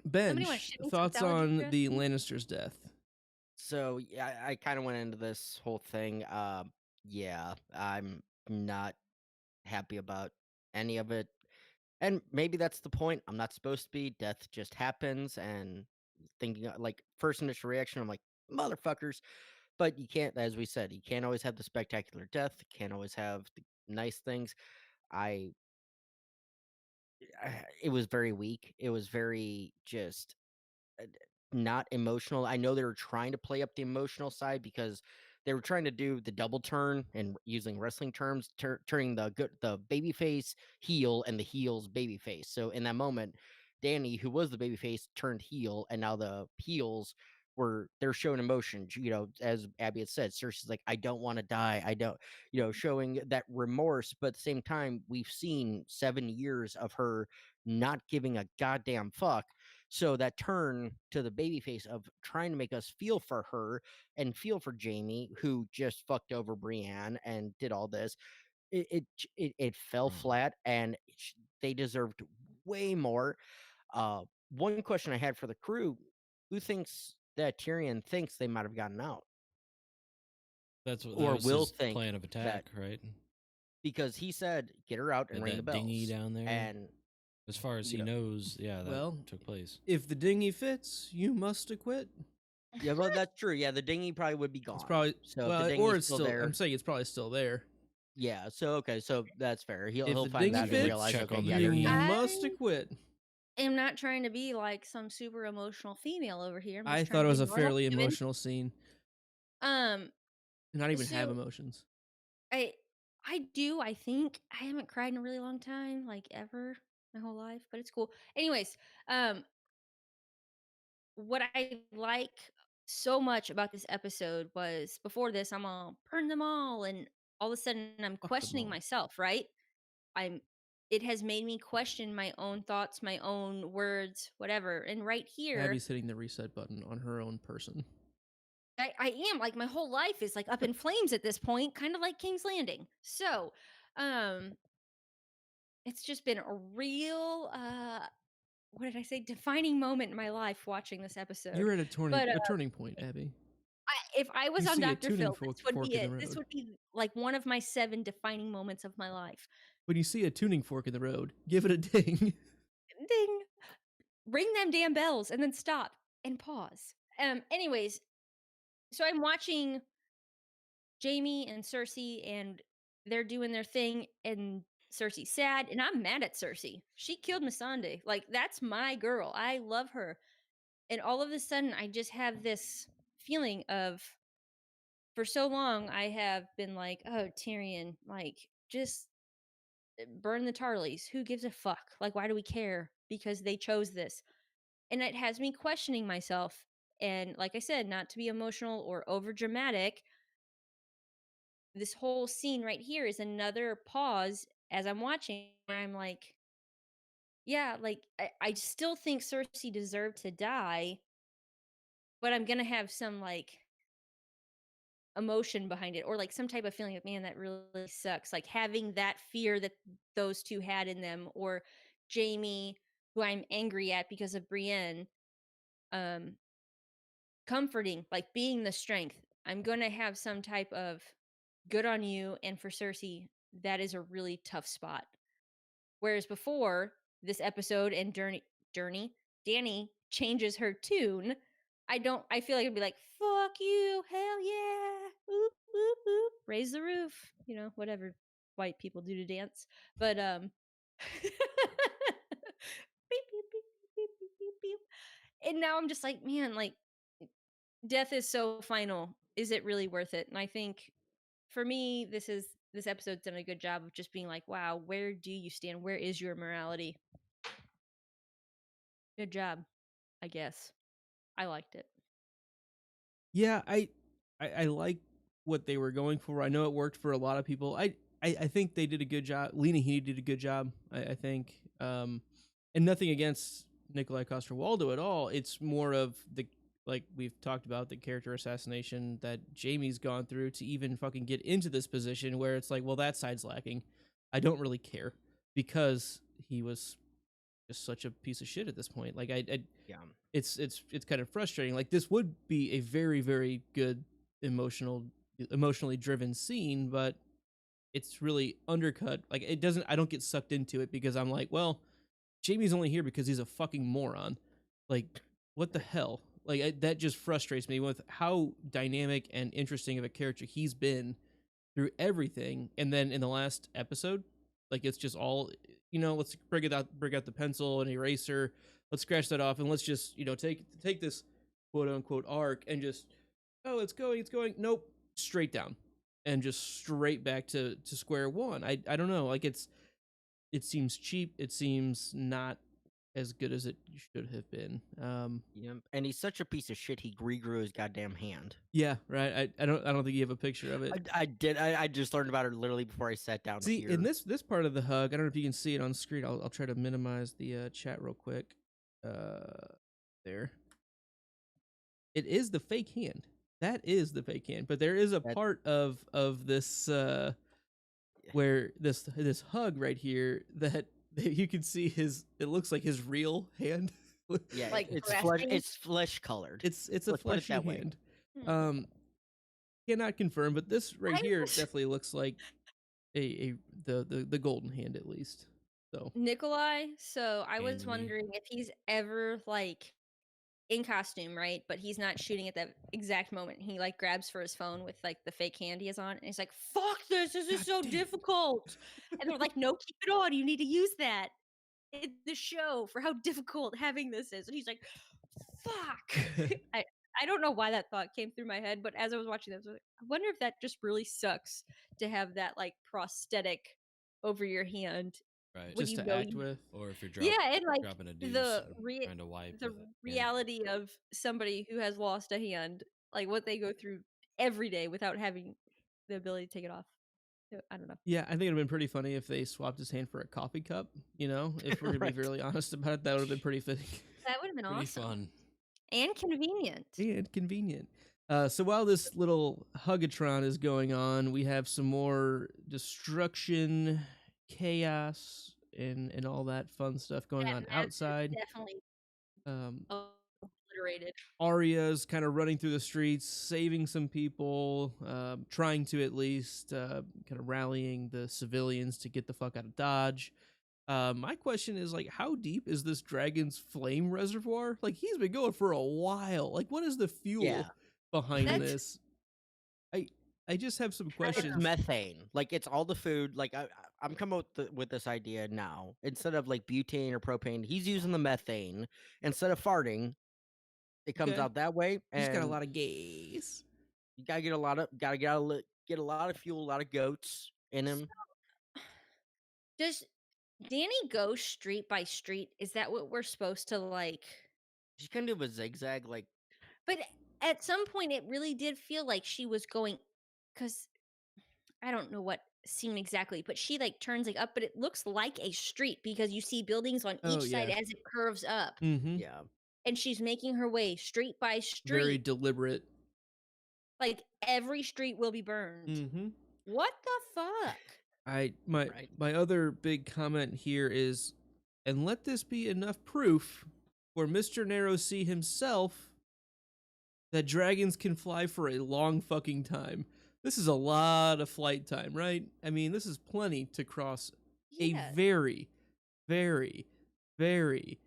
Bench, wanna ship me some thoughts salad on dressing? the Lannister's death? So yeah, I kind of went into this whole thing. Yeah, I'm not happy about any of it, and maybe that's the point. I'm not supposed to be. Death just happens, and thinking like first initial reaction, I'm like motherfuckers. But you can't, as we said, you can't always have the spectacular death. You can't always have the nice things. I it was very weak. It was very just not emotional. I know they were trying to play up the emotional side because they were trying to do the double turn and using wrestling terms, turning the baby face heel and the heel's baby face. So in that moment, Danny, who was the baby face, turned heel, and now the heels they're showing emotion. As Abby had said, Cersei's like, I don't want to die. I don't, showing that remorse. But at the same time, we've seen 7 years of her not giving a goddamn fuck. So that turn to the babyface of trying to make us feel for her and feel for Jamie, who just fucked over Brienne and did all this, it fell flat, and they deserved way more. One question I had for the crew: who thinks that Tyrion thinks they might have gotten out? That's what Or that was will his think plan of attack, right? Because he said, "Get her out and Yeah, ring the that bells." dinghy down there. And As far as he you know- knows, yeah, that Well, took place. If the dinghy fits, you must acquit. yeah, well, that's true. Yeah, the dinghy probably would be gone. It's probably so. If well, the or dinghy's it's still. there. I'm saying it's probably still there. Yeah, so okay, so that's fair. If He'll the find dinghy that and fits, realize, check okay, on the yeah, dinghy. You they're not. must acquit. I'm not trying to be like some super emotional female over here. I'm I just thought trying it to was be a normal fairly human. emotional scene. Not even have So- emotions. I do. I think I haven't cried in a really long time, like ever, my whole life. But it's cool. Anyways, what I like so much about this episode was before this, I'm all burn them all, and all of a sudden I'm them questioning all. myself. Right? It has made me question my own thoughts, my own words, whatever. And right here, Abby's hitting the reset button on her own person. I am like my whole life is like up in flames at this point, kind of like King's Landing. So, it's just been a real what did I say? Defining moment in my life watching this episode. You're at a turning But, turning point, Abby. if I was You on see a Dr. tuning Phil, fork- this would fork be in the it. This road. would be like one of my 7 defining moments of my life. When you see a tuning fork in the road, give it a ding. Ding. Ring them damn bells and then stop and pause. Anyways, so I'm watching Jamie and Cersei, and they're doing their thing, and Cersei's sad, and I'm mad at Cersei. She killed Missandei. Like, that's my girl. I love her. And all of a sudden, I just have this feeling of, for so long, I have been like, oh, Tyrion, like, just burn the Tarleys. Who gives a fuck? Like, why do we care? Because they chose this. And it has me questioning myself. And like I said, not to be emotional or over dramatic, this whole scene right here is another pause as I'm watching where I'm like, yeah, like I still think Cersei deserved to die, but I'm gonna have some like emotion behind it or like some type of feeling of man that really sucks, like having that fear that those two had in them, or Jamie, who I'm angry at because of Brienne, um comforting, like being the strength. I'm gonna have some type of good on you, and for Cersei that is a really tough spot. Whereas before this episode and Danny changes her tune. I feel like it'd be like, fuck you, hell yeah. Oop, oop, oop. Raise the roof. Whatever white people do to dance. But beep, beep, beep, beep, beep, beep, beep. And now I'm just like, man, like death is so final. Is it really worth it? And I think for me, this episode's done a good job of just being like, wow, where do you stand? Where is your morality? Good job, I guess. I liked it. Yeah, I like what they were going for. I know it worked for a lot of people. I think they did a good job. Lena Headey did a good job. I think, and nothing against Nikolai Coster-Waldau at all. It's more of the, like we've talked about, the character assassination that Jamie's gone through to even fucking get into this position where it's like, well, that side's lacking. I don't really care because he was just such a piece of shit at this point. Like Yeah. it's kind of frustrating. Like this would be a very, very good emotionally driven scene, but it's really undercut. Like it doesn't. I don't get sucked into it because I'm like, well, Jamie's only here because he's a fucking moron. Like what the hell? Like that just frustrates me with how dynamic and interesting of a character he's been through everything, and then in the last episode, like it's just all, let's bring out the pencil and eraser, let's scratch that off, and let's just take this quote unquote arc and just, oh, it's going, nope, straight down, and just straight back to square one. I don't know, like it seems cheap, it seems not as good as it should have been. Yeah. And he's such a piece of shit. He regrew his goddamn hand. Yeah, right. I don't think you have a picture of it. I did. I just learned about it literally before I sat down See, here. in this part of the hug, I don't know if you can see it on screen. I'll try to minimize the chat real quick. There. It is the fake hand. That is the fake hand. But there is a part of this where this hug right here that you can see it looks like his real hand. Yeah, Like it's flesh colored. It's a Let's put it fleshy that way. hand. Hmm. Cannot confirm, but this right I here was- definitely looks like the golden hand at least. So Nikolai. So I was And me. wondering if he's ever like in costume, right? But he's not shooting at that exact moment. He like grabs for his phone with like the fake hand he has on, and he's like, "Fuck this! This is so difficult." And they're like, "No, keep it on. You need to use that in the show for how difficult having this is." And he's like, "Fuck." I don't know why that thought came through my head, but as I was watching this, I was like, I wonder if that just really sucks to have that like prosthetic over your hand Right. when just you to know act you with. Or if you're yeah, and like dropping a deuce the and trying to wipe the with it. reality of somebody who has lost a hand, like what they go through every day without having the ability to take it off. So, I don't know. Yeah, I think it'd have been pretty funny if they swapped his hand for a coffee cup. If we're gonna Right. be really honest about it, that would have been pretty fitting That would have been Pretty awesome fun. and convenient. and convenient. So while this little Hugatron is going on, we have some more destruction, chaos, and all that fun stuff going That on map is outside. definitely Um, obliterated. Arya's kind of running through the streets, saving some people, trying to at least kind of rallying the civilians to get the fuck out of Dodge. My question is like, how deep is this dragon's flame reservoir? Like, he's been going for a while. Like, what is the fuel Yeah. behind That's- this? I just have some It's questions. methane. Like it's all the food. Like I'm coming with this idea now. Instead of like butane or propane, he's using the methane. Instead of farting, it comes Okay. out that way. He's got a and lot of gas. You gotta get a lot of fuel, a lot of goats in him. Does Danny go street by street? Is that what we're supposed to like? She's kind of a zigzag. Like But at some point, it really did feel like she was going, because I don't know what scene exactly, but she like turns like up, but it looks like a street because you see buildings on Oh, each side yeah. as it curves up, Mm-hmm. Yeah. and she's making her way street by Very street. deliberate. Like every street will be burned. Mm-hmm. What the fuck? Right. My other big comment here is, and let this be enough proof for Mr. Narrow Sea himself that dragons can fly for a long fucking time. This is a lot of flight time, right? I mean, this is plenty to cross a Yeah. very, very, very,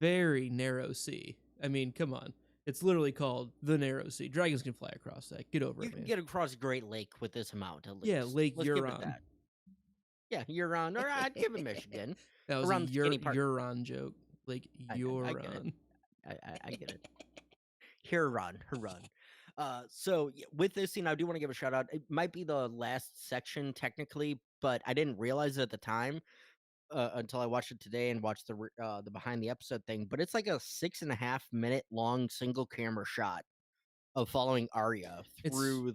very narrow sea. I mean, come on. It's literally called the Narrow Sea. Dragons can fly across that. Get over You it, can man. get across Great Lake with this amount, at least. Yeah, Lake Let's give it Huron. that. Yeah, Huron, or I'd give it Michigan. That was Around a the skinny part. Huron joke. Lake I get it. Huron. I get it. Huron. So with this scene, I do want to give a shout out. It might be the last section technically, but I didn't realize it at the time until I watched it today and watched the behind the episode thing. But it's like a 6.5 minute long single camera shot of following Arya through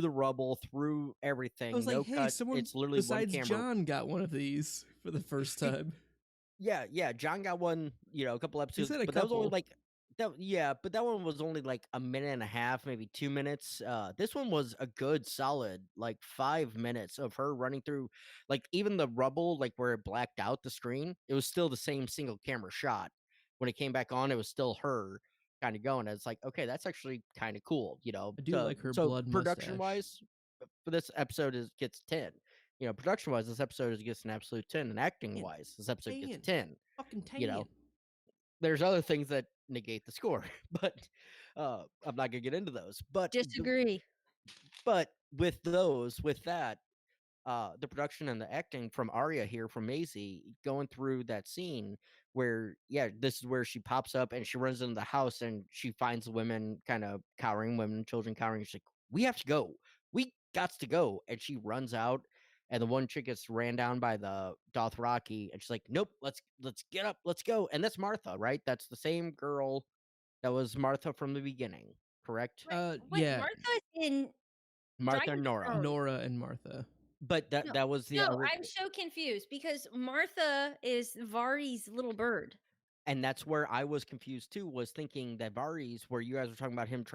the rubble, through everything. I was no like, hey, cut. someone It's literally besides one camera. John got one of these for the first time. Yeah. John got one, a couple episodes, said a but that was only couple. like that. Yeah, but that one was only like a minute and a half, maybe 2 minutes. This one was a good solid like 5 minutes of her running through, like even the rubble, like where it blacked out the screen. It was still the same single camera shot. When it came back on, it was still her kind of going. It's like, okay, that's actually kind of cool, I do like her so blood production mustache. wise, for this episode gets 10. Production wise, this episode gets an absolute 10, and acting wise, this episode gets 10. Fucking 10. There's other things that negate the score, but I'm not gonna get into those. But Disagree. but with that, the production and the acting from Arya here, from Maisie, going through that scene where, this is where she pops up and she runs into the house and she finds women kind of cowering, women and children cowering. She's like, we have to go. We got to go. And she runs out, and the one chick gets ran down by the Dothraki, and she's like, nope, let's get up, let's go. And that's Martha, right? That's the same girl that was Martha from the beginning, correct? Wait, Yeah. Martha's in Martha and Nora. Dragonstone. Nora and Martha. But that was the No, I'm so confused because Martha is Vari's little bird. And that's where I was confused too, was thinking that Varys, where you guys were talking about him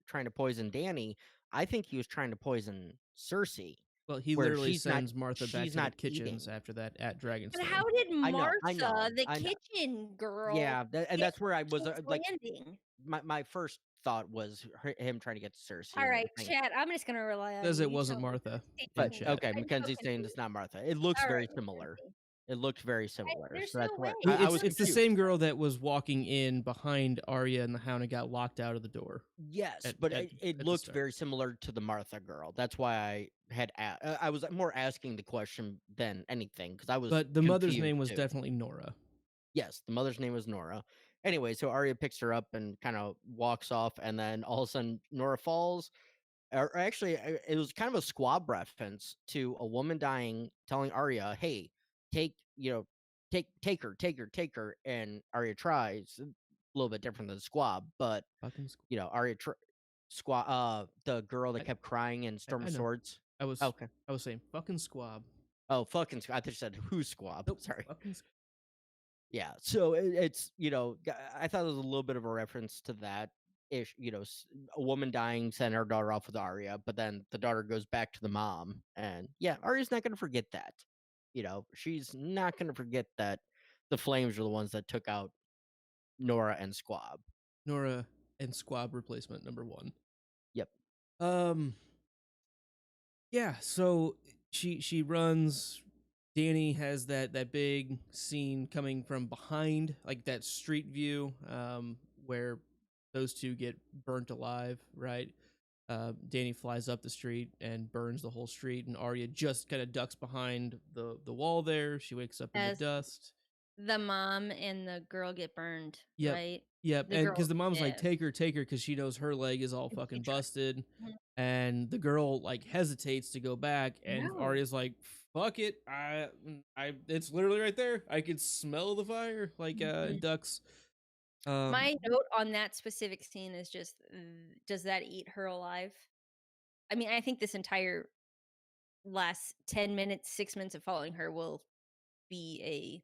trying to poison Dany, I think he was trying to poison Cersei. Well, he where literally she's not- sends Martha back she's to the not kitchens eating. after that at Dragonstone. But how did I know, Martha, the I know. kitchen girl, Yeah, and get that's where I was King's like, Landing? my first thought was him trying to get to Cersei. All and right, everything. chat. I'm just gonna rely on Says you. it You wasn't tell me. Martha. But chat. okay, I'm so Mackenzie's saying it's confused. not Martha. It looks All very right, similar. confusing. It looked very similar. there's So that's no where way. I was It's the confused. same girl that was walking in behind Arya and the Hound and got locked out of the door. Yes, but at it the looked start. very similar to the Martha girl. That's why I had I was more asking the question than anything, because I was. But the mother's confused name was too. definitely Nora. Yes, the mother's name was Nora. Anyway, so Arya picks her up and kind of walks off, and then all of a sudden Nora falls. Or actually, it was kind of a squab reference to a woman dying, telling Arya, "Hey, take her." And Arya tries. A little bit different than squab, but Fucking Arya squab. The girl that kept crying in Storm I of know. Swords. I was Okay. I was saying fucking squab. Oh, fucking squab. I thought you said who's squab. Nope, Sorry. fucking Yeah, so it's I thought it was a little bit of a reference to that ish. A woman dying, sent her daughter off with Arya, but then the daughter goes back to the mom, and Arya's not going to forget that. She's not going to forget that the flames are the ones that took out Nora and Squab. Nora and squab replacement number 1. Yep. Yeah, so she runs. Dany has that big scene coming from behind, like that street view, where those two get burnt alive, right? Dany flies up the street and burns the whole street, and Arya just kind of ducks behind the wall there. She wakes up in As the dust. The mom and the girl get burned, Yep. right? Yep, The and because the girl's mom's like, dead. take her, because she knows her leg is all And she fucking tries- busted, Mhm. and the girl like hesitates to go back, and No. Arya's like, fuck it, it's literally right there. I could smell the fire, like Mhm. and ducks. My note on that specific scene is just, does that eat her alive? I mean, I think this entire last 10 minutes, 6 minutes of following her will be a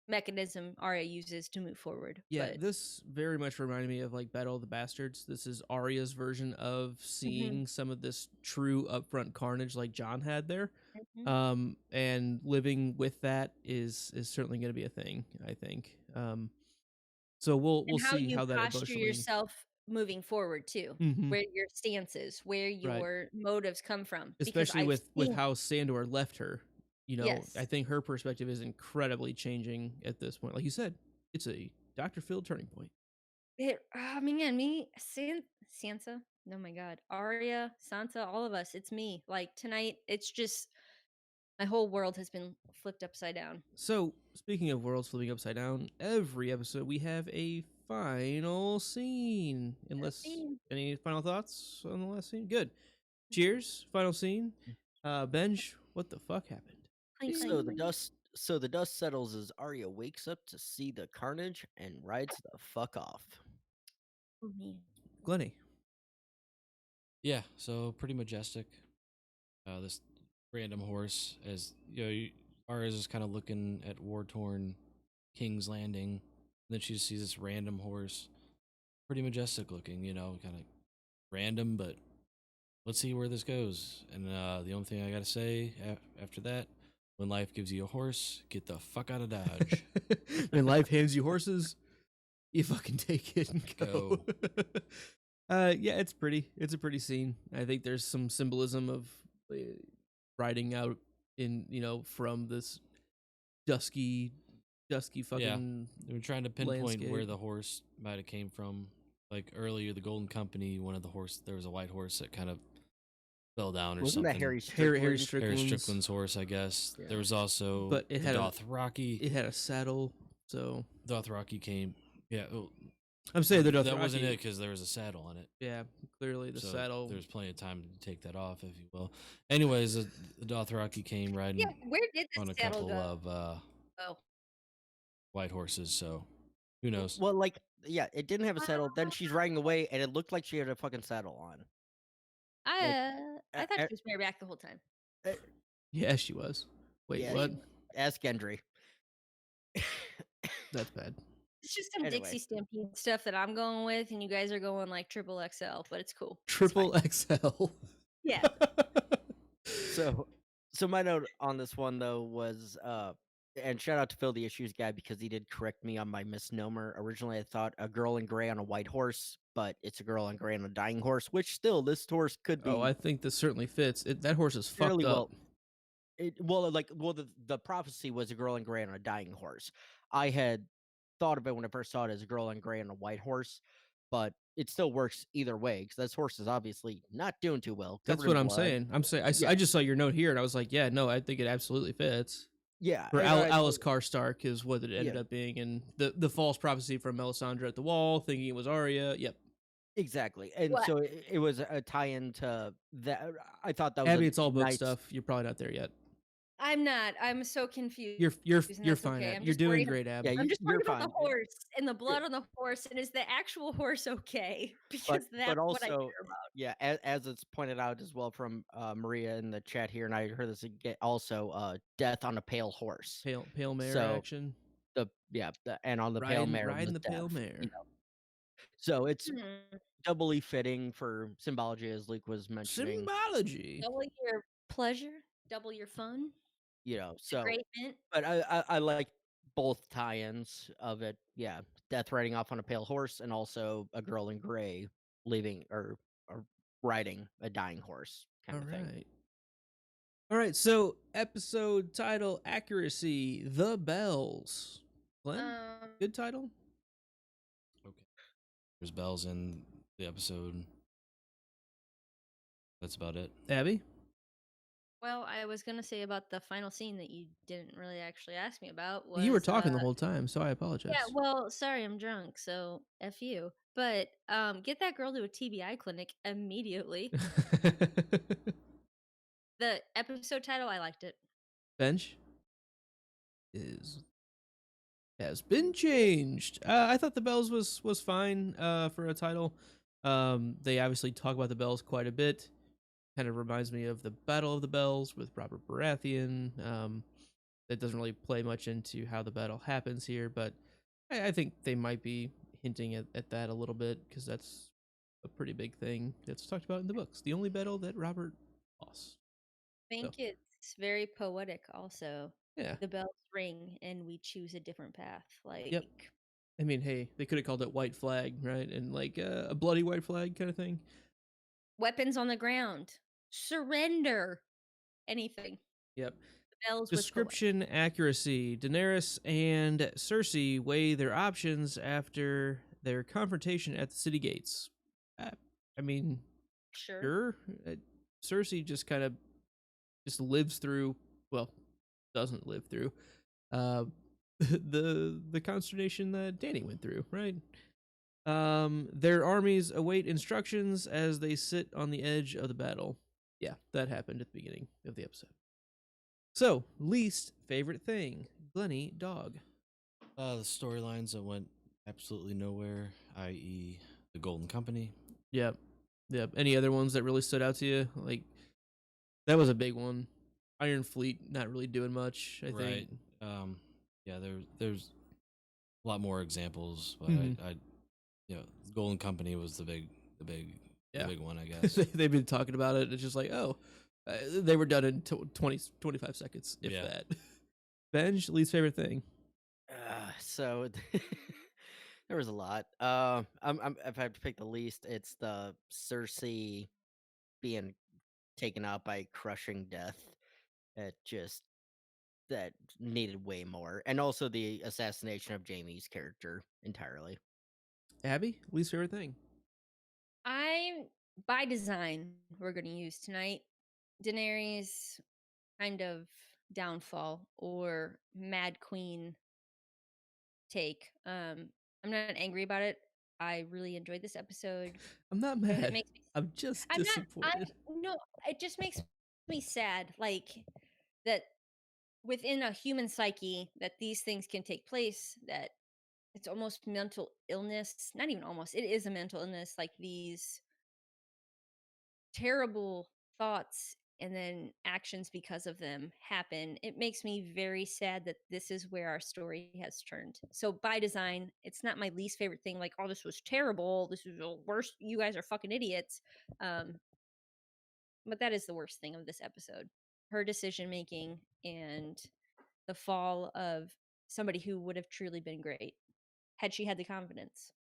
mechanism Arya uses to move forward. Yeah, But this very much reminded me of like Battle of the Bastards. This is Arya's version of seeing some of this true upfront carnage like Jon had there. And living with that is certainly going to be a thing, I think. So we'll and how see you how that posture emotionally. yourself moving forward too, Mhm. where your stance is, where your motives come from. Because Especially I've with seen, how Sandor left her. You know, yes, I think her perspective is incredibly changing at this point. Like you said, it's a Dr. Phil turning point. Sansa. Oh my God, Arya, Sansa, all of us. It's me. Like tonight, it's just my whole world has been flipped upside down. So, speaking of worlds flipping upside down, every episode we have a final scene. Unless any final thoughts on the last scene? Good. Cheers. Final scene. Benj, what the fuck happened? Clink, So clink. the dust settles as Arya wakes up to see the carnage and rides the fuck off. Oh, man. Glennie. Yeah, so pretty majestic. This random horse, as you know, Arya's just kind of looking at war-torn King's Landing, and then she sees this random horse, pretty majestic looking, you know, kind of random, but let's see where this goes. And the only thing I gotta say after that, when life gives you a horse, get the fuck out of Dodge. When life hands you horses, you fucking take it and go. Yeah, it's pretty. It's a pretty scene. I think there's some symbolism of riding out in, you know, from this dusky fucking. Yeah, they were trying to pinpoint landscape. where the horse might have came from. Like earlier, the Golden Company, there was a white horse that kind of fell down or Wasn't something. that Harry Strickland's horse, I guess. Yeah. There was also but it had Dothraki. It had a saddle, so Dothraki came. Yeah, I'm saying the Dothraki. That wasn't it because there was a saddle on it. Yeah, clearly the saddle. There's plenty of time to take that off, if you will. Anyways, the Dothraki came riding. Yeah, where did the on a saddle couple go? of white horses, so who knows? Well, like, yeah, it didn't have a saddle. Then she's riding away, and it looked like she had a fucking saddle on. I thought she was bareback the whole time. Yeah, she was. Wait, Yeah, what? Ask Gendry. That's bad. It's just some Dixie Stampede stuff that I'm going with, and you guys are going like triple XL, but it's cool. Triple XL. Yeah. So my note on this one though was and shout out to Phil the Issues guy because he did correct me on my misnomer. Originally I thought a girl in gray on a white horse, but it's a girl in gray on a dying horse, which still this horse could be. Oh, I think this certainly fits. That horse is fucked up. The prophecy was a girl in gray on a dying horse. I had thought of it when I first saw it as a girl in gray on a white horse, but it still works either way because this horse is obviously not doing too well. That's what I'm saying. I just saw your note here and I was like, yeah, no, I think it absolutely fits. Yeah, for Alice Karstark is what it ended up being, and the false prophecy from Melisandre at the wall, thinking it was Arya. Yep, exactly. And so it was a tie-in to that. I thought that was Abby. It's all book stuff. You're probably not there yet. I'm not. I'm so confused. You're fine. Okay. You're doing great, Abby. Yeah, I'm just worried about fine. the horse and the blood on the horse, and is the actual horse okay? Because that's also, what I care about. Yeah, as it's pointed out as well from Maria in the chat here, and I heard this again also. Death on a pale horse. Pale mare action. And on the pale mare. Riding the pale mare. You know. So it's doubly fitting for symbology, as Luke was mentioning. Symbology. Double your pleasure, double your fun. You know, so but I like both tie-ins of it. Yeah, Death riding off on a pale horse, and also a girl in gray leaving or riding a dying horse kind of thing. All right. So episode title accuracy: The Bells. Glenn, good title. Okay. There's bells in the episode. That's about it. Abby. Well, I was gonna say about the final scene that you didn't really actually ask me about. Was, you were talking the whole time, so I apologize. Yeah, well, sorry, I'm drunk, so F you. But get that girl to a TBI clinic immediately. The episode title, I liked it. Bench is has been changed. I thought the Bells was fine for a title. They obviously talk about the Bells quite a bit. Kind of reminds me of the Battle of the Bells with Robert Baratheon. That doesn't really play much into how the battle happens here, but I think they might be hinting at that a little bit because that's a pretty big thing that's talked about in the books. The only battle that Robert lost. I So, think it's very poetic also. yeah. The bells ring and we choose a different path. Like, Yep. I mean, hey, they could have called it White Flag, right? And like a bloody white flag kind of thing. weapons on the ground, surrender, anything. Yep. The bells was poetic. Description accuracy. Daenerys and Cersei weigh their options after their confrontation at the city gates. I mean, Sure. sure. Cersei just kind of just lives through, well, doesn't live through the consternation that Dany went through, right? Their armies await instructions as they sit on the edge of the battle. Yeah, that happened at the beginning of the episode. So, least favorite thing, Glenny Dog. The storylines that went absolutely nowhere, i.e., the Golden Company. Yep. Any other ones that really stood out to you? Like, that was a big one. Iron Fleet not really doing much, I think. Yeah, there's a lot more examples, but Mhm. I Golden Company was the big Yeah. one, I guess. They've been talking about it. It's just like, oh, they were done in 25 seconds, if Yeah. that. Benj, least favorite thing. So there was a lot. If I have to pick the least, it's the Cersei being taken out by crushing death. That needed way more, and also the assassination of Jamie's character entirely. Abby, least favorite thing. I'm by design we're going to use tonight. Daenerys kind of downfall or Mad Queen take. I'm not angry about it. I really enjoyed this episode. I'm not But mad. it makes me I'm just I'm not disappointed. no, it just makes me sad like that within a human psyche that these things can take place, that it's almost mental illness, not even almost, it is a mental illness, like these terrible thoughts and then actions because of them happen. It makes me very sad that this is where our story has turned. So by design, it's not my least favorite thing, like, oh, this was terrible, this is the worst, you guys are fucking idiots. But that is the worst thing of this episode, her decision making and the fall of somebody who would have truly been great had she had the confidence.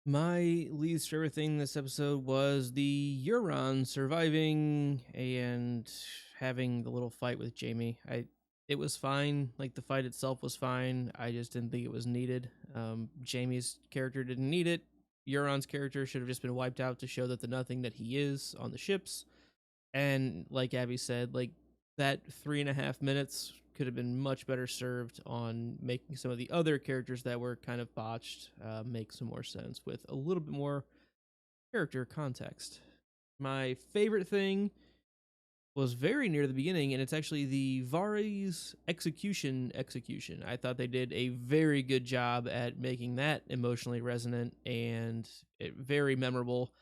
My least favorite thing this episode was the Euron surviving and having the little fight with Jamie. It was fine, like the fight itself was fine. I just didn't think it was needed. Jamie's character didn't need it. Euron's character should have just been wiped out to show that the nothing that he is on the ships. And like Abby said, like that 3.5 minutes could have been much better served on making some of the other characters that were kind of botched make some more sense with a little bit more character context. My favorite thing was very near the beginning, and it's actually the Varys execution. I thought they did a very good job at making that emotionally resonant and very memorable.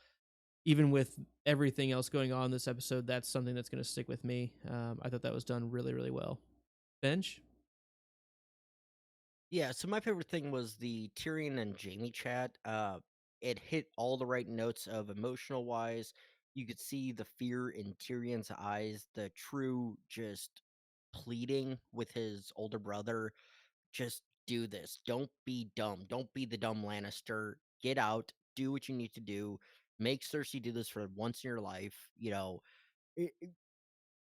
Even with everything else going on in this episode, that's something that's going to stick with me. I thought that was done really, really well. Bench? Yeah, so my favorite thing was the Tyrion and Jamie chat. It hit all the right notes of emotional wise. You could see the fear in Tyrion's eyes, the true just pleading with his older brother. Just do this. Don't be dumb. Don't be the dumb Lannister. Get out. Do what you need to do. Make Cersei do this for once in your life.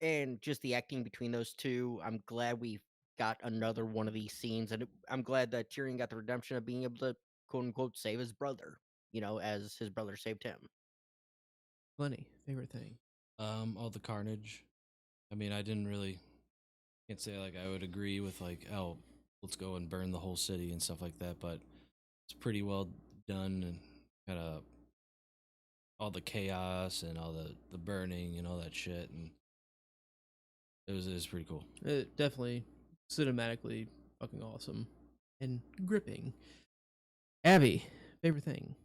And just the acting between those two. I'm glad we got another one of these scenes, and I'm glad that Tyrion got the redemption of being able to quote unquote save his brother. As his brother saved him. Lenny, favorite thing? All the carnage. I mean, I didn't really can't say like I would agree with like, oh, let's go and burn the whole city and stuff like that, but it's pretty well done and kind of all the chaos and all the burning and all that shit, and it was pretty cool. It definitely cinematically fucking awesome and gripping. Abby, favorite thing?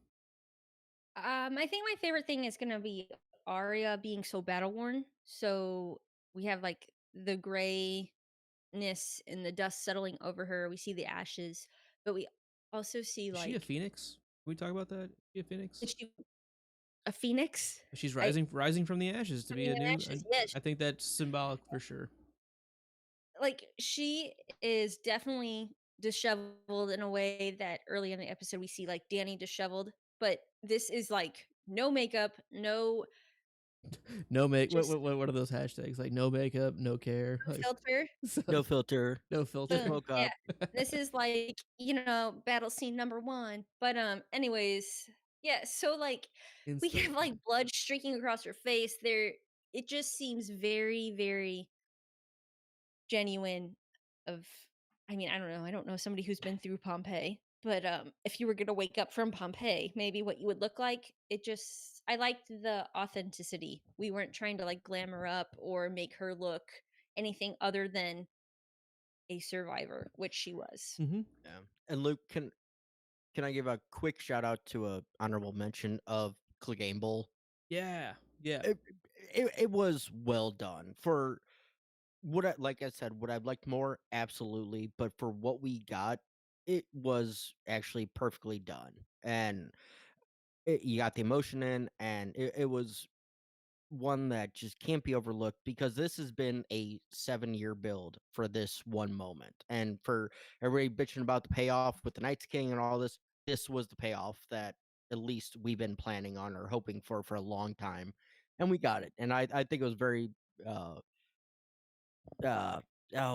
I think my favorite thing is gonna be Arya being so battle worn. So we have like the grayness and the dust settling over her. We see the ashes, but we also see Is she a like phoenix? Can we talk about that? Is she a phoenix? is she a phoenix? She's I rising from the ashes to from be the a new. ashes. Yes, I think that's symbolic for sure. like she is definitely disheveled in a way that early in the episode we see like Danny disheveled, but this is like no makeup, no No make. just What are those hashtags? Like no makeup, no care. no Like filter. No filter. no filter. Just Boom. woke Yeah. up. This is like, battle scene number 1. But anyways, yeah, so like we Instant. have like blood streaking across her face. It just seems very, very genuine of I mean, I don't know. I don't know somebody who's been through Pompeii, but if you were gonna wake up from Pompeii, maybe what you would look like. I liked the authenticity. We weren't trying to like glamour up or make her look anything other than a survivor, which she was. Mm-hmm. Yeah. And Luke, can I give a quick shout out to a honorable mention of Clegane? Yeah. Yeah. It was well done for like I said, would I liked more? Absolutely. But for what we got, it was actually perfectly done. And you got the emotion in, and it was one that just can't be overlooked because this has been a 7-year build for this one moment. And for everybody bitching about the payoff with the Night's King and all this was the payoff that at least we've been planning on or hoping for a long time. And we got it. And I think it was very uh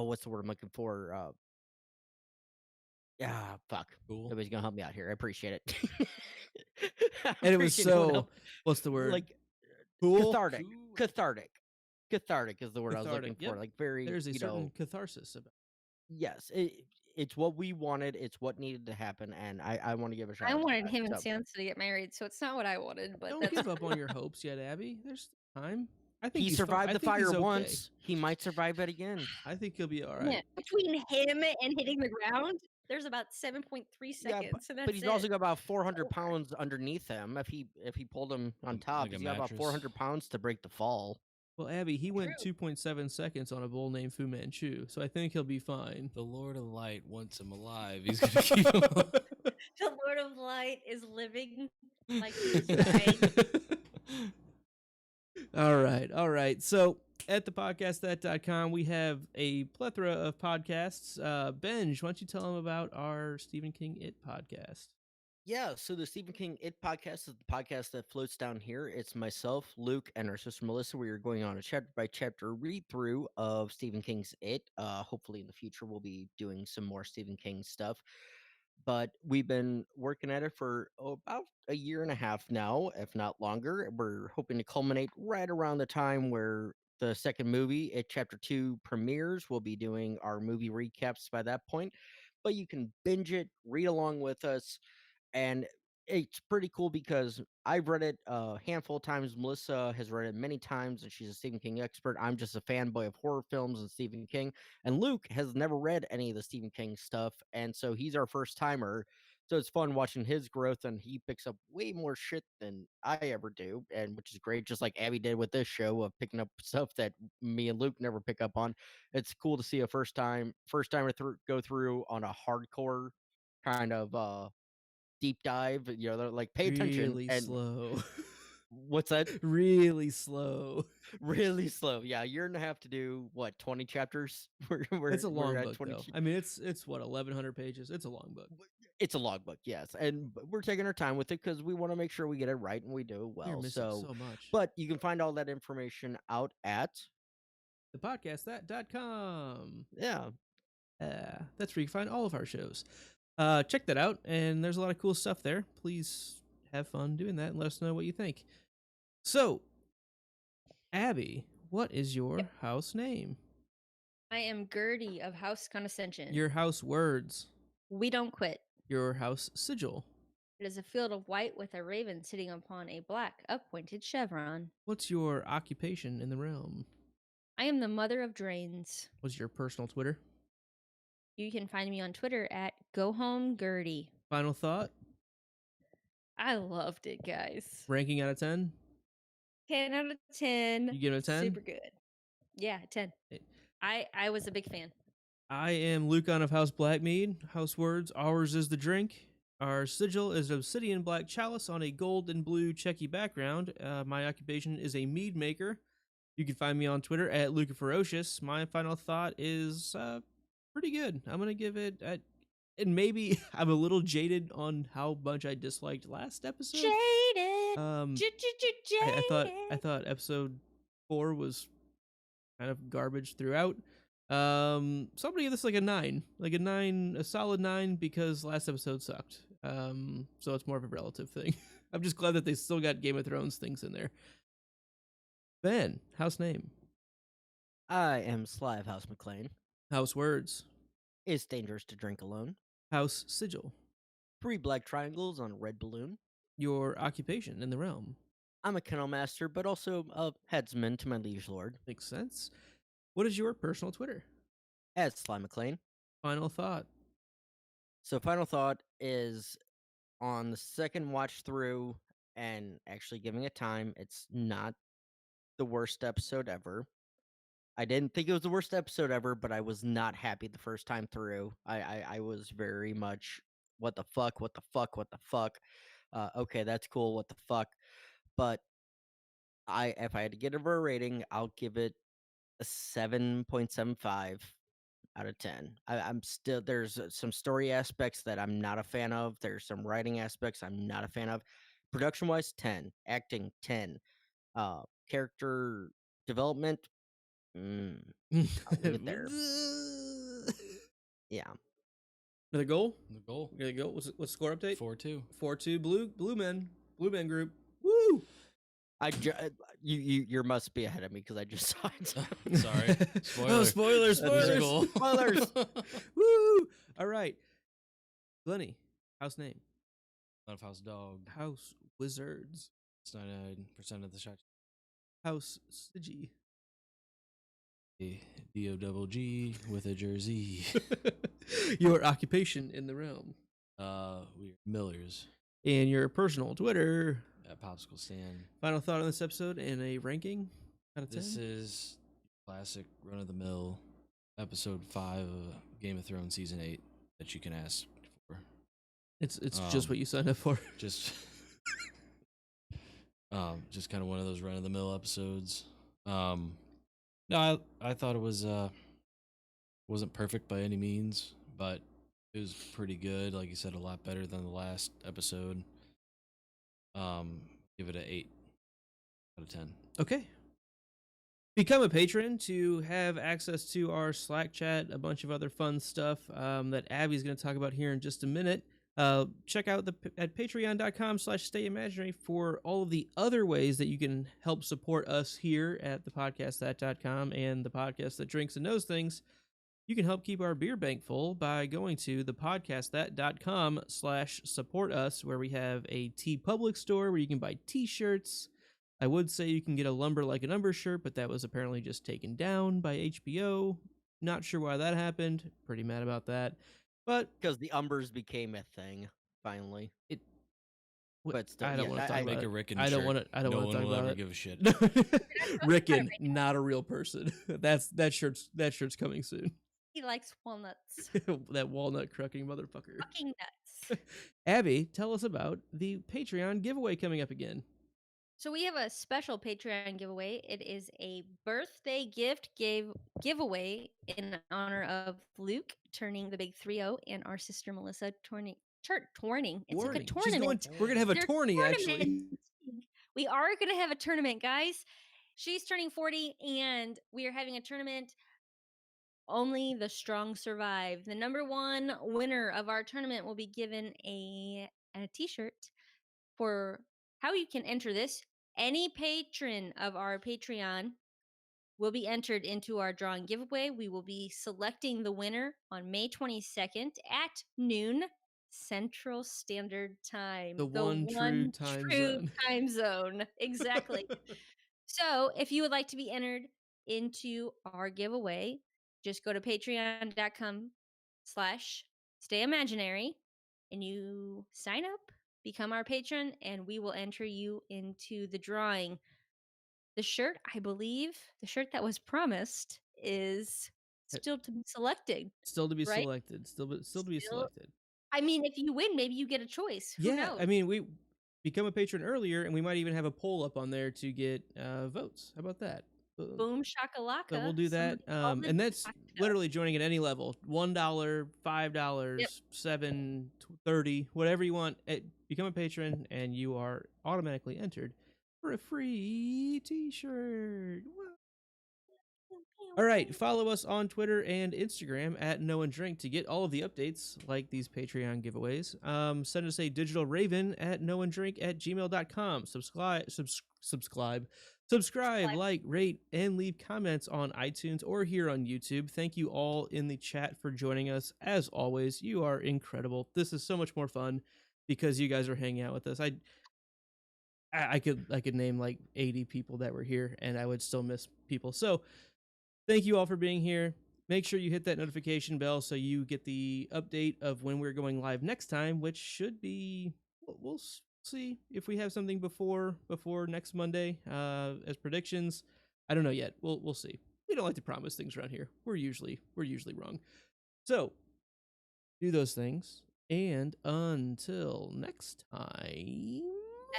what's the word I'm looking for? Fuck. Cool. Nobody's gonna help me out here. I appreciate it. I And it was appreciate anyone so. help. What's the word? Like Cool. cathartic. Cool. Cathartic is the word I was looking Cathartic, for. yep. Like very, There's a certain catharsis about. yes, it's what we wanted. It's what needed to happen, and I want to give a shout I out. to wanted that. him and So, Sansa to get married, so it's not what I wanted, but Don't that's give up on cool. your hopes yet, Abby. There's time. I think he he's fine. survived I the think he's fire okay. once. He might survive it again. I think he'll be all Yeah, right. between him and hitting the ground, there's about 7.3 Yeah, seconds, and but that's he's it. also got about 400 Over. pounds underneath him. If he pulled him on top, Like a he's got about mattress. 400 pounds to break the fall. Well, Abby, he went True. 2.7 seconds on a bull named Fu Manchu, so I think he'll be fine. The Lord of Light wants him alive. He's gonna keep him alive. The Lord of Light is living like he is dying. All right, all right. So at thepodcastthat.com, we have a plethora of podcasts. Benj, why don't you tell them about our Stephen King It podcast? Yeah, so the Stephen King It podcast is the podcast that floats down here. It's myself, Luke, and our sister Melissa. We are going on a chapter by chapter read through of Stephen King's It. Hopefully, in the future, we'll be doing some more Stephen King stuff. But we've been working at it for about a year and a half now, if not longer. We're hoping to culminate right around the time where the second movie, It Chapter 2, premieres. We'll be doing our movie recaps by that point. But you can binge it, read along with us, and it's pretty cool because I've read it a handful of times. Melissa has read it many times, and she's a Stephen King expert. I'm just a fanboy of horror films and Stephen King. And Luke has never read any of the Stephen King stuff, and so he's our first timer. So it's fun watching his growth, and he picks up way more shit than I ever do, and which is great. Just like Abby did with this show of picking up stuff that me and Luke never pick up on. It's cool to see a first timer go through on a hardcore kind of deep dive. They're like, pay attention. Really And slow. what's that? Really slow. Really slow. Yeah, a year and a half to do what, 20 chapters? It's a long we're at book, 20 though. I mean, it's what, 1,100 pages. It's a long book. It's a logbook, yes, and we're taking our time with it because we want to make sure we get it right and we do You're well. missing so much. But you can find all that information out at thepodcastthat.com. yeah. That's where you can find all of our shows. Check that out, and there's a lot of cool stuff there. Please have fun doing that and let us know what you think. So, Abby, what is your house name? I am Gertie of House Condescension. Your house words. We don't quit. Your house sigil. It is a field of white with a raven sitting upon a black uppointed chevron. What's your occupation in the realm? I am the mother of drains. What's your personal Twitter? You can find me on Twitter at GoHomeGertie. Final thought? I loved it, guys. Ranking out of 10? 10 out of 10. You give it a 10? Super good. Yeah, 10. I was a big fan. I am Lucan of House Blackmead. House words, ours is the drink. Our sigil is obsidian black chalice on a gold and blue checky background. My occupation is a mead maker. You can find me on Twitter at Luca Ferocious. My final thought is pretty good. I'm going to give it... and maybe I'm a little jaded on how much I disliked last episode. Jaded. I thought episode 4 was kind of garbage throughout. So I'm gonna give this like a solid 9, because last episode sucked. So it's more of a relative thing. I'm just glad that they still got Game of Thrones things in there. Ben, house name. I am Sly of House McLean. House words. It's dangerous to drink alone. House sigil. 3 black triangles on a red balloon. Your occupation in the realm. I'm a kennel master, but also a headsman to my liege lord. Makes sense. What is your personal Twitter? At Sly McLean. Final thought. So final thought is, on the second watch through and actually giving it time, it's not the worst episode ever. I didn't think it was the worst episode ever, but I was not happy the first time through. I was very much, what the fuck, what the fuck, what the fuck. Okay, that's cool, what the fuck. But if I had to give it a rating, I'll give it a 7.75 out of 10. I'm still, there's some story aspects that I'm not a fan of. There's some writing aspects I'm not a fan of. Production wise, 10. Acting, 10. Character development, I'll leave it there. Yeah. Another goal? The goal. There you go. What's the score update? 4-2. 4-2. Blue men group. Woo! You must be ahead of me because I just saw it. Sorry. Oh, spoilers! Spoilers! Woo! All right. Glenny, house name. Of House Dog. House wizards. It's 99% of the shot. House Sigi. D-O-double-G with a jersey. Your occupation in the realm. We're Millers. And your personal Twitter. At Popsicle Stand. Final thought on this episode and a ranking out of 10? This is classic run-of-the-mill episode 5 of Game of Thrones Season 8 that you can ask for. It's just what you signed up for. Just kind of one of those run-of-the-mill episodes. No, I thought it was wasn't perfect by any means, but it was pretty good. Like you said, a lot better than the last episode. Give it an 8 out of 10. Okay. Become a patron to have access to our Slack chat, a bunch of other fun stuff that Abby's going to talk about here in just a minute. Check out at patreon.com/stayimaginary for all of the other ways that you can help support us here at thepodcastthat.com and the podcast that drinks and knows things. You can help keep our beer bank full by going to thepodcastthat.com/support us, where we have a TeePublic store where you can buy t-shirts. I would say you can get a Lumber Like a Number shirt, but that was apparently just taken down by HBO. Not sure why that happened. Pretty mad about that. But because the Umbers became a thing finally. But still, I don't want to talk about Make it. a Rickon I don't shirt. want to. I don't No want to one talk will about ever it. give a shit. Rickon, not a real person. That shirt's coming soon. He likes walnuts. That walnut crucking motherfucker. Fucking nuts. Abby, tell us about the Patreon giveaway coming up again. So we have a special Patreon giveaway. It is a birthday gift giveaway in honor of Luke turning the big 3-0 and our sister Melissa turning. It's like a tournament. We're gonna have a They're tourney actually. tournaments. We are going to have a tournament, guys. She's turning 40 and we are having a tournament. Only the strong survive. The number 1 winner of our tournament will be given a t-shirt. For how you can enter this, any patron of our Patreon will be entered into our drawing giveaway. We will be selecting the winner on May 22nd at noon Central Standard Time. The one true time zone. Exactly. So if you would like to be entered into our giveaway, just go to patreon.com patreon.com/stayimaginary, and you sign up, become our patron, and we will enter you into the drawing. The shirt, I believe, the shirt that was promised is Uh, still to be selected, Still to be right? selected. Still to be Still. selected. I mean, if you win, maybe you get a choice. Who Yeah, knows? I mean, we become a patron earlier, and we might even have a poll up on there to get votes. How about that? Boom So we'll shakalaka. do that, Somebody called it and that's taco. literally joining at any level: $1, $5, 7, 30, whatever you want. Become a patron, and you are automatically entered for a free T-shirt. Woo. All right, follow us on Twitter and Instagram at No and Drink to get all of the updates, like these Patreon giveaways. Send us a digital raven at noanddrink@gmail.com. Subscribe, like, rate, and leave comments on iTunes or here on YouTube. Thank you all in the chat for joining us. As always, you are incredible. This is so much more fun because you guys are hanging out with us. I could name like 80 people that were here, and I would still miss people. So thank you all for being here. Make sure you hit that notification bell so you get the update of when we're going live next time, which should be, we'll see if we have something before next Monday as predictions. I don't know yet. We'll see. We don't like to promise things around here. We're usually wrong. So do those things, and until next time.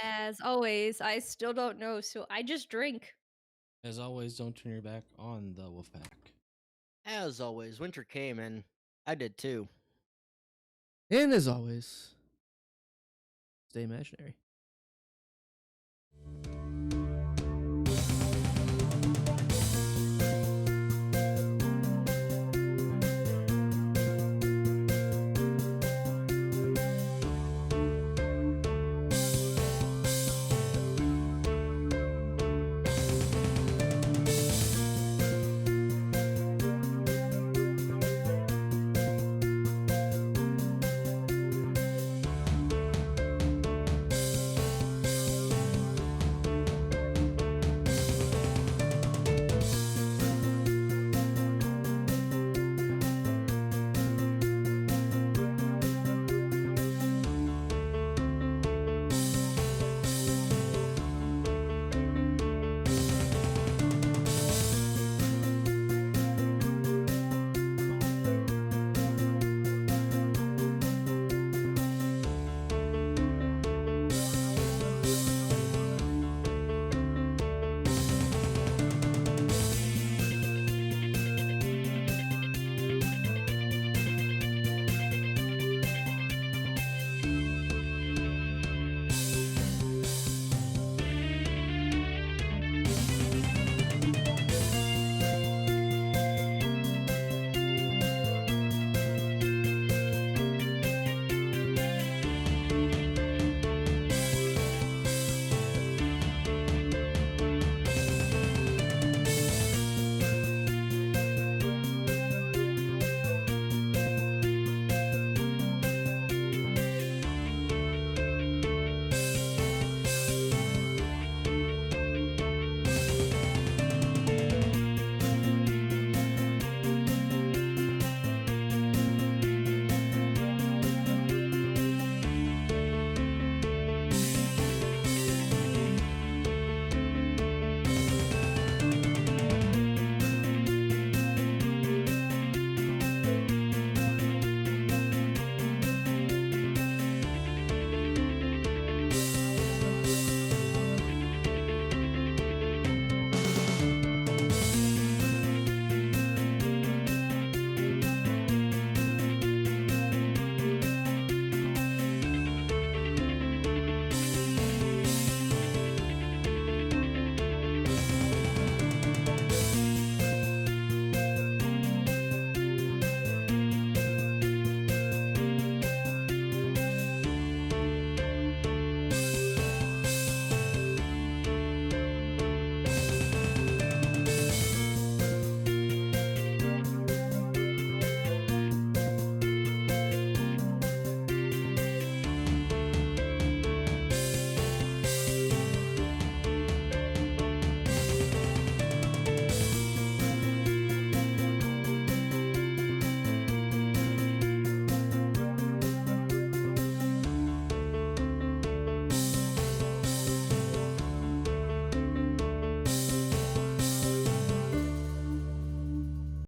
As always, I still don't know, so I just drink. As always, don't turn your back on the Wolfpack. As always, winter came and I did too. And as always, stay imaginary.